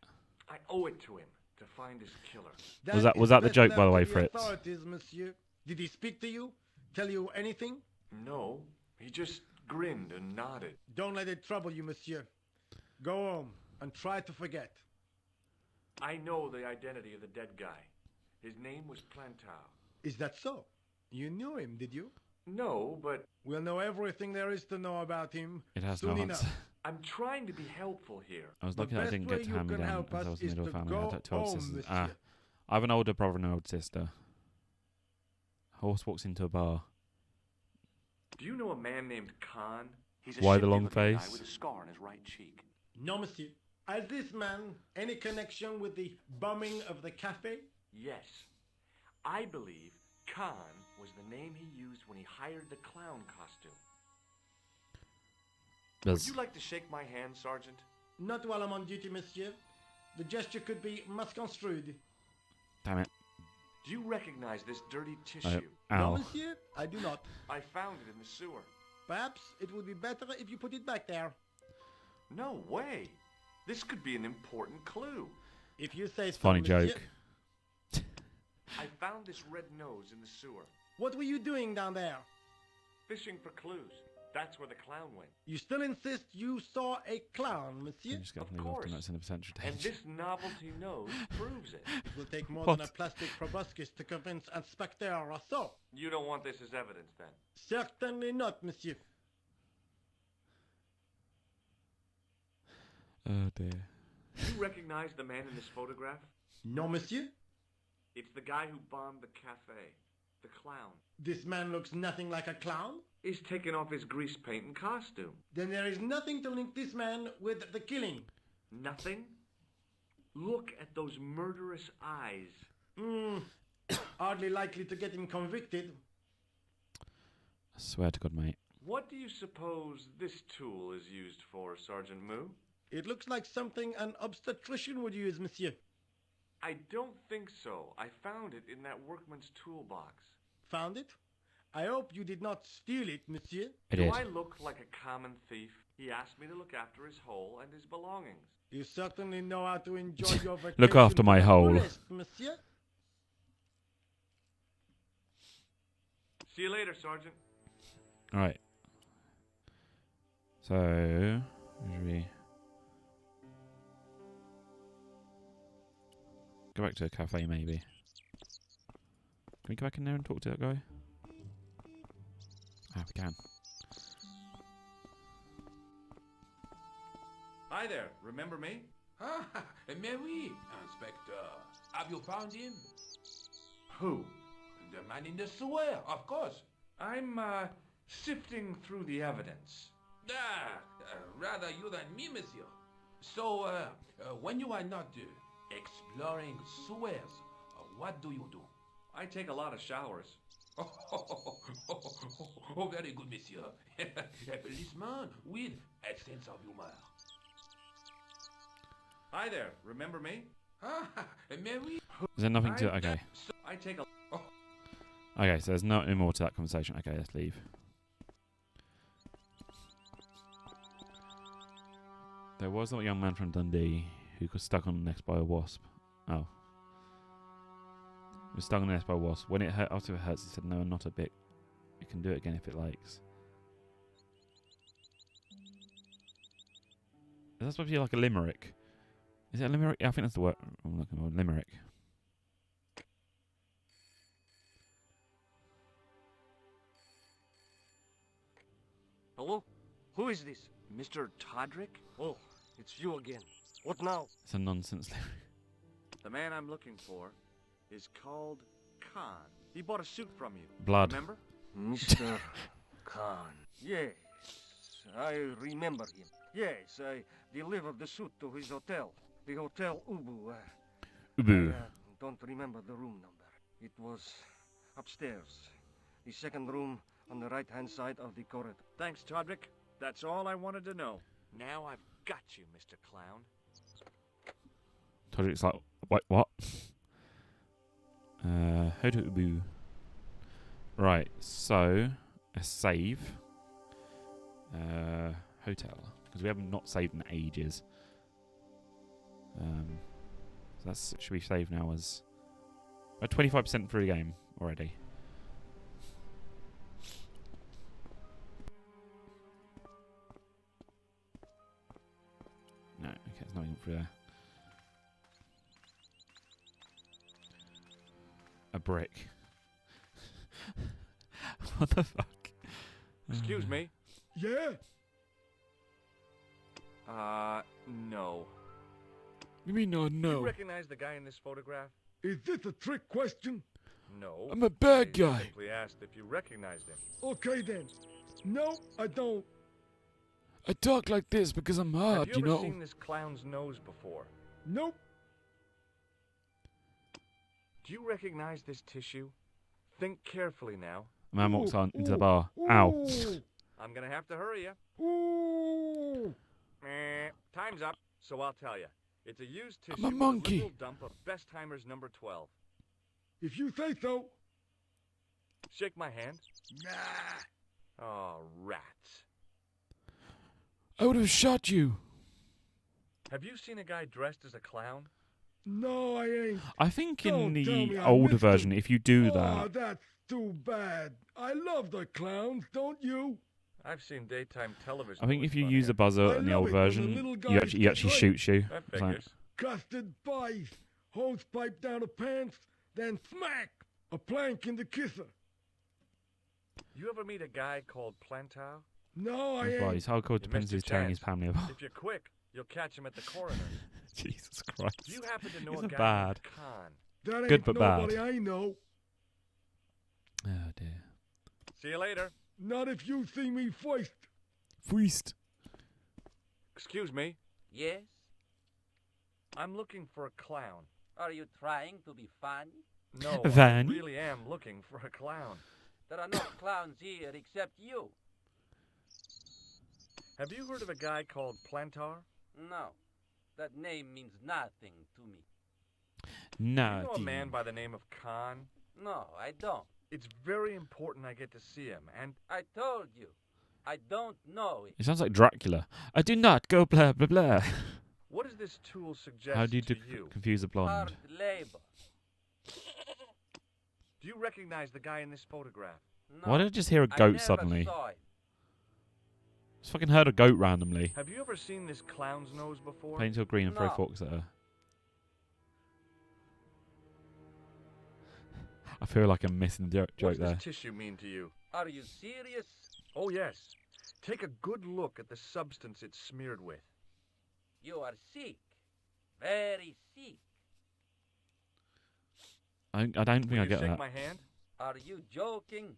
I owe it to him to find his killer. Was that the joke, by the way, to Fritz? Authorities, monsieur. Did he speak to you? Tell you anything? No, he just grinned and nodded. Don't let it trouble you, monsieur. Go home and try to forget. I know the identity of the dead guy. His name was Plantar. Is that so? You knew him, did you? No, but we'll know everything there is to know about him. It has soon no enough. answer. I'm trying to be helpful here. I was lucky that I didn't get to hand me down as I was in the middle of family. I had 12 sisters. I have an older brother and an older sister. Horse walks into a bar. Do you know a man named Khan? He's Why the shifty long looking guy face? with a scar on his right cheek. No, monsieur. Has this man any connection with the bombing of the cafe? Yes. I believe Khan was the name he used when he hired the clown costume. Would you like to shake my hand, Sergeant? Not while I'm on duty, monsieur. The gesture could be misconstrued. Damn it. Do you recognize this dirty tissue? Ow. No, monsieur, I do not. I found it in the sewer. Perhaps it would be better if you put it back there. No way. This could be an important clue. If you say so, Funny monsieur. joke. I found this red nose in the sewer. What were you doing down there? Fishing for clues. That's where the clown went. You still insist you saw a clown, monsieur? You just got to leave after that's in a potential And danger. this novelty nose proves it. It will take more What? than a plastic proboscis to convince Inspector Rousseau. You don't want this as evidence, then? Certainly not, monsieur. Oh dear. Do you recognize the man in this photograph? No, monsieur. It's the guy who bombed the cafe. The clown. This man looks nothing like a clown. He's taken off his grease paint and costume. Then there is nothing to link this man with the killing. Nothing? Look at those murderous eyes. Hardly likely to get him convicted. I swear to God, mate. What do you suppose this tool is used for, Sergeant Moo? It looks like something an obstetrician would use, monsieur. I don't think so. I found it in that workman's toolbox. Found it? I hope you did not steal it, monsieur. I Do did. I look like a common thief? He asked me to look after his hole and his belongings. You certainly know how to enjoy your vacation. Look after my to the hole. fullest, monsieur. See you later, Sergeant. Alright. So, where should we go back to a cafe, maybe? Can we go back in there and talk to that guy? Ah, we can. Hi there, remember me? Ah, mais oui, Inspector. Have you found him? Who? The man in the sewer, of course. I'm, sifting through the evidence. Rather you than me, monsieur. So, when you are not exploring sewers, what do you do? I take a lot of showers. Oh, very good, monsieur. A policeman with a sense of humor. Hi there, remember me? Ah, mais oui. Is there nothing to... Okay. I take a... Okay, so there's nothing more to that conversation. Okay, let's leave. There was that young man from Dundee who got stuck on the nest by a wasp. Oh. He was stuck on the nest by a wasp. When it hurt, after it hurts, he said, no, not a bit. It can do it again if it likes. Is that supposed to be like a limerick? Is it a limerick? Yeah, I think that's the word I'm looking for. Limerick. Hello? Who is this? Mr. Todrick? Oh, it's you again. What now? It's a nonsense lyric. The man I'm looking for is called Khan. He bought a suit from you. Blood. Remember? Mr. Khan. Yes, I remember him. Yes, I delivered the suit to his hotel. The Hotel Ubu. Ubu. I don't remember the room number. It was upstairs. The second room on the right-hand side of the corridor. Thanks, Todrick. That's all I wanted to know. Now I've got you, Mr. Clown. Todrick's like, wait, what? Hotel Ubu. Right, so a save. Hotel, because we have not saved in ages. So that's, should we save now as... We're 25% through the game already. No, okay, there's nothing through there. A brick. What the fuck? Excuse me? Yeah? No. You mean Do you no? recognize the guy in this photograph? Is this a trick question? No. I'm a bad I guy. simply asked if you recognized him. Okay then. No, I don't. I talk like this because I'm hard, Have you ever seen this clown's nose before? Nope. Do you recognize this tissue? Think carefully now. A man walks on into the bar. Ow. I'm gonna have to hurry you. Ooh. Time's up, so I'll tell you. It's a used tissue I'm a monkey. with a little dump of Best Timers number 12. If you say so. Shake my hand. Nah. Oh, rats. I would have shot you. Have you seen a guy dressed as a clown? No, I ain't. I think in Don't tell the me I older missed version, it. if you do Oh, that, that's too bad. I love the clowns, don't you? I've seen daytime television. I think that if was you funny. use a buzzer I in the love old it when the version, little he guys actually get shoots you. That It's like, figures. Custard pies, hose pipe down the pants, then smack, a plank in the kisser. You ever meet a guy called Plantar? No, I well, ain't. his hardcore You depends missed who's your tearing his chance. family apart. If you're quick, you'll catch him at the coroner. Jesus Christ. Do you happen to know These a are guy bad. named Khan? That ain't Good but nobody bad. I know. Oh dear. See you later. Not if you see me first. Feast. Excuse me. Yes? I'm looking for a clown. Are you trying to be funny? No, Van? I really am looking for a clown. There are no clowns here except you. Have you heard of a guy called Plantar? No. That name means nothing to me. No. Do you know a man by the name of Khan? No, I don't. It's very important I get to see him, and I told you. I don't know it. It sounds like Dracula. I do not go blah blah blah. what does this tool suggest How do you to you? confuse a blonde? Hard labor. Do you recognize the guy in this photograph? No, Why did I just hear a I goat never suddenly? saw it. Just fucking heard a goat randomly. Have you ever seen this clown's nose before? Paint till green and throw No. forks at her. I feel like I'm missing the What joke does there. this tissue mean to you? Are you serious? Oh, yes. Take a good look at the substance it's smeared with. You are sick. Very sick. I don't think Will I you get shake that. my hand? Are you joking?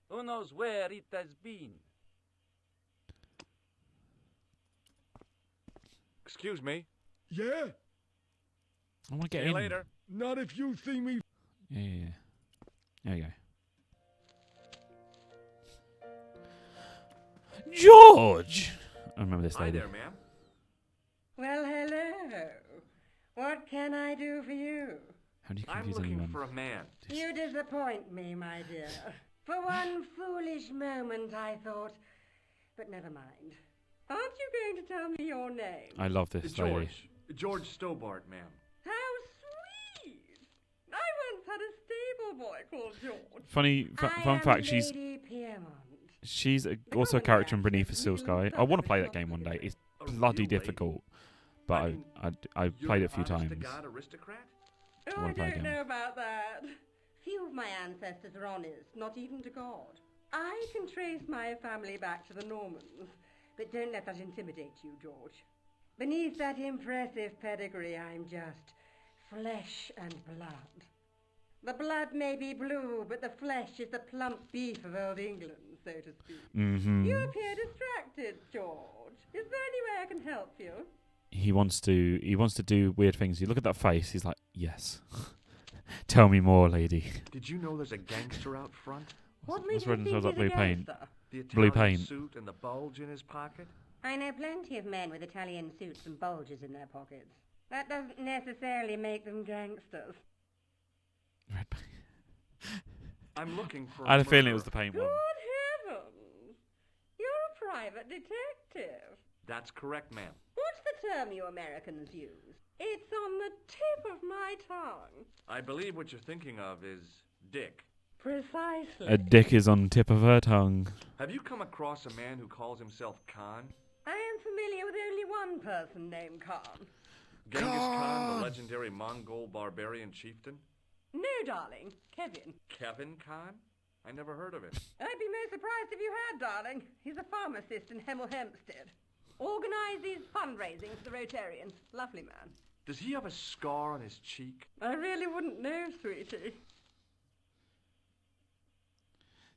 Who knows where it has been? Excuse me. Yeah? I want to get See you in. later. Not if you see me. Yeah. There you go. George! I remember this Hi lady. there, ma'am. Well, hello. What can I do for you? How do you I'm confuse looking anyone? for a man. You disappoint me, my dear. For one foolish moment I thought, but never mind. Aren't you going to tell me your name? I love this lady. George. George Stobart, ma'am. How sweet! I once had a stable boy called George. Funny I fun am fact, she's Lady Piermont. also a character in Beneath the Steel Sky. I want to play that game one day. It's bloody real lady? difficult. but I played it a few You're an times. honest-to-God aristocrat? Oh, wanna I play don't again. know about that. Few of my ancestors are honest, not even to God. I can trace my family back to the Normans, but don't let that intimidate you, George. Beneath that impressive pedigree, I'm just flesh and blood. The blood may be blue, but the flesh is the plump beef of old England, so to speak. Mm-hmm. You appear distracted, George. Is there any way I can help you? He wants to do weird things. You look at that face. He's like, yes. Tell me more, lady. Did you know there's a gangster out front? What What's makes you red and think shows up he's a blue paint? gangster? The Blue Italian paint. suit and the bulge in his pocket? I know plenty of men with Italian suits and bulges in their pockets. That doesn't necessarily make them gangsters. Red paint. I'm looking for I had a feeling it murderer. was the paint Good one. heavens! You're a private detective. That's correct, ma'am. What's the term you Americans use? It's on the tip of my tongue. I believe what you're thinking of is Dick. Precisely. A dick is on the tip of her tongue. Have you come across a man who calls himself Khan? I am familiar with only one person named Khan. Genghis Khan, the legendary Mongol barbarian chieftain? No, darling. Kevin. Kevin Khan? I never heard of him. I'd be most surprised if you had, darling. He's a pharmacist in Hemel Hempstead. Organises fundraising for the Rotarians. Lovely man. Does he have a scar on his cheek? I really wouldn't know, sweetie.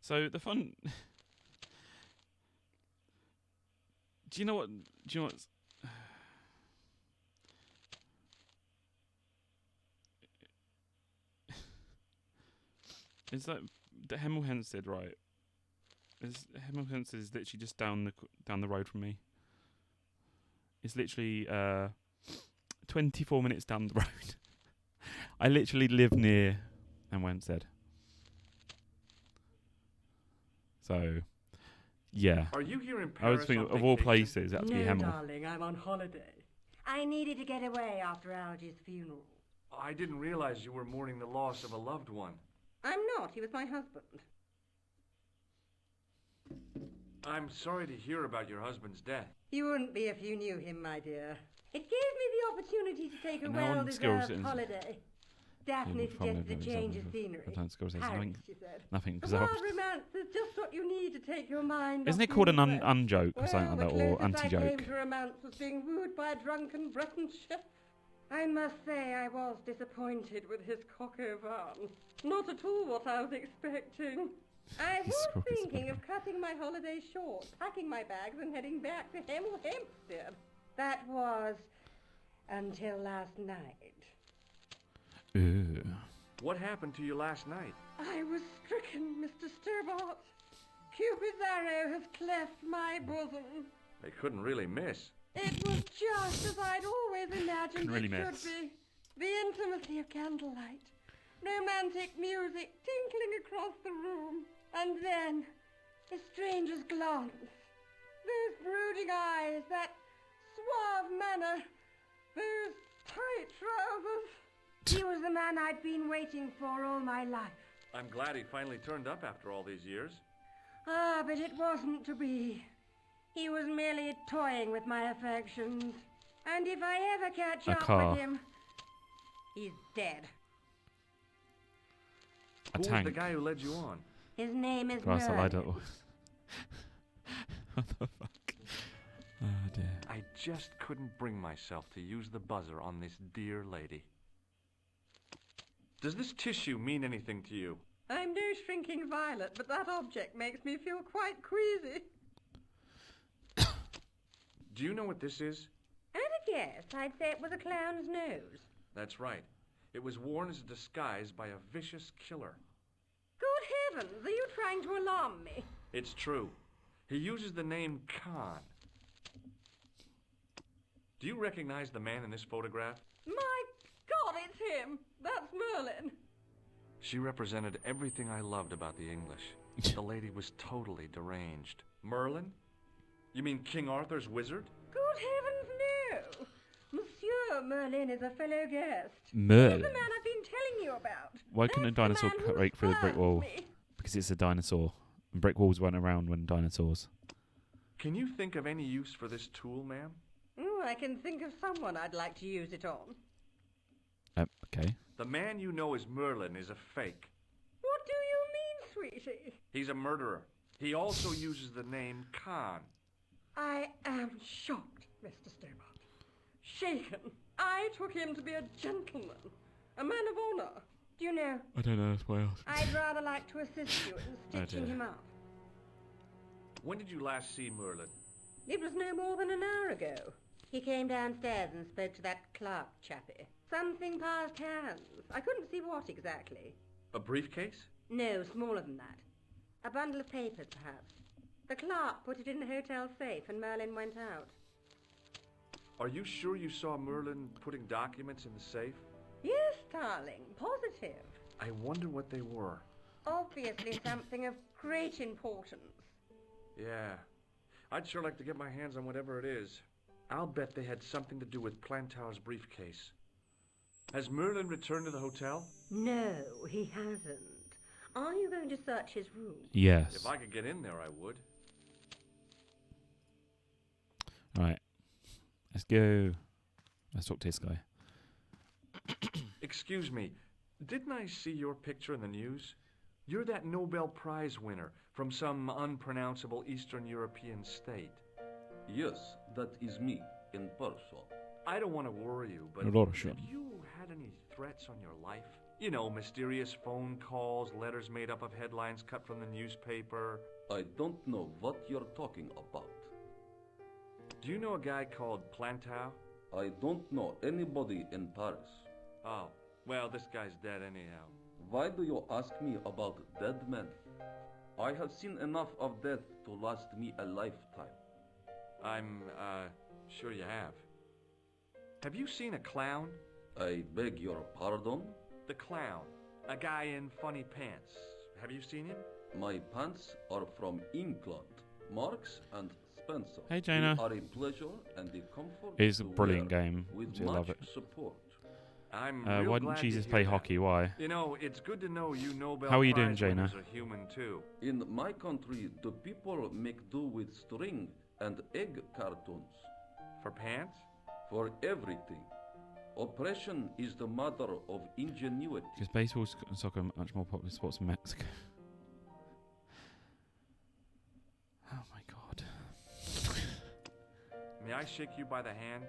So the fun. Do you know what? What's... Is that the Hemel Hempstead, right? Hemel Hempstead is literally just down the road from me. It's literally 24 minutes down the road. I literally live near Hemel Hempstead. So, yeah. Are you here in Paris? I was thinking, on of all vacation? places, it had to be No, Hemel. darling, I'm on holiday. I needed to get away after Algy's funeral. I didn't realize you were mourning the loss of a loved one. I'm not. He was my husband. I'm sorry to hear about your husband's death. You wouldn't be if you knew him, my dear. It gave me the opportunity to take a And no one skills well-deserved it. holiday. Daphne suggested a change of scenery. Paris, nothing. she said. Nothing. A Because wild romance is just what you need to take your mind isn't off it called an the unjoke or something well, like that, or the closest I came anti-joke? to romance was being wooed by a drunken Breton chef. I must say I was disappointed with his coq au vin. Not at all what I was expecting. I was thinking of cutting my holiday short, packing my bags and heading back to Hemel Hempstead. That was until last night. Ooh. What happened to you last night? I was stricken, Mr. Sturbart. Cupid's arrow has cleft my bosom. They couldn't really miss. It was just as I'd always imagined Couldn't really it miss. should be. The intimacy of candlelight, romantic music tinkling across the room, and then a stranger's glance. Those brooding eyes, that suave manner, those tight trousers. He was the man I'd been waiting for all my life. I'm glad he finally turned up after all these years. Ah, but it wasn't to be. He was merely toying with my affections. And if I ever catch A up car. with him, he's dead. A Who was tank. the guy who led you on? His name is Christ, I lied. Merlin. What the fuck? Oh dear. I just couldn't bring myself to use the buzzer on this dear lady. Does this tissue mean anything to you? I'm no shrinking violet, but that object makes me feel quite queasy. Do you know what this is? At a guess, I'd say it was a clown's nose. That's right. It was worn as a disguise by a vicious killer. Good heavens, are you trying to alarm me? It's true. He uses the name Khan. Do you recognize the man in this photograph? My God, it's him! That's Merlin! She represented everything I loved about the English. The lady was totally deranged. Merlin? You mean King Arthur's wizard? Good heavens, no! Monsieur Merlin is a fellow guest. Merlin? He's the man I've been telling you about. Why couldn't a dinosaur break through the brick wall? me. Because it's a dinosaur. And brick walls weren't around when dinosaurs. Can you think of any use for this tool, ma'am? Oh, I can think of someone I'd like to use it on. Okay. The man you know as Merlin is a fake. What do you mean, sweetie? He's a murderer. He also uses the name Khan. I am shocked, Mr. Stobart. Shaken. I took him to be a gentleman, a man of honor. Do you know, I don't know, that's why I asked. I'd rather like to assist you in stitching him up. When did you last see Merlin? It was no more than an hour ago. He came downstairs and spoke to that clerk chappie. Something passed hands. I couldn't see what exactly. A briefcase? No, smaller than that. A bundle of papers, perhaps. The clerk put it in the hotel safe and Merlin went out. Are you sure you saw Merlin putting documents in the safe? Yes, darling, positive. I wonder what they were. Obviously something of great importance. Yeah. I'd sure like to get my hands on whatever it is. I'll bet they had something to do with Plantar's briefcase. Has Merlin returned to the hotel? No, he hasn't. Are you going to search his room? Yes. If I could get in there, I would. Right. Let's go. Let's talk to this guy. Excuse me, didn't I see your picture in the news? You're that Nobel Prize winner from some unpronounceable Eastern European state. Yes, that is me, in person. I don't want to worry you, but Russian. have you had any threats on your life? You know, mysterious phone calls, letters made up of headlines cut from the newspaper. I don't know what you're talking about. Do you know a guy called Plantar? I don't know anybody in Paris. Oh, well, this guy's dead anyhow. Why do you ask me about dead men? I have seen enough of death to last me a lifetime. I'm, sure you have. Have you seen a clown? I beg your pardon? The clown. A guy in funny pants. Have you seen him? My pants are from England. Marks and Spencer. Hey, Jaina. They are a pleasure and a comfort. It's a to brilliant wear game. With I love much it. support. I'm Why real didn't glad Jesus to play hear that. hockey? Why? You know, it's good to know you Nobel How are you doing, Prize Jaina? winners are human too. In my country, the people make do with string and egg cartoons. For pants? For everything. Oppression is the mother of ingenuity. Because baseball and soccer are much more popular sports in Mexico. Oh my god. May I shake you by the hand?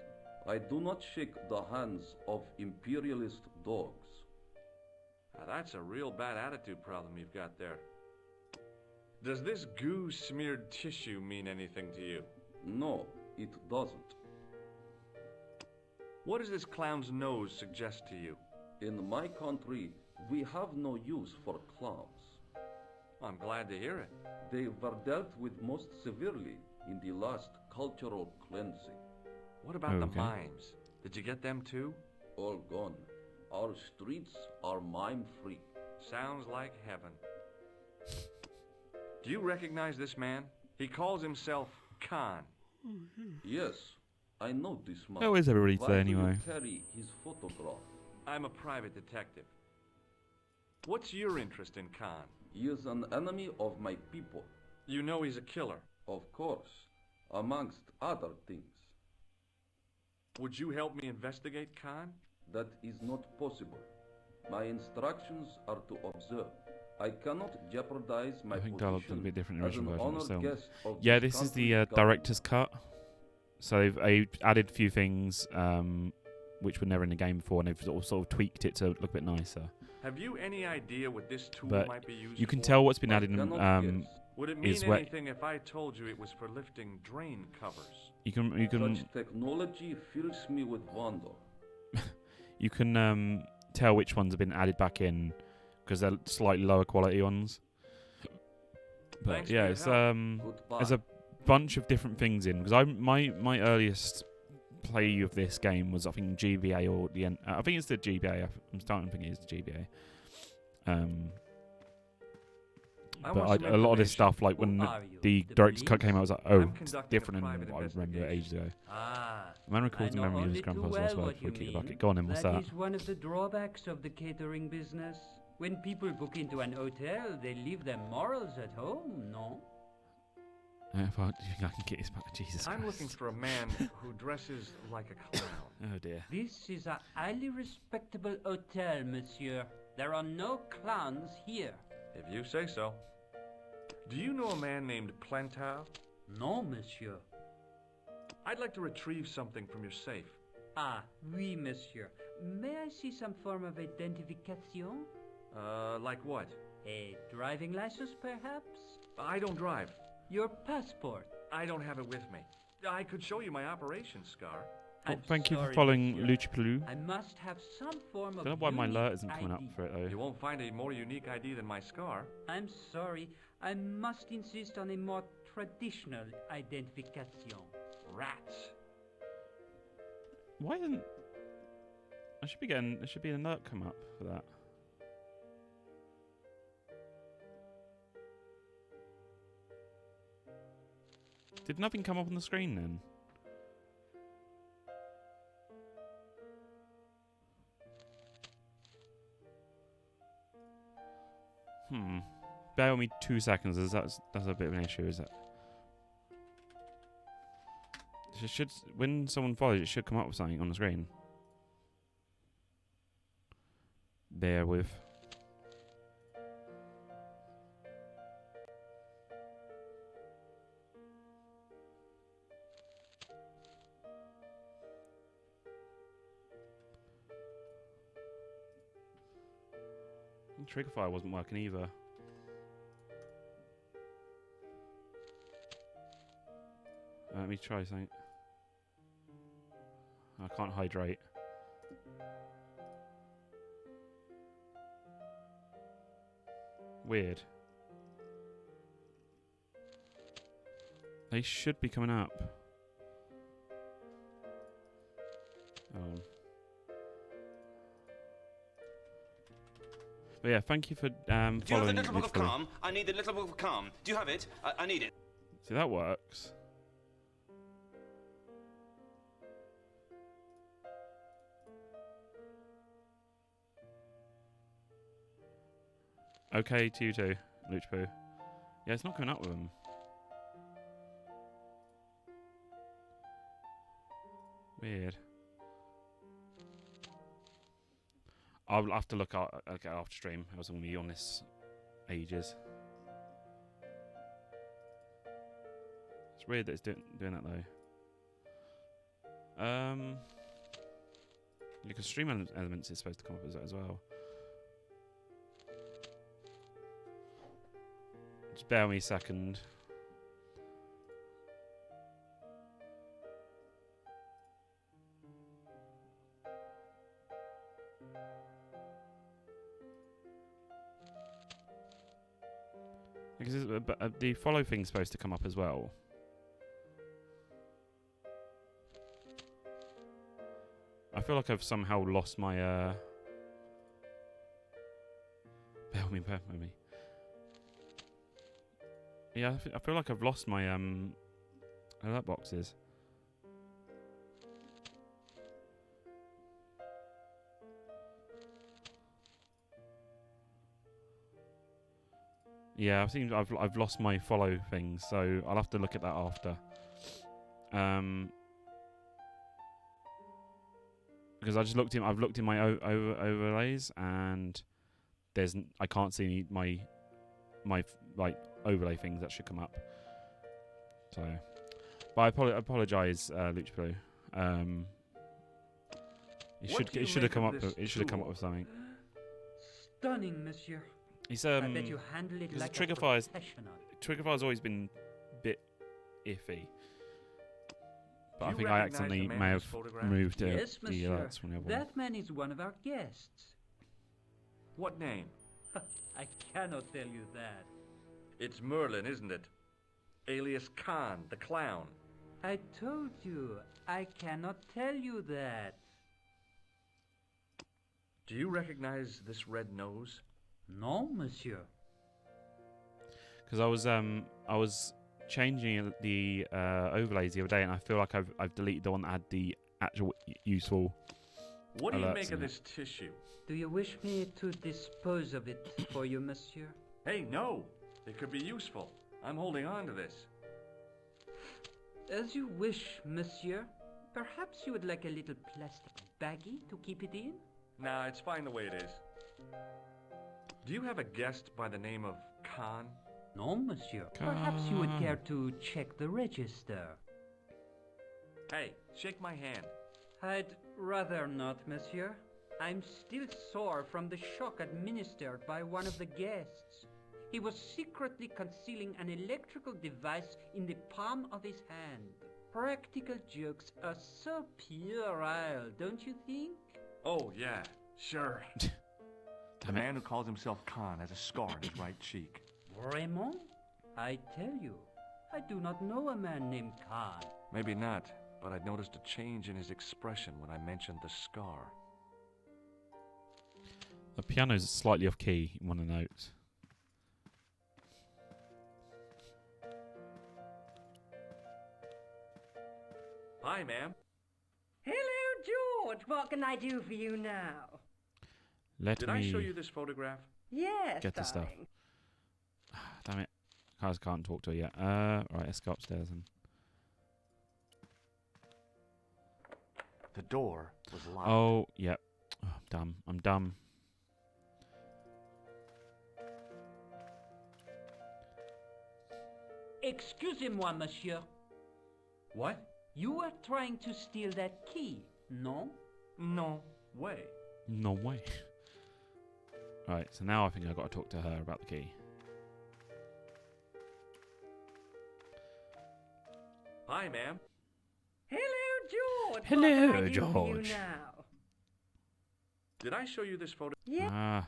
I do not shake the hands of imperialist dogs. Now, that's a real bad attitude problem you've got there. Does this goo-smeared tissue mean anything to you? No, it doesn't. What does this clown's nose suggest to you? In my country, we have no use for clowns. I'm glad to hear it. They were dealt with most severely in the last cultural cleansing. What about the Okay. mimes? Did you get them too? All gone. Our streets are mime-free. Sounds like heaven. Do you recognize this man? He calls himself Khan. Yes, I know this man. How is everybody Why today do you anyway? carry his photograph? I'm a private detective. What's your interest in Khan? He is an enemy of my people. You know he's a killer. Of course, amongst other things. Would you help me investigate Khan? That is not possible. My instructions are to observe. I cannot jeopardize my I think dialogue's a position bit different in the as an original version. honored Still. guest of Yeah, this this is country's the government. director's cut. So they've added a few things which were never in the game before, and they've sort of tweaked it to look a bit nicer. Have you any idea what this tool But might be used you can for? tell what's been I added in cannot guess. Would it mean is wet. anything if I told you it was for lifting drain covers? You can Such technology fills me with wonder. you can tell which ones have been added back in because they're slightly lower quality ones. But Thanks for yeah, your it's Goodbye. there's a bunch of different things in because my earliest play of this game was I think GBA or the end. I think it's the GBA. I'm starting to think it is the GBA. I But want some a lot of this information. stuff, like when Who are you, the the director's cut came out, I was like, oh, I'm it's conducting a different than private what I remember ages ago. Ah, A man I records a know memory of only his too grandfather's well last word what before you he kicked the mean. bucket. Go on then, what's That that? is one of the drawbacks of the catering business. When people book into an hotel, they leave their morals at home, no? Well, do you think I can get his back? Jesus I'm Christ. looking for a man who dresses like a clown. Oh dear. This is a highly respectable hotel, monsieur. There are no clowns here. If you say so. Do you know a man named Plantard? No, monsieur. I'd like to retrieve something from your safe. Ah, oui, monsieur. May I see some form of identification? Like what? A driving license, perhaps? I don't drive. Your passport? I don't have it with me. I could show you my operation scar. Well, thank you for sorry, following monsieur. Lucha Paloo. I must have some form I of don't know why my unique alert isn't coming up ID. for it though. You won't find a more unique ID than my scar. I'm sorry. I must insist on a more traditional identification. Rats. Why isn't... I should be getting... There should be an alert come up for that. Did nothing come up on the screen then? Bear with me 2 seconds, as that's a bit of an issue, is it? It should, when someone follows, it should come up with something on the screen. Bear with. Trigger fire wasn't working either. Let me try something. I can't hydrate. Weird. They should be coming up. Oh. But yeah, thank you for following. Do you have the Little Book of Lucha Paloo. Calm? I need the Little Book of Calm. Do you have it? I need it. See, that works. Okay, to you too, Lucha Paloo. Yeah, it's not coming up with them. Weird. I'll have to look at after stream. I was going to be on this ages. It's weird that it's doing that though. Because stream elements is supposed to come up as well. Just bear with me a second. Because the follow thing's supposed to come up as well. I feel like I've somehow lost my bear with me. Yeah, I feel like I've lost my alert boxes. Yeah, I've lost my follow thing, so I'll have to look at that after. Because I've looked in my overlays, and I can't see my like overlay things that should come up. So, but I apologise, Lucha Paloo. It should have come up. It should have come up with something. Stunning, monsieur. It's I bet you handle it like Trigger a Fire's professional. always been a bit iffy. But I think I accidentally may have removed Yes, the monsieur. alerts from the other one. That man is one of our guests. What name? I cannot tell you that. It's Merlin, isn't it? Alias Khan, the clown. I told you, I cannot tell you that. Do you recognize this red nose? No, monsieur. Because I was changing the overlays the other day, and I feel like I've deleted the one that had the actual useful. What do you alerts make in of it. this tissue? Do you wish me to dispose of it for you, monsieur? Hey, no! It could be useful. I'm holding on to this. As you wish, monsieur. Perhaps you would like a little plastic baggie to keep it in? Nah, it's fine the way it is. Do you have a guest by the name of Khan? No, monsieur. Perhaps you would care to check the register. Hey, shake my hand. I'd rather not, monsieur. I'm still sore from the shock administered by one of the guests. He was secretly concealing an electrical device in the palm of his hand. Practical jokes are so puerile, don't you think? Oh, yeah, sure. The man who calls himself Khan has a scar on his right cheek. Raymond? I tell you, I do not know a man named Khan. Maybe not, but I noticed a change in his expression when I mentioned the scar. The piano's slightly off key in one of the notes. Hi, ma'am. Hello, George. What can I do for you now? Did I show you this photograph? Yes, Get the stuff. darling. Damn it. I can't talk to her yet. Right, let's go upstairs and... The door was locked. Oh, yep. Oh, I'm dumb. I'm dumb. Excusez-moi, monsieur. What? You were trying to steal that key, no? No way. No way. Right, so now I think I've got to talk to her about the key. Hi, ma'am. Hello, George. Hello, what can I do for you George. now? Did I show you this photo? Yeah. Ah.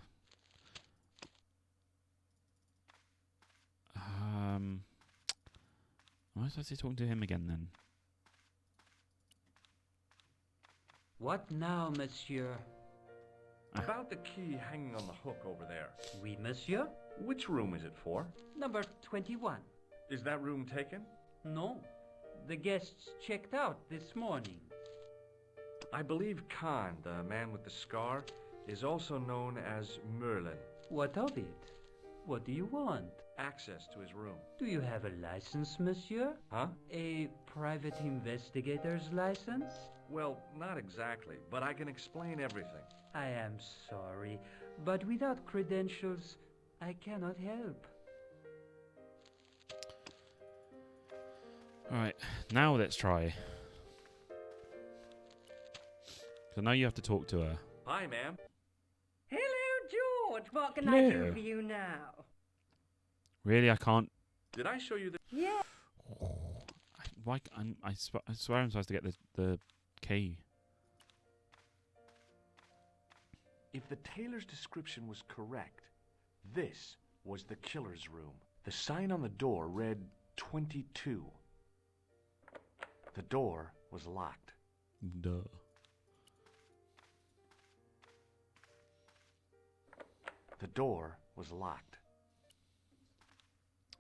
Why was I talking to him again then? What now, monsieur? About the key hanging on the hook over there. Oui, monsieur. Which room is it for? Number 21. Is that room taken? No. The guests checked out this morning. I believe Khan, the man with the scar, is also known as Merlin. What of it? What do you want? Access to his room. Do you have a license, monsieur? Huh? A private investigator's license? Well, not exactly, but I can explain everything. I am sorry, but without credentials, I cannot help. Alright, now let's try. So now you have to talk to her. Hi, ma'am. Hello, George. What can I do for you now? Really, I can't... Did I show you the... Yeah. Why? I swear I'm supposed to get the key. If the tailor's description was correct, this was the killer's room. The sign on the door read 22. The door was locked. Duh. The door was locked.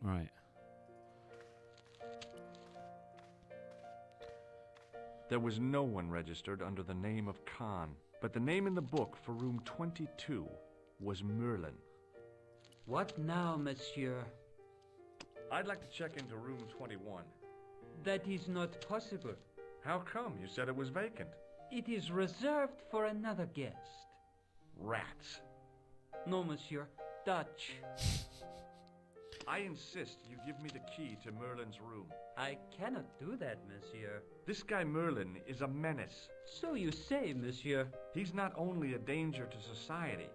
Right. There was no one registered under the name of Khan, but the name in the book for room 22 was Merlin. What now, monsieur? I'd like to check into room 21. That is not possible. How come? You said it was vacant. It is reserved for another guest. Rats. No, monsieur. Dutch. I insist you give me the key to Merlin's room. I cannot do that, monsieur. This guy Merlin is a menace. So you say, monsieur. He's not only a danger to society,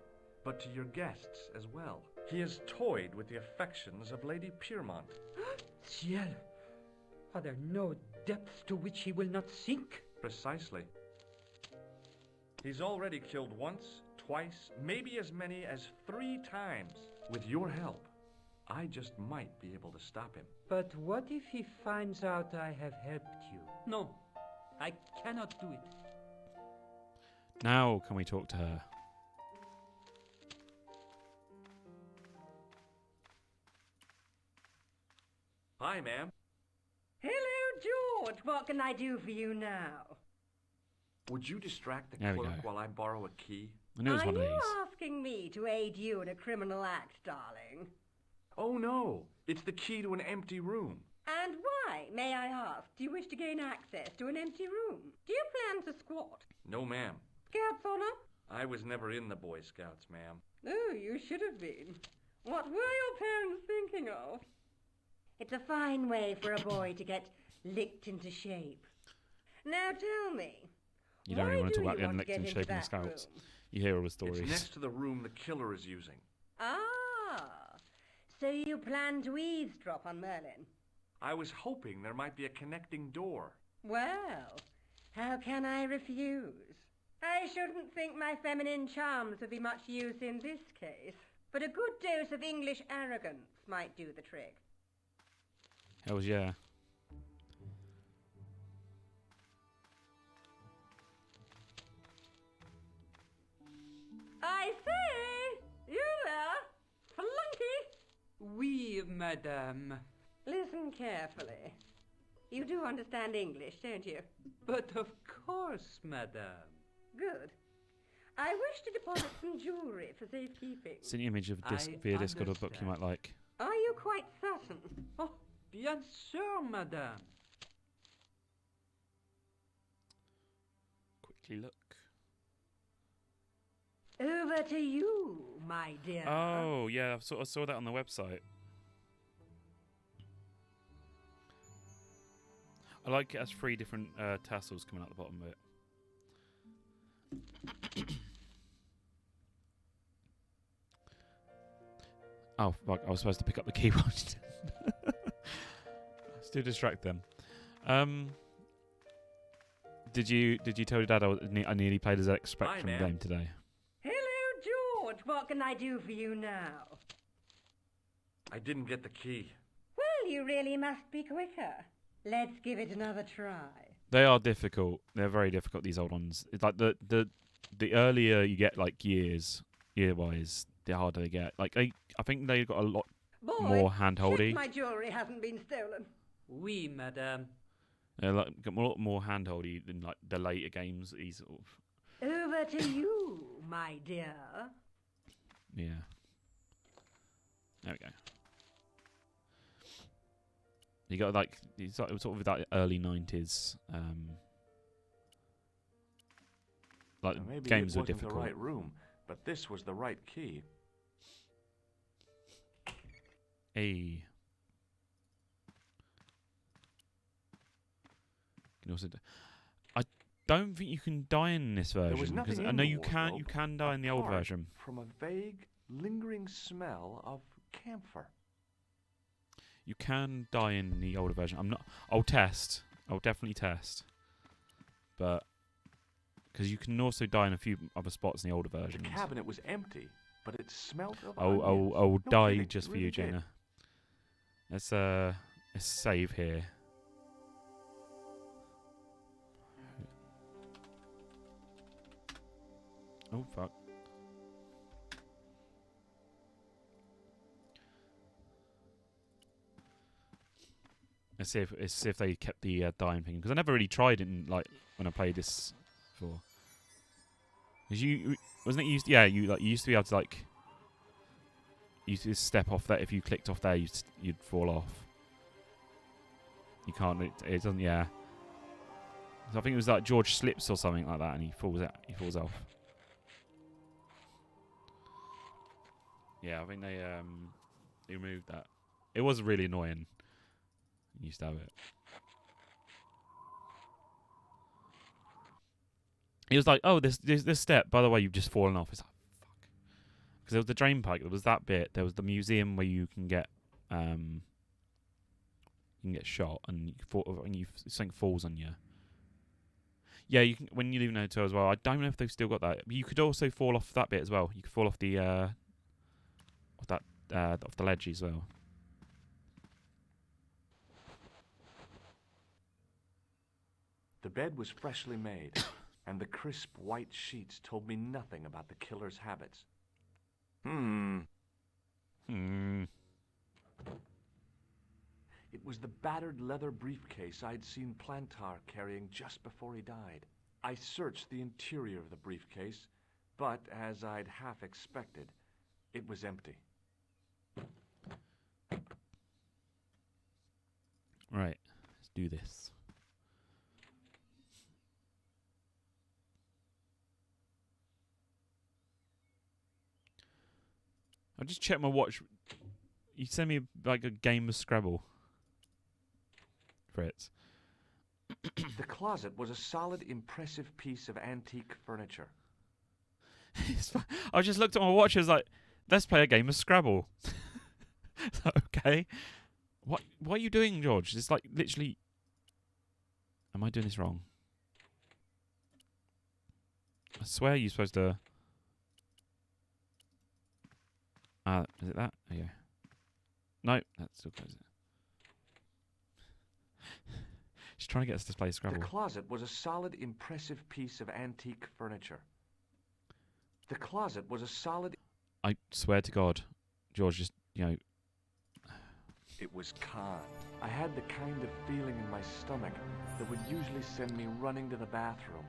but to your guests as well. He has toyed with the affections of Lady Piermont. Ciel! Are there no depths to which he will not sink? Precisely. He's already killed once, twice, maybe as many as 3 times. With your help, I just might be able to stop him. But what if he finds out I have helped you? No, I cannot do it. Now can we talk to her? Hi, ma'am. Hello, George. What can I do for you now? Would you distract the There we clerk go. while I borrow a key? I knew it was one of Are these. you asking me to aid you in a criminal act, darling? Oh no, it's the key to an empty room. And why? May I ask, do you wish to gain access to an empty room? Do you plan to squat? No, ma'am. Scouts honor? I was never in the Boy Scouts, ma'am. Oh, you should have been. What were your parents thinking of? It's a fine way for a boy to get licked into shape. Now tell me, You don't why really want to do talk about you getting want to licked in get shape into in the that Scouts. room? You hear all the stories. It's next to the room the killer is using. Ah, so you plan to eavesdrop on Merlin? I was hoping there might be a connecting door. Well, how can I refuse? I shouldn't think my feminine charms would be much use in this case, but a good dose of English arrogance might do the trick. Hells yeah. I say, you there, flunky? Oui, madame. Listen carefully. You do understand English, don't you? But of course, madame. Good. I wish to deposit some jewellery for safekeeping. It's an image of I via Discord or book you might like. Are you quite certain? Oh, bien sûr, madame. Quickly look. Over to you, my dear. Oh, yeah, I saw that on the website. I like it has 3 different tassels coming out the bottom of it. Oh, fuck, I was supposed to pick up the keyboard. Still distract them. Did you tell your dad I nearly played a ZX Spectrum ma'am. game today? Hello, George. What can I do for you now? I didn't get the key. Well, you really must be quicker. Let's give it another try. They are difficult. They're very difficult, these old ones. It's like the earlier you get, like year-wise, the harder they get. Like I think they got a lot more hand-holdy. Check my jewellery hasn't been stolen. Oui, madame. They're like got a lot more hand-holdy than like the later games. These sort of, Over to you, my dear. yeah. There we go. You got like it's sort of that early 90s. Like Now, maybe games it were wasn't difficult. the right room, but this was the right key. Hey. Can also I don't think you can die in this There was version because nothing I in know the you can die in the old apart version. From a vague, lingering smell of camphor. You can die in the older version. I'll test. I'll definitely test. But because you can also die in a few other spots in the older The versions. cabinet was empty, but it smelled of I'll onions. I'll No die kidding, just it for really you, did. Jaina. Let's save here. Oh fuck. Let's see if they kept the dying thing, because I never really tried it in, like when I played this before. Cause you wasn't it used? Yeah, you used to be able to like. You used to step off that. If you clicked off there, you'd fall off. You can't. It doesn't. Yeah. So I think it was like George slips or something like that, and he falls out. He falls off. Yeah, I think they removed that. It was really annoying. You used to have it. It was like, oh, this step. By the way, you've just fallen off. It's like, fuck. Because there was the drain pipe. There was that bit. There was the museum where you can get shot and something falls on you. Yeah, you can when you leave an hotel as well. I don't know if they've still got that. But you could also fall off that bit as well. You could fall off the off the ledge as well. The bed was freshly made, and the crisp white sheets told me nothing about the killer's habits. It was the battered leather briefcase I'd seen Plantar carrying just before he died. I searched the interior of the briefcase, but as I'd half expected, it was empty. Right. Let's do this. I just checked my watch. You sent me like a game of Scrabble. Fritz. The closet was a solid, impressive piece of antique furniture. I just looked at my watch. I was like, "Let's play a game of Scrabble." Okay. What are you doing, George? It's like literally. Am I doing this wrong? I swear you're supposed to. Is it that? Oh, yeah. No, that still closes it. She's trying to get us to play Scrabble. The closet was a solid, impressive piece of antique furniture. The closet was a solid... I swear to God, George, just, It was Khan. I had the kind of feeling in my stomach that would usually send me running to the bathroom.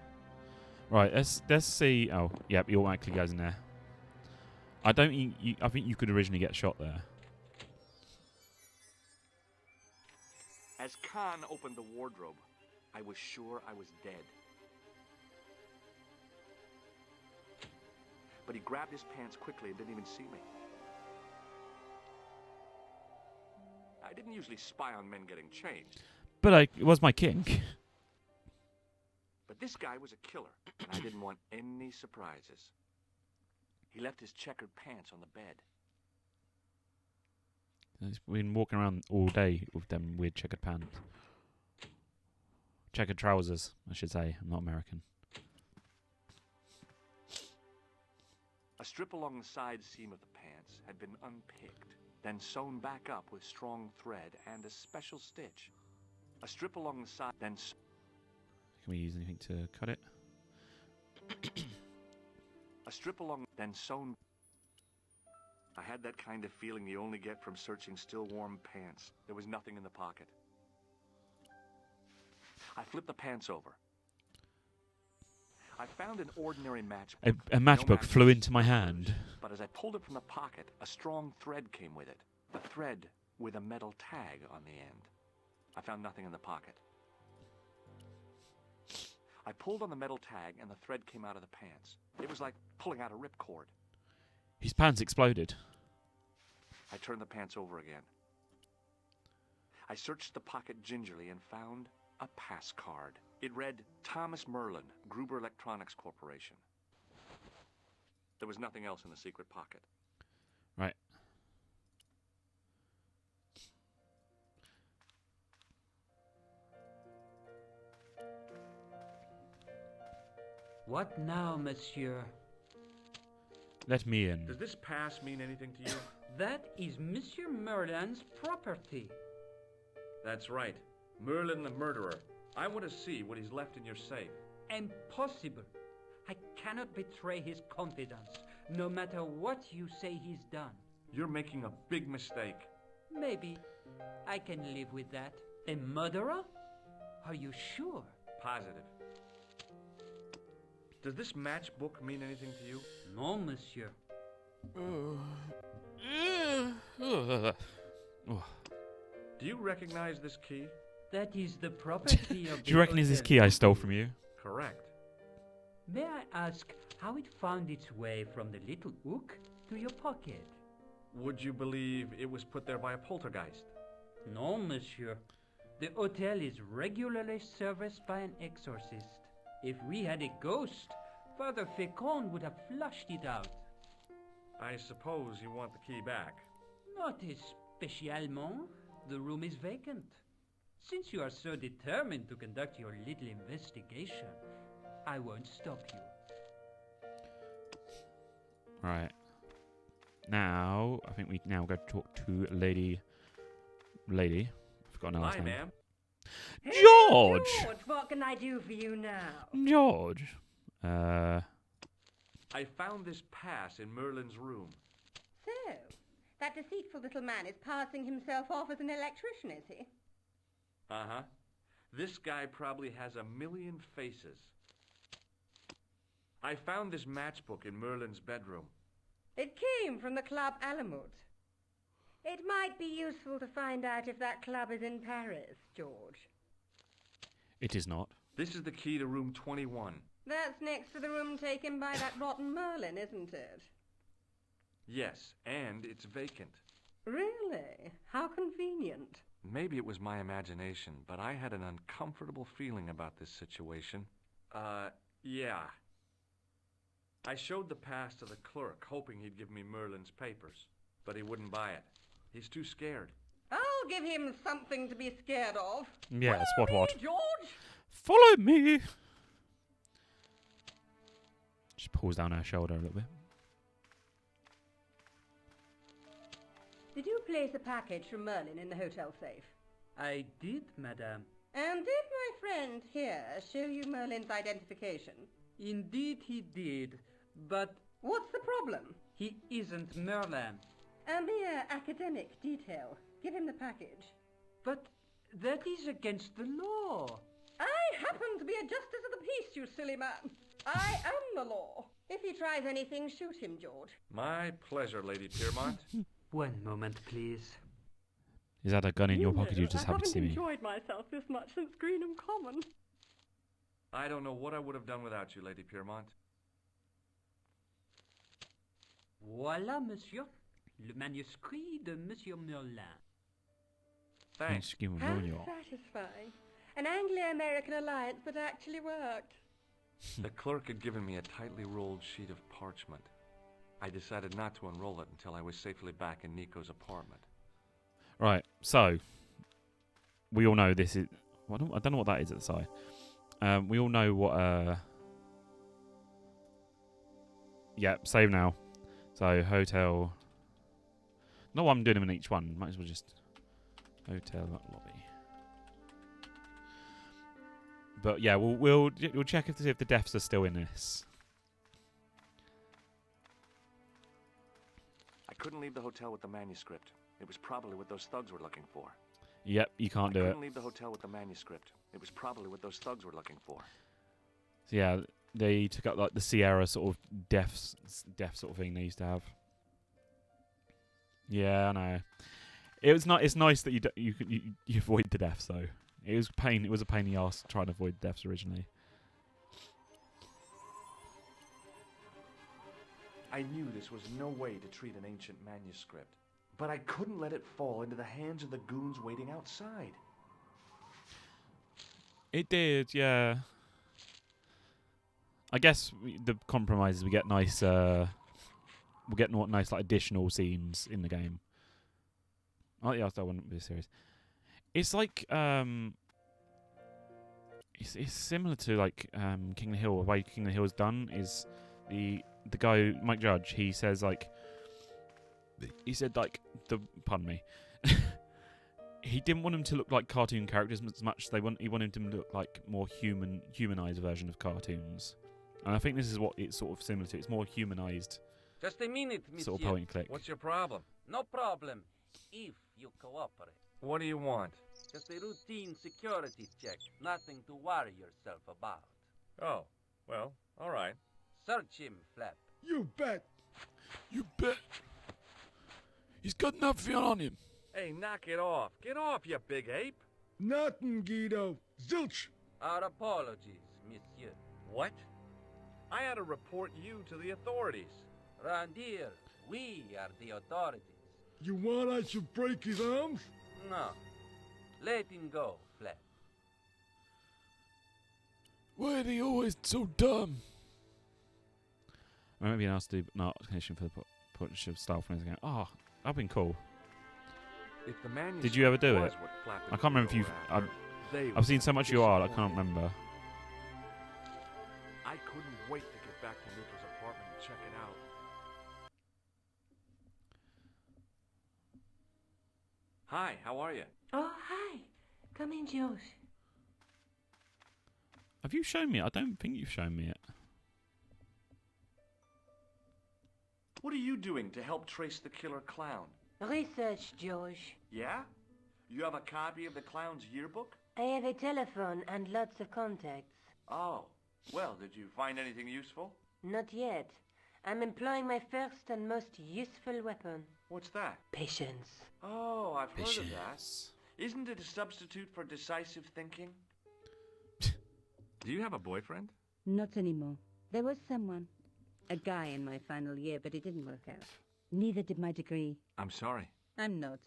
Right, let's see. Oh, yep, he automatically goes in there. I don't. I think you could originally get shot there. As Khan opened the wardrobe, I was sure I was dead. But he grabbed his pants quickly and didn't even see me. I didn't usually spy on men getting changed. But it was my kink. But this guy was a killer, and I didn't want any surprises. He left his checkered pants on the bed. He's been walking around all day with them weird checkered pants. Checkered trousers, I should say. I'm not American. A strip along the side seam of the pants had been unpicked, then sewn back up with strong thread and a special stitch. A strip along the side, then... Can we use anything to cut it? A strip along, then sewn... I had that kind of feeling you only get from searching still warm pants. There was nothing in the pocket. I flipped the pants over. I found an ordinary matchbook. A matchbook flew into my hand. But as I pulled it from the pocket, a strong thread came with it. A thread with a metal tag on the end. I found nothing in the pocket. I pulled on the metal tag and the thread came out of the pants. It was like pulling out a ripcord. His pants exploded. I turned the pants over again. I searched the pocket gingerly and found a pass card. It read, Thomas Merlin, Gruber Electronics Corporation. There was nothing else in the secret pocket. Right. What now, monsieur? Let me in. Does this pass mean anything to you? That is Monsieur Merlin's property. That's right. Merlin the murderer. I want to see what he's left in your safe. Impossible. I cannot betray his confidence, no matter what you say he's done. You're making a big mistake. Maybe. I can live with that. A murderer? Are you sure? Positive. Does this matchbook mean anything to you? No, monsieur. Do you recognize this key? That is the property of the Do you reckon it's this hotel. key I stole from you? Correct. May I ask how it found its way from the little hook to your pocket? Would you believe it was put there by a poltergeist? No, monsieur. The hotel is regularly serviced by an exorcist. If we had a ghost, Father Fécond would have flushed it out. I suppose you want the key back. Not especialement. The room is vacant. Since you are so determined to conduct your little investigation, I won't stop you. Right. Now, I think we now go talk to Lady. I've forgotten her last Hi, name. ma'am. George! George, what can I do for you now? George. I found this pass in Merlin's room. So, that deceitful little man is passing himself off as an electrician, is he? Uh-huh. This guy probably has a million faces. I found this matchbook in Merlin's bedroom. It came from the Club Alamut. It might be useful to find out if that club is in Paris, George. It is not. This is the key to room 21. That's next to the room taken by that rotten Merlin, isn't it? Yes, and it's vacant. Really? How convenient. Maybe it was my imagination, but I had an uncomfortable feeling about this situation. Yeah. I showed the pass to the clerk, hoping he'd give me Merlin's papers, but he wouldn't buy it. He's too scared. I'll give him something to be scared of. Yes, what? George? Follow me! She pulls down her shoulder a little bit. Did you place a package from Merlin in the hotel safe? I did, madame. And did my friend here show you Merlin's identification? Indeed he did, but... What's the problem? He isn't Merlin. A mere academic detail. Give him the package. But that is against the law. I happen to be a justice of the peace, you silly man. I am the law. If he tries anything, shoot him, George. My pleasure, Lady Piermont. One moment, please. Is that a gun in your pocket? You just happy to see me. I haven't enjoyed myself this much since Greenham Common. I don't know what I would have done without you, Lady Piermont. Voilà, monsieur. Le manuscrit de Monsieur Merlin. Thanks. How satisfying. An Anglo-American alliance that actually worked. The clerk had given me a tightly rolled sheet of parchment. I decided not to unroll it until I was safely back in Nico's apartment. Right, so we all know this is. Well, I don't know what that is at the side. We all know what. Yeah, save now. So hotel. Not what I'm doing them in each one. Might as well just hotel lobby. But yeah, we'll check if the deaths are still in this. I couldn't leave the hotel with the manuscript. It was probably what those thugs were looking for. Yep, you can't do it. I couldn't leave the hotel with the manuscript. It was probably what those thugs were looking for. So yeah, they took up like the Sierra sort of death sort of thing they used to have. Yeah, I know. It was not. It's nice that you avoid the deaths though. It was pain. It was a pain in the ass trying to avoid deaths originally. I knew this was no way to treat an ancient manuscript, but I couldn't let it fall into the hands of the goons waiting outside. It did, yeah. I guess the compromise is we get nice, nice like additional scenes in the game. Oh yeah, that wouldn't be serious. It's like it's similar to like King of the Hill. The way King of the Hill is done is the guy Mike Judge. He says like pardon me. He didn't want him to look like cartoon characters as much as he wanted him to look like more humanized version of cartoons. And I think this is what it's sort of similar to. It's more humanized. Just a minute, monsieur. Sort of point and click. What's your problem? No problem, if you cooperate. What do you want? Just a routine security check. Nothing to worry yourself about. Oh, well, all right. Search him, Flap. You bet. You bet. He's got nothing on him. Hey, knock it off. Get off, you big ape. Nothing, Guido. Zilch. Our apologies, monsieur. What? I had to report you to the authorities. Round here, we are the authorities. You want I should break his arms? No. Let him go, Flap. Why are they always so dumb? I remember being asked to do an art technician for the partnership style friends again. Oh, that'd been cool. If the manuscript Did you ever do was it? what Flap and I can't remember if Guido you've. were after, I've seen so much you are. I can't disappointed. remember. I couldn't wait to get back to Nico's apartment and check it out. Hi, how are you? Oh, hi. Come in, George. Have you shown me? I don't think you've shown me it. What are you doing to help trace the killer clown? Research, George. Yeah? You have a copy of the clown's yearbook? I have a telephone and lots of contacts. Oh, well, did you find anything useful? Not yet. I'm employing my first and most useful weapon. What's that? Patience. Oh, I've heard of that. Isn't it a substitute for decisive thinking? Do you have a boyfriend? Not anymore. There was someone. A guy in my final year, but it didn't work out. Neither did my degree. I'm sorry. I'm not.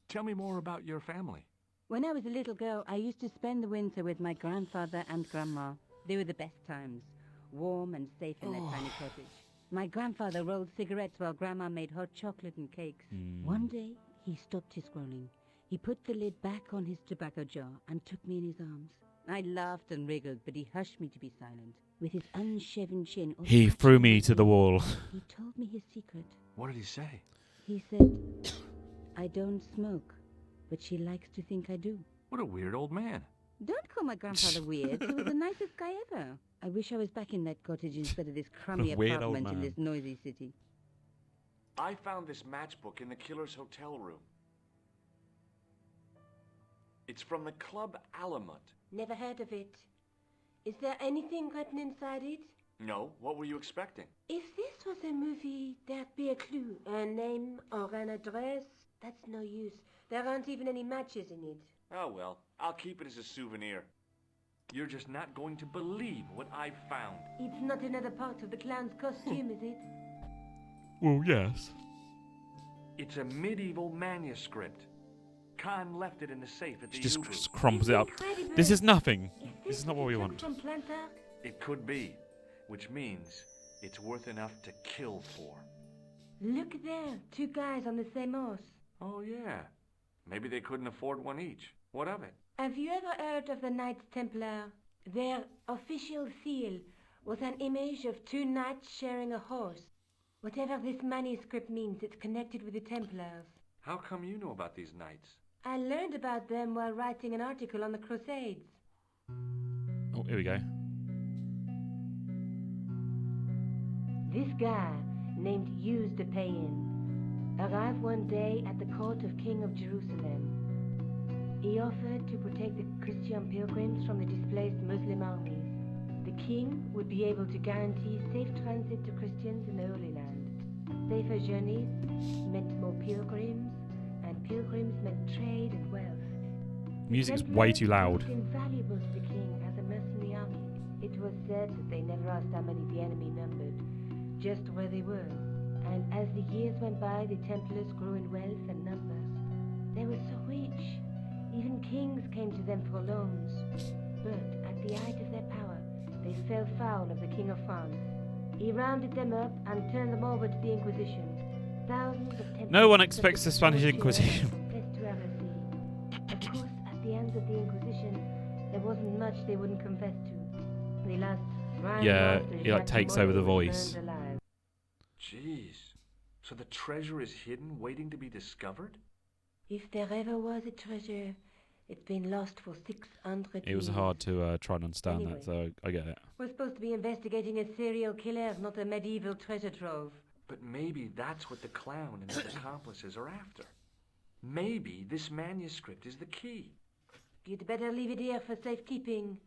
Tell me more about your family. When I was a little girl, I used to spend the winter with my grandfather and grandma. They were the best times. Warm and safe in their tiny cottage. My grandfather rolled cigarettes while grandma made hot chocolate and cakes. One day, he stopped his scrolling. He put the lid back on his tobacco jar and took me in his arms. I laughed and wriggled, but he hushed me to be silent. With his unshaven chin... He threw me to the wall. He told me his secret. What did he say? He said, I don't smoke, but she likes to think I do. What a weird old man. Don't call my grandfather weird. He was the nicest guy ever. I wish I was back in that cottage instead of this crummy Weird old apartment in man. this noisy city. I found this matchbook in the killer's hotel room. It's from the Club Alamut. Never heard of it. Is there anything written inside it? No, what were you expecting? If this was a movie, there'd be a clue. A name or an address. That's no use. There aren't even any matches in it. Oh well, I'll keep it as a souvenir. You're just not going to believe what I found. It's not another part of the clown's costume, is it? Well, yes. It's a medieval manuscript. Khan left it in the safe at the She just Ubu. crumples it up. This is nothing. This is not what we want. From Plantar? It could be, which means it's worth enough to kill for. Look there, 2 guys on the same horse. Oh yeah, maybe they couldn't afford one each. What of it? Have you ever heard of the Knights Templar? Their official seal was an image of 2 knights sharing a horse. Whatever this manuscript means, it's connected with the Templars. How come you know about these knights? I learned about them while writing an article on the Crusades. Oh, here we go. This guy, named Hughes de Payen, arrived one day at the court of King of Jerusalem. He offered to protect the Christian pilgrims from the displaced Muslim armies. The king would be able to guarantee safe transit to Christians in the Holy Land. Safer journeys meant more pilgrims, and pilgrims meant trade and wealth. Music's way too loud. It was invaluable to the king as a mercenary army. It was said that they never asked how many the enemy numbered, just where they were. And as the years went by, the Templars grew in wealth and numbers. They were so rich, even kings came to them for loans. But at the height of their power, they fell foul of the King of France. He rounded them up and turned them over to the Inquisition. Thousands of Templars... No one expects the Spanish Inquisition. confessed to heresy. Of course, at the end of the Inquisition, there wasn't much they wouldn't confess to. The last Grand Yeah, Master he like Jacques takes de over the Molay was voice. burned alive. Jeez. So the treasure is hidden, waiting to be discovered? If there ever was a treasure, it's been lost for 600 It was years. hard to try and understand Anyway. that, so I get it. We're supposed to be investigating a serial killer, not a medieval treasure trove. But maybe that's what the clown and his accomplices are after. Maybe this manuscript is the key. You'd better leave it here for safekeeping.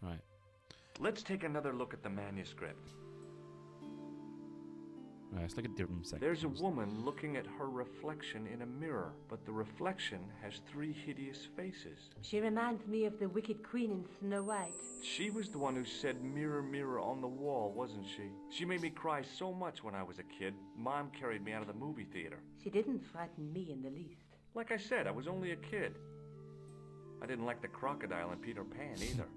Right. Let's take another look at the manuscript. Right, let's look at different sections. There's a woman looking at her reflection in a mirror, but the reflection has 3 hideous faces. She reminds me of the Wicked Queen in Snow White. She was the one who said, "Mirror, mirror on the wall," wasn't she? She made me cry so much when I was a kid. Mom carried me out of the movie theater. She didn't frighten me in the least. Like I said, I was only a kid. I didn't like the crocodile in Peter Pan either.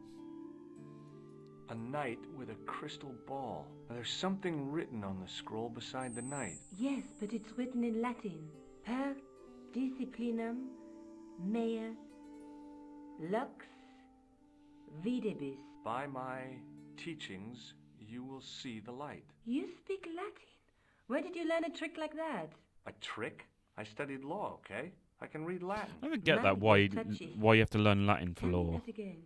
A knight with a crystal ball. Now, there's something written on the scroll beside the knight. Yes, but it's written in Latin. Per disciplinum mea lux videbis. By my teachings, you will see the light. You speak Latin? Where did you learn a trick like that? A trick? I studied law, okay? I can read Latin. I don't get that, Might why be touchy. why you have to learn Latin for Tell me law. that again.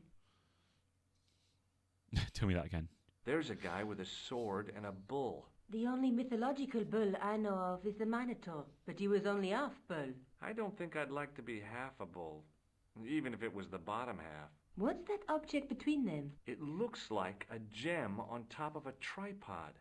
Tell me that again. There's a guy with a sword and a bull. The only mythological bull I know of is the Minotaur, but he was only half bull. I don't think I'd like to be half a bull, even if it was the bottom half. What's that object between them? It looks like a gem on top of a tripod.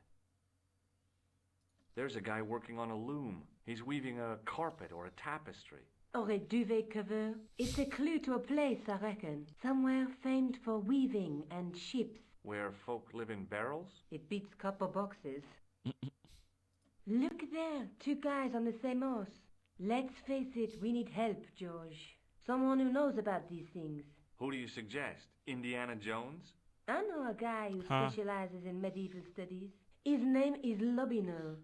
There's a guy working on a loom. He's weaving a carpet or a tapestry. Or a duvet cover. It's a clue to a place, I reckon. Somewhere famed for weaving and ships. Where folk live in barrels? It beats copper boxes. Look there, 2 guys on the same horse. Let's face it, we need help, George. Someone who knows about these things. Who do you suggest? Indiana Jones? I know a guy who specializes in medieval studies. His name is Lobino.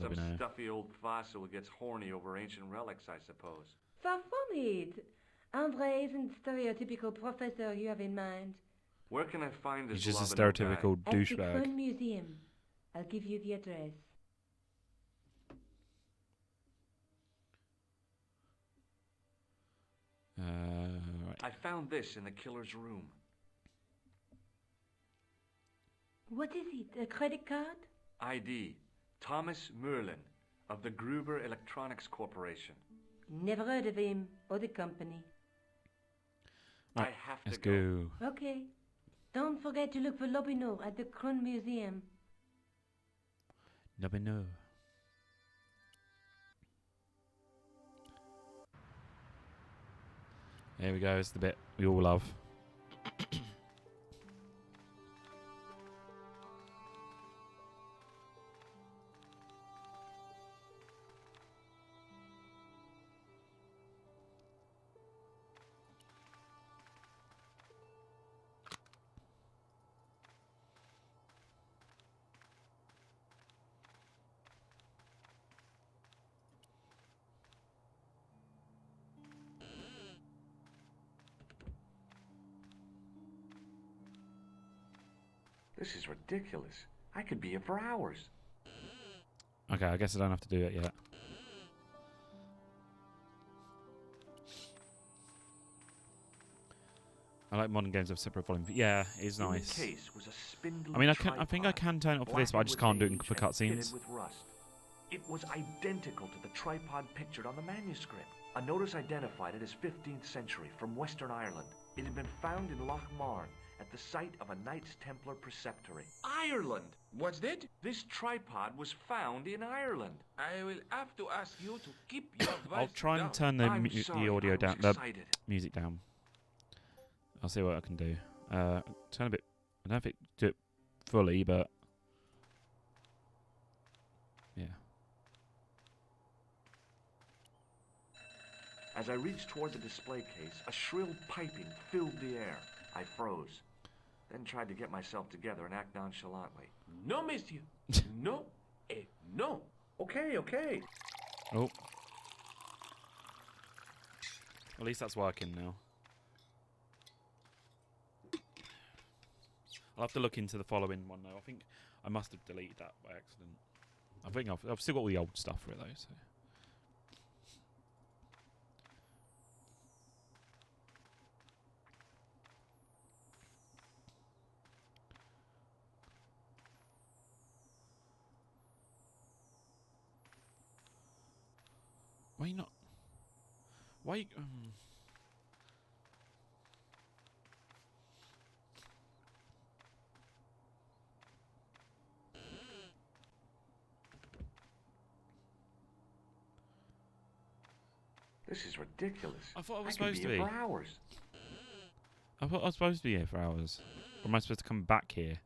Some stuffy old fossil who gets horny over ancient relics, I suppose. Far from it. Andre isn't the stereotypical professor you have in mind. Where can I find this He's just a Lobino stereotypical guy? douchebag. At the Krohn Museum. I'll give you the address. Right. I found this in the killer's room. What is it? A credit card? ID. Thomas Merlin of the Gruber Electronics Corporation. Never heard of him or the company. Right, I have let's to go. Okay. Don't forget to look for Lobino at the Krohn Museum. Lobino. Here we go, it's the bit we all love. This is ridiculous. I could be here for hours. Okay, I guess I don't have to do it yet. I like modern games with separate volume. Yeah, it's nice. In the case was a spindly I mean, I think I can turn it off for this, but I just can't do it for cutscenes. With rust. It was identical to the tripod pictured on the manuscript. A notice identified it as 15th century from Western Ireland. It had been found in Loch Marne at the site of a Knights Templar preceptory. Ireland! What's that? This tripod was found in Ireland. I will have to ask you to keep your voice I'll try and turn I'm the sorry, audio I was down, the excited. music down. I'll see what I can do. Turn a bit. I don't know if it do it fully, but yeah. As I reached toward the display case, a shrill piping filled the air. I froze, then tried to get myself together and act nonchalantly. No, monsieur. No. No. Okay. Oh. At least that's working now. I'll have to look into the following one though. I think I must have deleted that by accident. I think I've still got all the old stuff for it though. So. Why you not? Why? This is ridiculous. I thought I was could supposed to here be. for hours. I thought I was supposed to be here for hours. Or am I supposed to come back here?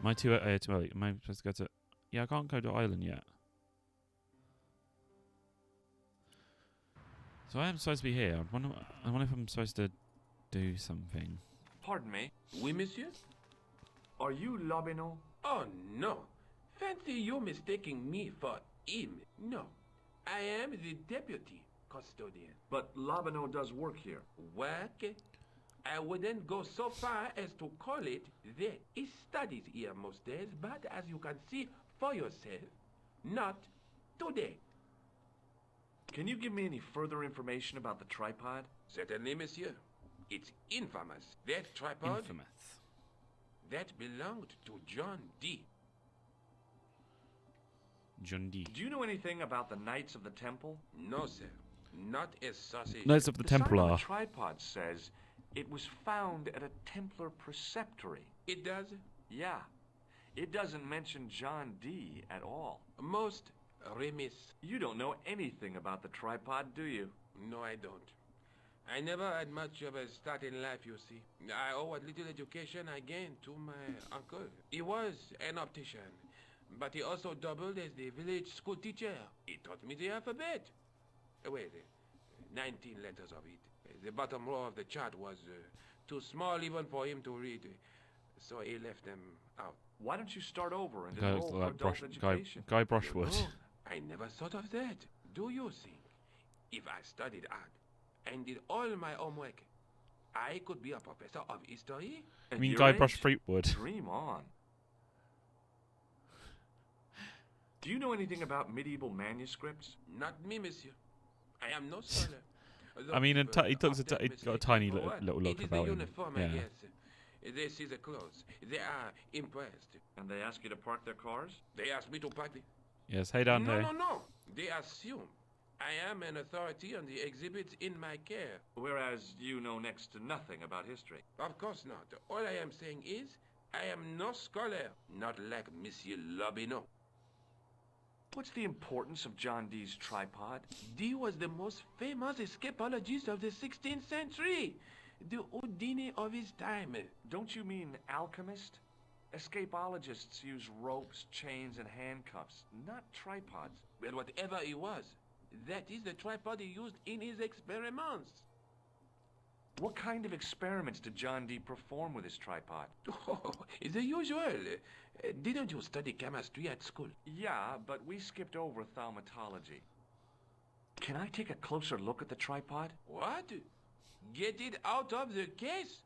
Am I too early? Am I supposed to go to... Yeah, I can't go to Ireland yet. So I am supposed to be here. I wonder if I'm supposed to do something. Pardon me. Oui, monsieur? Are you Lobino? Oh, no. Fancy you mistaking me for him. No. I am the deputy custodian. But Lobino does work here. Work? I wouldn't go so far as to call it that. He studies here most days, but as you can see for yourself, not today. Can you give me any further information about the tripod? Certainly, monsieur. It's infamous. That tripod... Infamous. That belonged to John D. John D. Do you know anything about the Knights of the Temple? No, sir. Not as saucy. Knights of the The sign on Templar. the tripod says It was found at a Templar preceptory. It does? Yeah. It doesn't mention John Dee at all. Most remiss. You don't know anything about the tripod, do you? No, I don't. I never had much of a start in life, you see. I owe what little education I gained to my uncle. He was an optician, but he also doubled as the village school teacher. He taught me the alphabet. Wait, 19 letters of it. The bottom row of the chart was too small even for him to read, so he left them out. Why don't you start over and Guy, enroll for like adult education? Guy Brushwood. No, I never thought of that. Do you think if I studied art and did all my homework, I could be a professor of history? You mean Guy Brushwood? Dream on. Do you know anything about medieval manuscripts? Not me, monsieur. I am no scholar. I mean, he got a tiny little look about him. Uniform, Yeah. I guess. They see the clothes. They are impressed. And they ask you to park their cars? They ask me to park the... Yes, hey down No, here. no. They assume I am an authority on the exhibits in my care. Whereas you know next to nothing about history. Of course not. All I am saying is, I am no scholar, not like Monsieur Lobineau. What's the importance of John Dee's tripod? Dee was the most famous escapologist of the 16th century. The Houdini of his time. Don't you mean alchemist? Escapologists use ropes, chains, and handcuffs, not tripods. Well, whatever he was, that is the tripod he used in his experiments. What kind of experiments did John Dee perform with his tripod? Oh, the usual. Didn't you study chemistry at school? Yeah, but we skipped over thaumatology. Can I take a closer look at the tripod? What? Get it out of the case?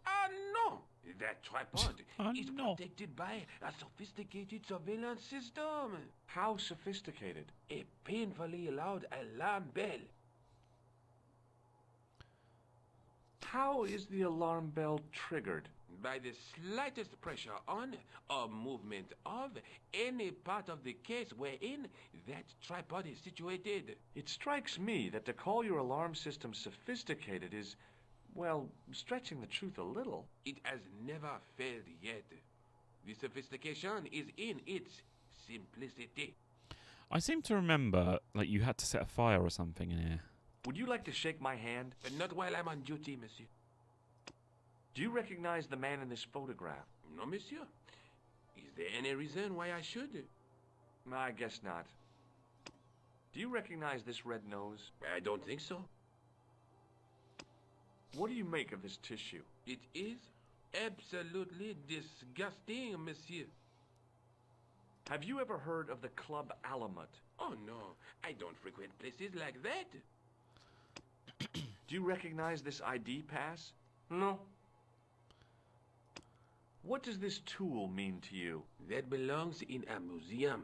Ah, no! That tripod is protected by a sophisticated surveillance system. How sophisticated? A painfully loud alarm bell. How is the alarm bell triggered? By the slightest pressure on or movement of any part of the case wherein that tripod is situated. It strikes me that to call your alarm system sophisticated is, well, stretching the truth a little. It has never failed yet. The sophistication is in its simplicity. I seem to remember, like, you had to set a fire or something in here. Would you like to shake my hand? Not while I'm on duty, monsieur. Do you recognize the man in this photograph? No, monsieur. Is there any reason why I should? I guess not. Do you recognize this red nose? I don't think so. What do you make of this tissue? It is absolutely disgusting, monsieur. Have you ever heard of the Club Alamut? Oh, no. I don't frequent places like that. Do you recognize this ID pass? No. What does this tool mean to you? That belongs in a museum.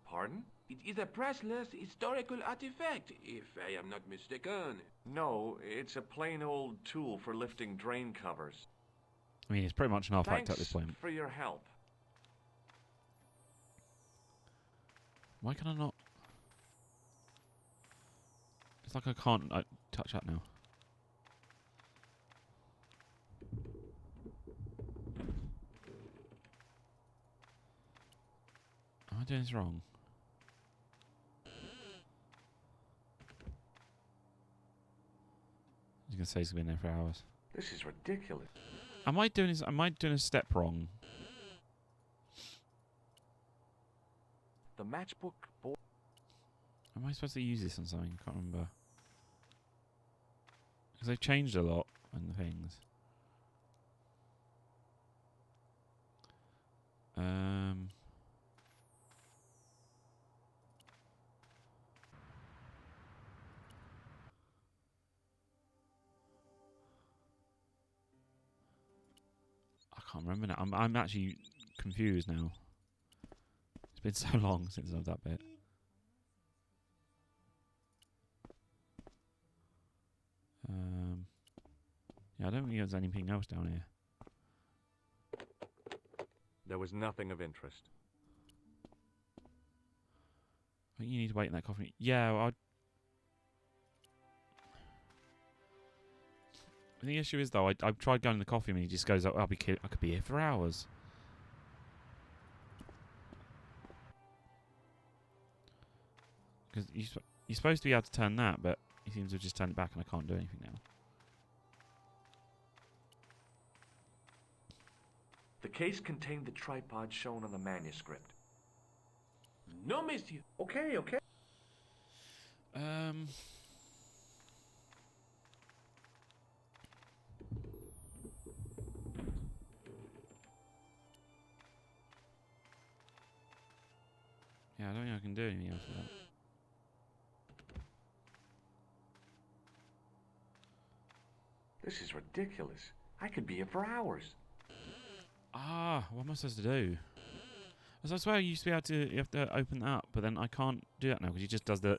Pardon? It is a priceless historical artifact, if I am not mistaken. No, it's a plain old tool for lifting drain covers. I mean, it's pretty much an artifact Thanks at this point. for your help. Why can I not? It's like I can't touch that now. Am I doing this wrong? I was gonna say he's been there for hours. This is ridiculous. Am I doing a step wrong? The matchbook board. Am I supposed to use this on something? I can't remember. Because they've changed a lot on the things. I can't remember now. I'm actually confused now. It's been so long since I've that bit. Yeah, I don't think there's anything else down here. There was nothing of interest. I think you need to wait in that coffee. Yeah, well, The issue is though, I tried going to the coffee and he just goes, "Oh, I could be here for hours." Because you're supposed to be able to turn that, but he seems to have just turned it back, and I can't do anything now. The case contained the tripod shown on the manuscript. No, monsieur. Okay, okay. Yeah, I don't think I can do anything else with that. This is ridiculous. I could be here for hours. Ah, what am I supposed to do? As I swear, you used to be able to. You have to open that up, but then I can't do that now because he just does the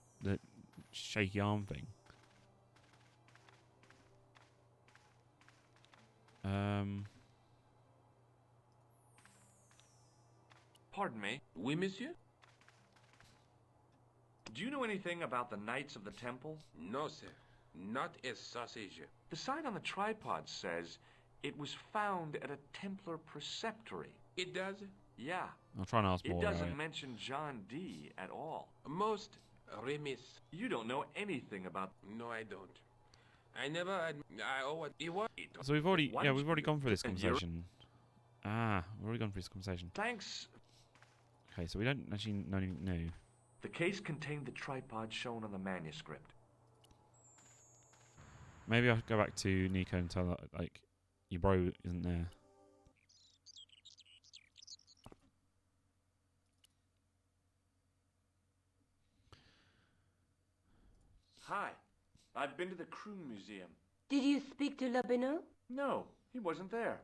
shaky arm thing. Pardon me. Oui, monsieur? Do you know anything about the Knights of the Temple? No, sir. Not a sausage. The sign on the tripod says it was found at a Templar preceptory. It does? Yeah. I'll try and ask more. It doesn't right? mention John Dee at all. Most remiss. You don't know anything about... No, I don't. I never... I oh, what it was... So we've already... Why Yeah, don't we've already gone through this and you're- conversation. Ah, we've already gone through this conversation. Thanks. Okay, so we don't actually know anything new. The case contained the tripod shown on the manuscript. Maybe I'll go back to Nico and tell her, like, your bro isn't there. Hi. I've been to the Kroon Museum. Did you speak to Labino? No, he wasn't there.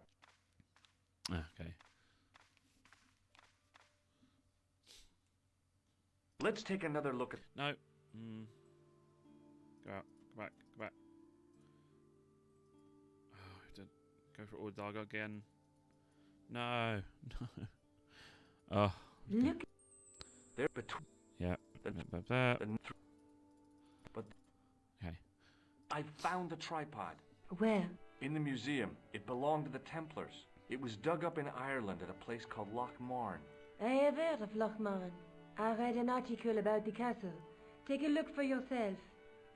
Ah, okay. Let's take another look at... No. Go out. Go back. Go back. Oh, I have to go for all the dog again. No. No. Oh. Look. They're between... Yeah. But... Okay. I found the tripod. Where? In the museum. It belonged to the Templars. It was dug up in Ireland at a place called Loch Marn. I have heard of Lochmarn. I read an article about the castle. Take a look for yourself.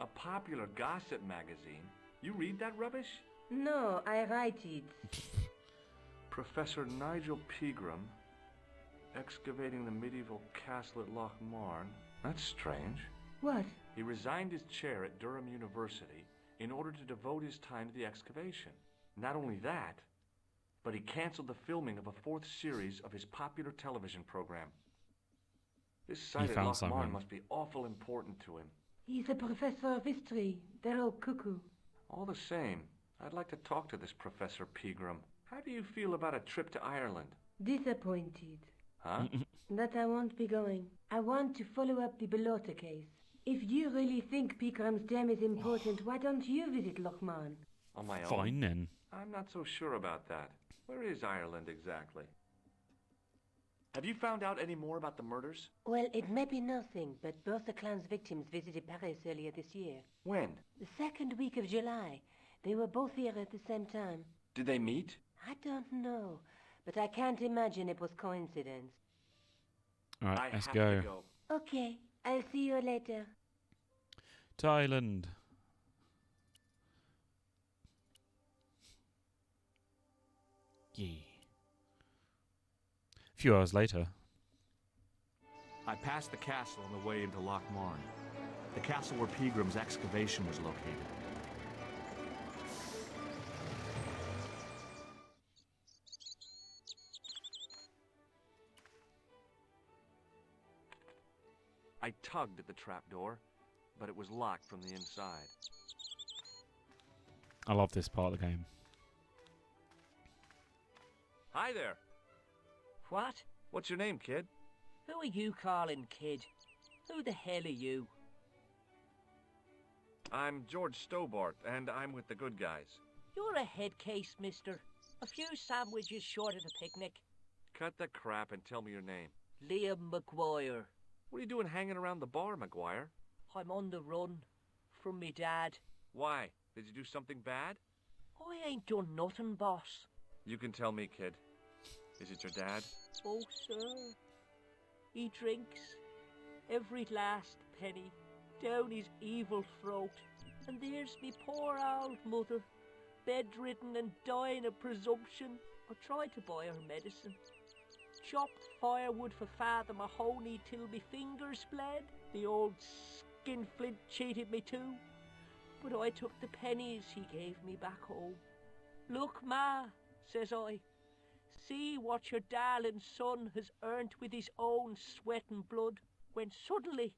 A popular gossip magazine. You read that rubbish? No, I write it. Professor Nigel Pegram, excavating the medieval castle at Loch Marn. That's strange. What? He resigned his chair at Durham University in order to devote his time to the excavation. Not only that, but he canceled the filming of a fourth series of his popular television program. This site at Loch Marn must be awful important to him. He's a professor of history. They're all cuckoo. All the same, I'd like to talk to this Professor Pegram. How do you feel about a trip to Ireland? Disappointed. Huh? That I won't be going. I want to follow up the Bellotta case. If you really think Picram's gem is important, why don't you visit Loch Marn? On my own? Fine then. I'm not so sure about that. Where is Ireland exactly? Have you found out any more about the murders? Well, it may be nothing, but both the clan's victims visited Paris earlier this year. When? The second week of July. They were both here at the same time. Did they meet? I don't know, but I can't imagine it was coincidence. Alright, let's go. Okay, I'll see you later. Thailand. Yeah. A few hours later. I passed the castle on the way into Loch Marn. The castle where Pegram's excavation was located. I tugged at the trapdoor, but it was locked from the inside. I love this part of the game. Hi there. What? What's your name, kid? Who are you calling kid? Who the hell are you? I'm George Stobart, and I'm with the good guys. You're a head case, mister. A few sandwiches short of a picnic. Cut the crap and tell me your name. Liam McGuire. What are you doing hanging around the bar, McGuire? I'm on the run. From me dad. Why? Did you do something bad? I ain't done nothing, boss. You can tell me, kid. Is it your dad? Oh, sir. He drinks every last penny down his evil throat. And there's me poor old mother, bedridden and dying of presumption. I tried to buy her medicine. Chopped firewood for Father Mahoney till me fingers bled. The old skinflint cheated me too. But I took the pennies he gave me back home. Look, Ma, says I, see what your darling son has earned with his own sweat and blood. When suddenly,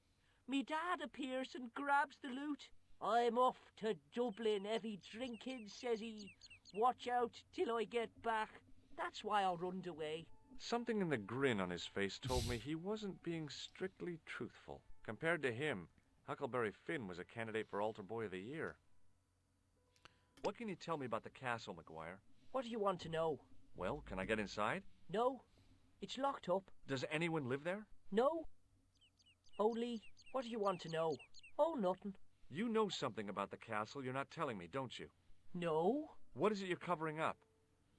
me dad appears and grabs the loot. I'm off to Dublin, heavy drinking, says he. Watch out till I get back. That's why I runned away. Something in the grin on his face told me he wasn't being strictly truthful. Compared to him, Huckleberry Finn was a candidate for Altar Boy of the Year. What can you tell me about the castle, McGuire? What do you want to know? Well, can I get inside? No, it's locked up. Does anyone live there? No. Only, what do you want to know? Oh, nothing. You know something about the castle you're not telling me, don't you? No. What is it you're covering up?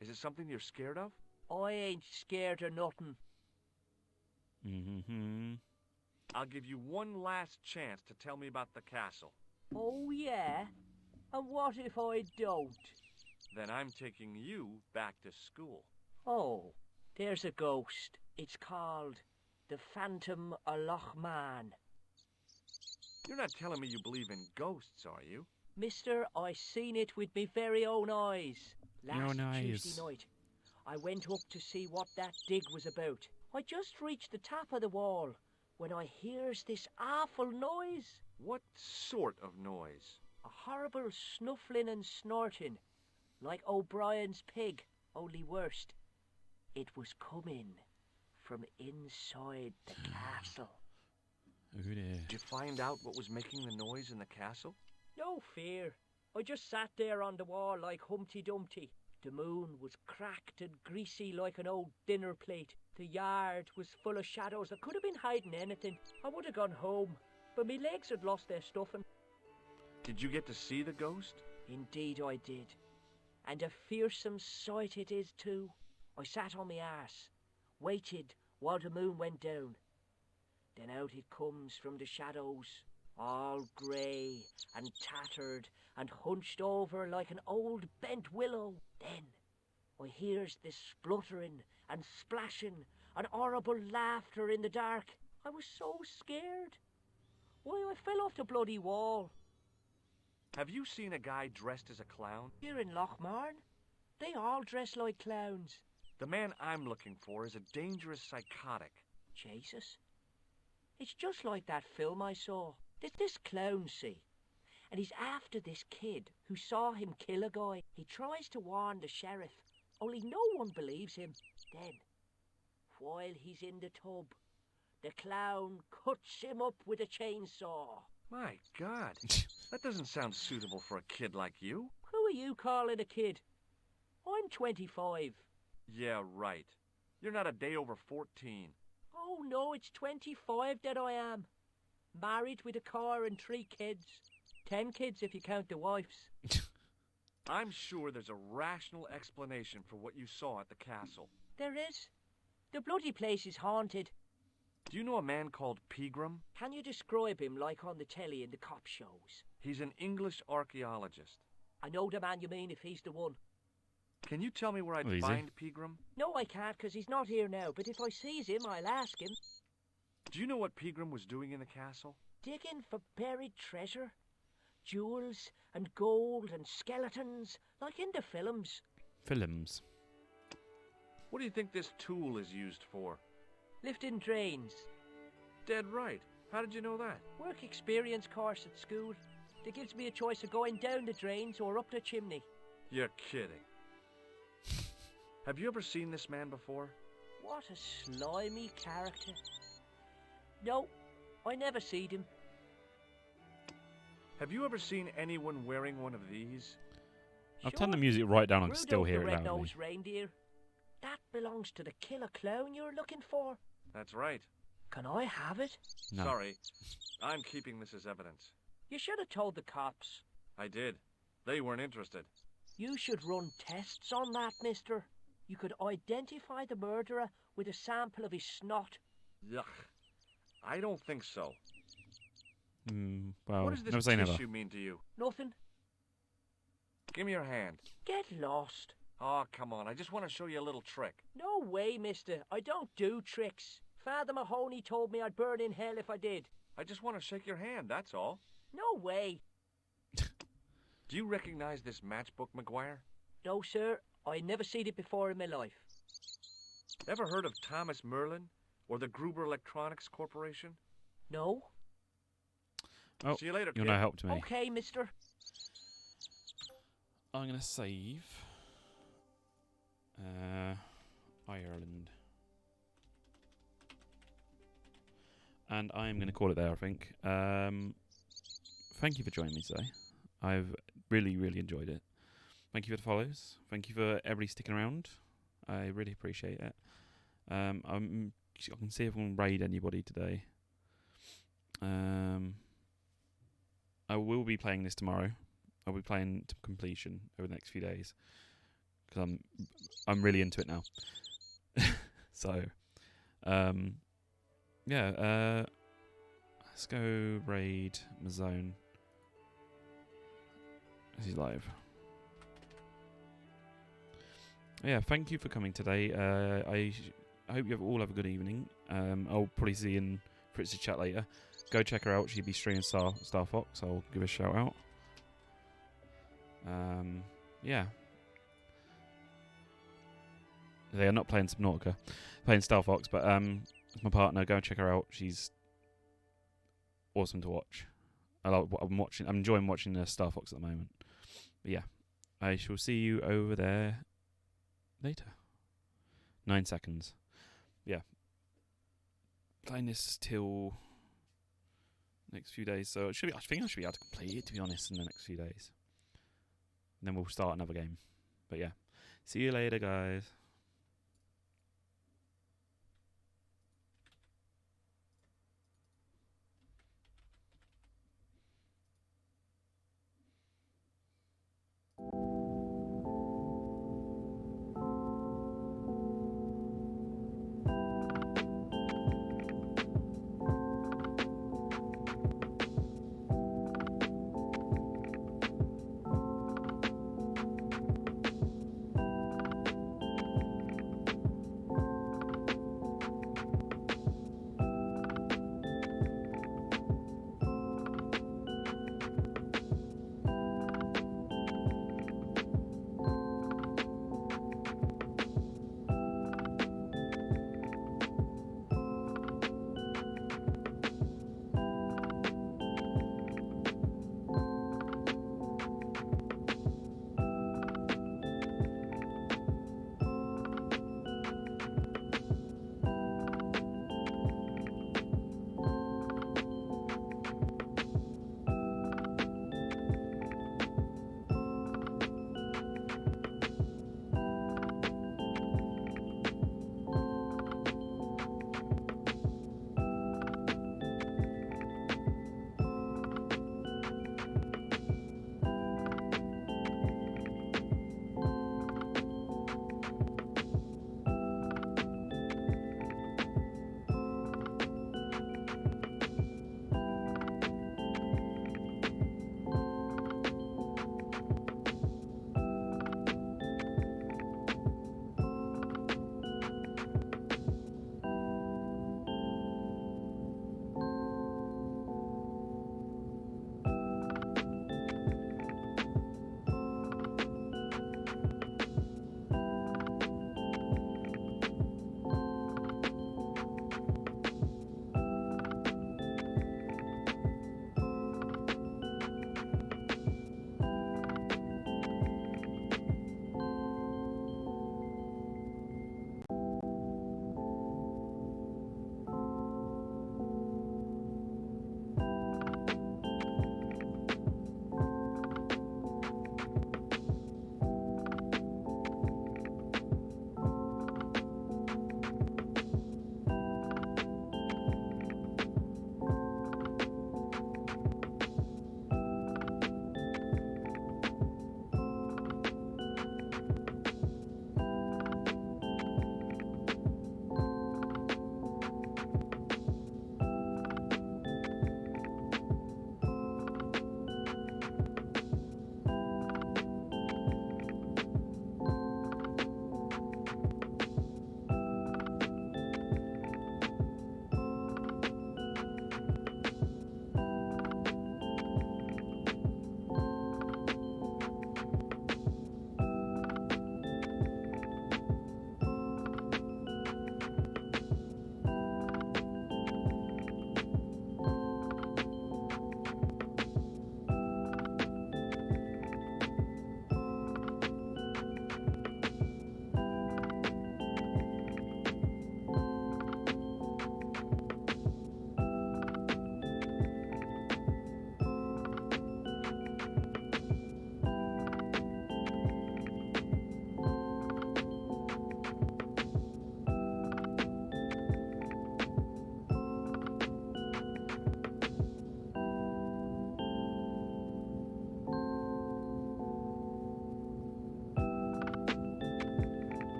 Is it something you're scared of? I ain't scared of nothing. I'll give you one last chance to tell me about the castle. Oh, yeah? And what if I don't? Then I'm taking you back to school. Oh, there's a ghost. It's called the Phantom of Loch Man. You're not telling me you believe in ghosts, are you? Mister, I seen it with me very own eyes. Last Tuesday night, I went up to see what that dig was about. I just reached the top of the wall when I hears this awful noise. What sort of noise? A horrible snuffling and snorting, like O'Brien's pig, only worst. It was coming from inside the castle. Did you find out what was making the noise in the castle? No fear. I just sat there on the wall like Humpty Dumpty. The moon was cracked and greasy like an old dinner plate. The yard was full of shadows. I could have been hiding anything. I would have gone home, but my legs had lost their stuffing. Did you get to see the ghost? Indeed I did. And a fearsome sight it is too. I sat on my arse, waited while the moon went down. Then out it comes from the shadows, all grey and tattered and hunched over like an old bent willow. Then I hears this spluttering and splashing and horrible laughter in the dark. I was so scared. Why, I fell off the bloody wall. Have you seen a guy dressed as a clown? Here in Lochmarn, they all dress like clowns. The man I'm looking for is a dangerous psychotic. Jesus. It's just like that film I saw. This clown, see? And he's after this kid who saw him kill a guy. He tries to warn the sheriff, only no one believes him. Then, while he's in the tub, the clown cuts him up with a chainsaw. My God, that doesn't sound suitable for a kid like you. Who are you calling a kid? I'm 25. Yeah, right. You're not a day over 14. Oh no, it's 25 that I am. Married with a car and 3 kids. 10 kids if you count the wives. I'm sure there's a rational explanation for what you saw at the castle. There is. The bloody place is haunted. Do you know a man called Pegram? Can you describe him like on the telly in the cop shows? He's an English archaeologist. I know the man you mean if he's the one. Can you tell me where I'd find Pegram? No, I can't, because he's not here now. But if I sees him, I'll ask him. Do you know what Pegram was doing in the castle? Digging for buried treasure. Jewels and gold and skeletons, like in the films. Films? What do you think this tool is used for? Lifting drains. Dead right. How did you know that? Work experience course at school. That gives me a choice of going down the drains or up the chimney. You're kidding. Have you ever seen this man before? What a slimy character. No, I never seen him. Have you ever seen anyone wearing one of these? I've turned the music right down. I can still hear it loudly. Red-nosed reindeer. That belongs to the killer clown you're looking for. That's right. Can I have it? No. Sorry. I'm keeping this as evidence. You should have told the cops. I did. They weren't interested. You should run tests on that, mister. You could identify the murderer with a sample of his snot. Yuck. I don't think so. Well, What does this never say never. tissue mean to you? Nothing. Give me your hand. Get lost. Oh, come on. I just want to show you a little trick. No way, mister. I don't do tricks. Father Mahoney told me I'd burn in hell if I did. I just want to shake your hand, that's all. No way. Do you recognize this matchbook, McGuire? No, sir. I never seen it before in my life. Ever heard of Thomas Merlin or the Gruber Electronics Corporation? No. Oh, see you later, you're kid. no help to me. Okay, mister. I'm going to save. Ireland. And I'm going to call it there, I think. Thank you for joining me today. I've really, really enjoyed it. Thank you for the follows. Thank you for everybody sticking around. I really appreciate it. I can see if I can raid anybody today. I will be playing this tomorrow. I'll be playing to completion over the next few days because I'm really into it now. So, yeah. Let's go raid my zone. This is live. Yeah, thank you for coming today. I hope you all have a good evening. I'll probably see you in Fritz's chat later. Go check her out. She'll be streaming Star Fox. I'll give a shout out. Yeah. They are not playing Subnautica, playing Star Fox, but it's my partner. Go and check her out. She's awesome to watch. I'm enjoying watching Star Fox at the moment. But yeah, I shall see you over there later. 9 seconds. Yeah. Playing this till next few days, so I think I should be able to complete it, to be honest, in the next few days. And then we'll start another game. But yeah. See you later, guys.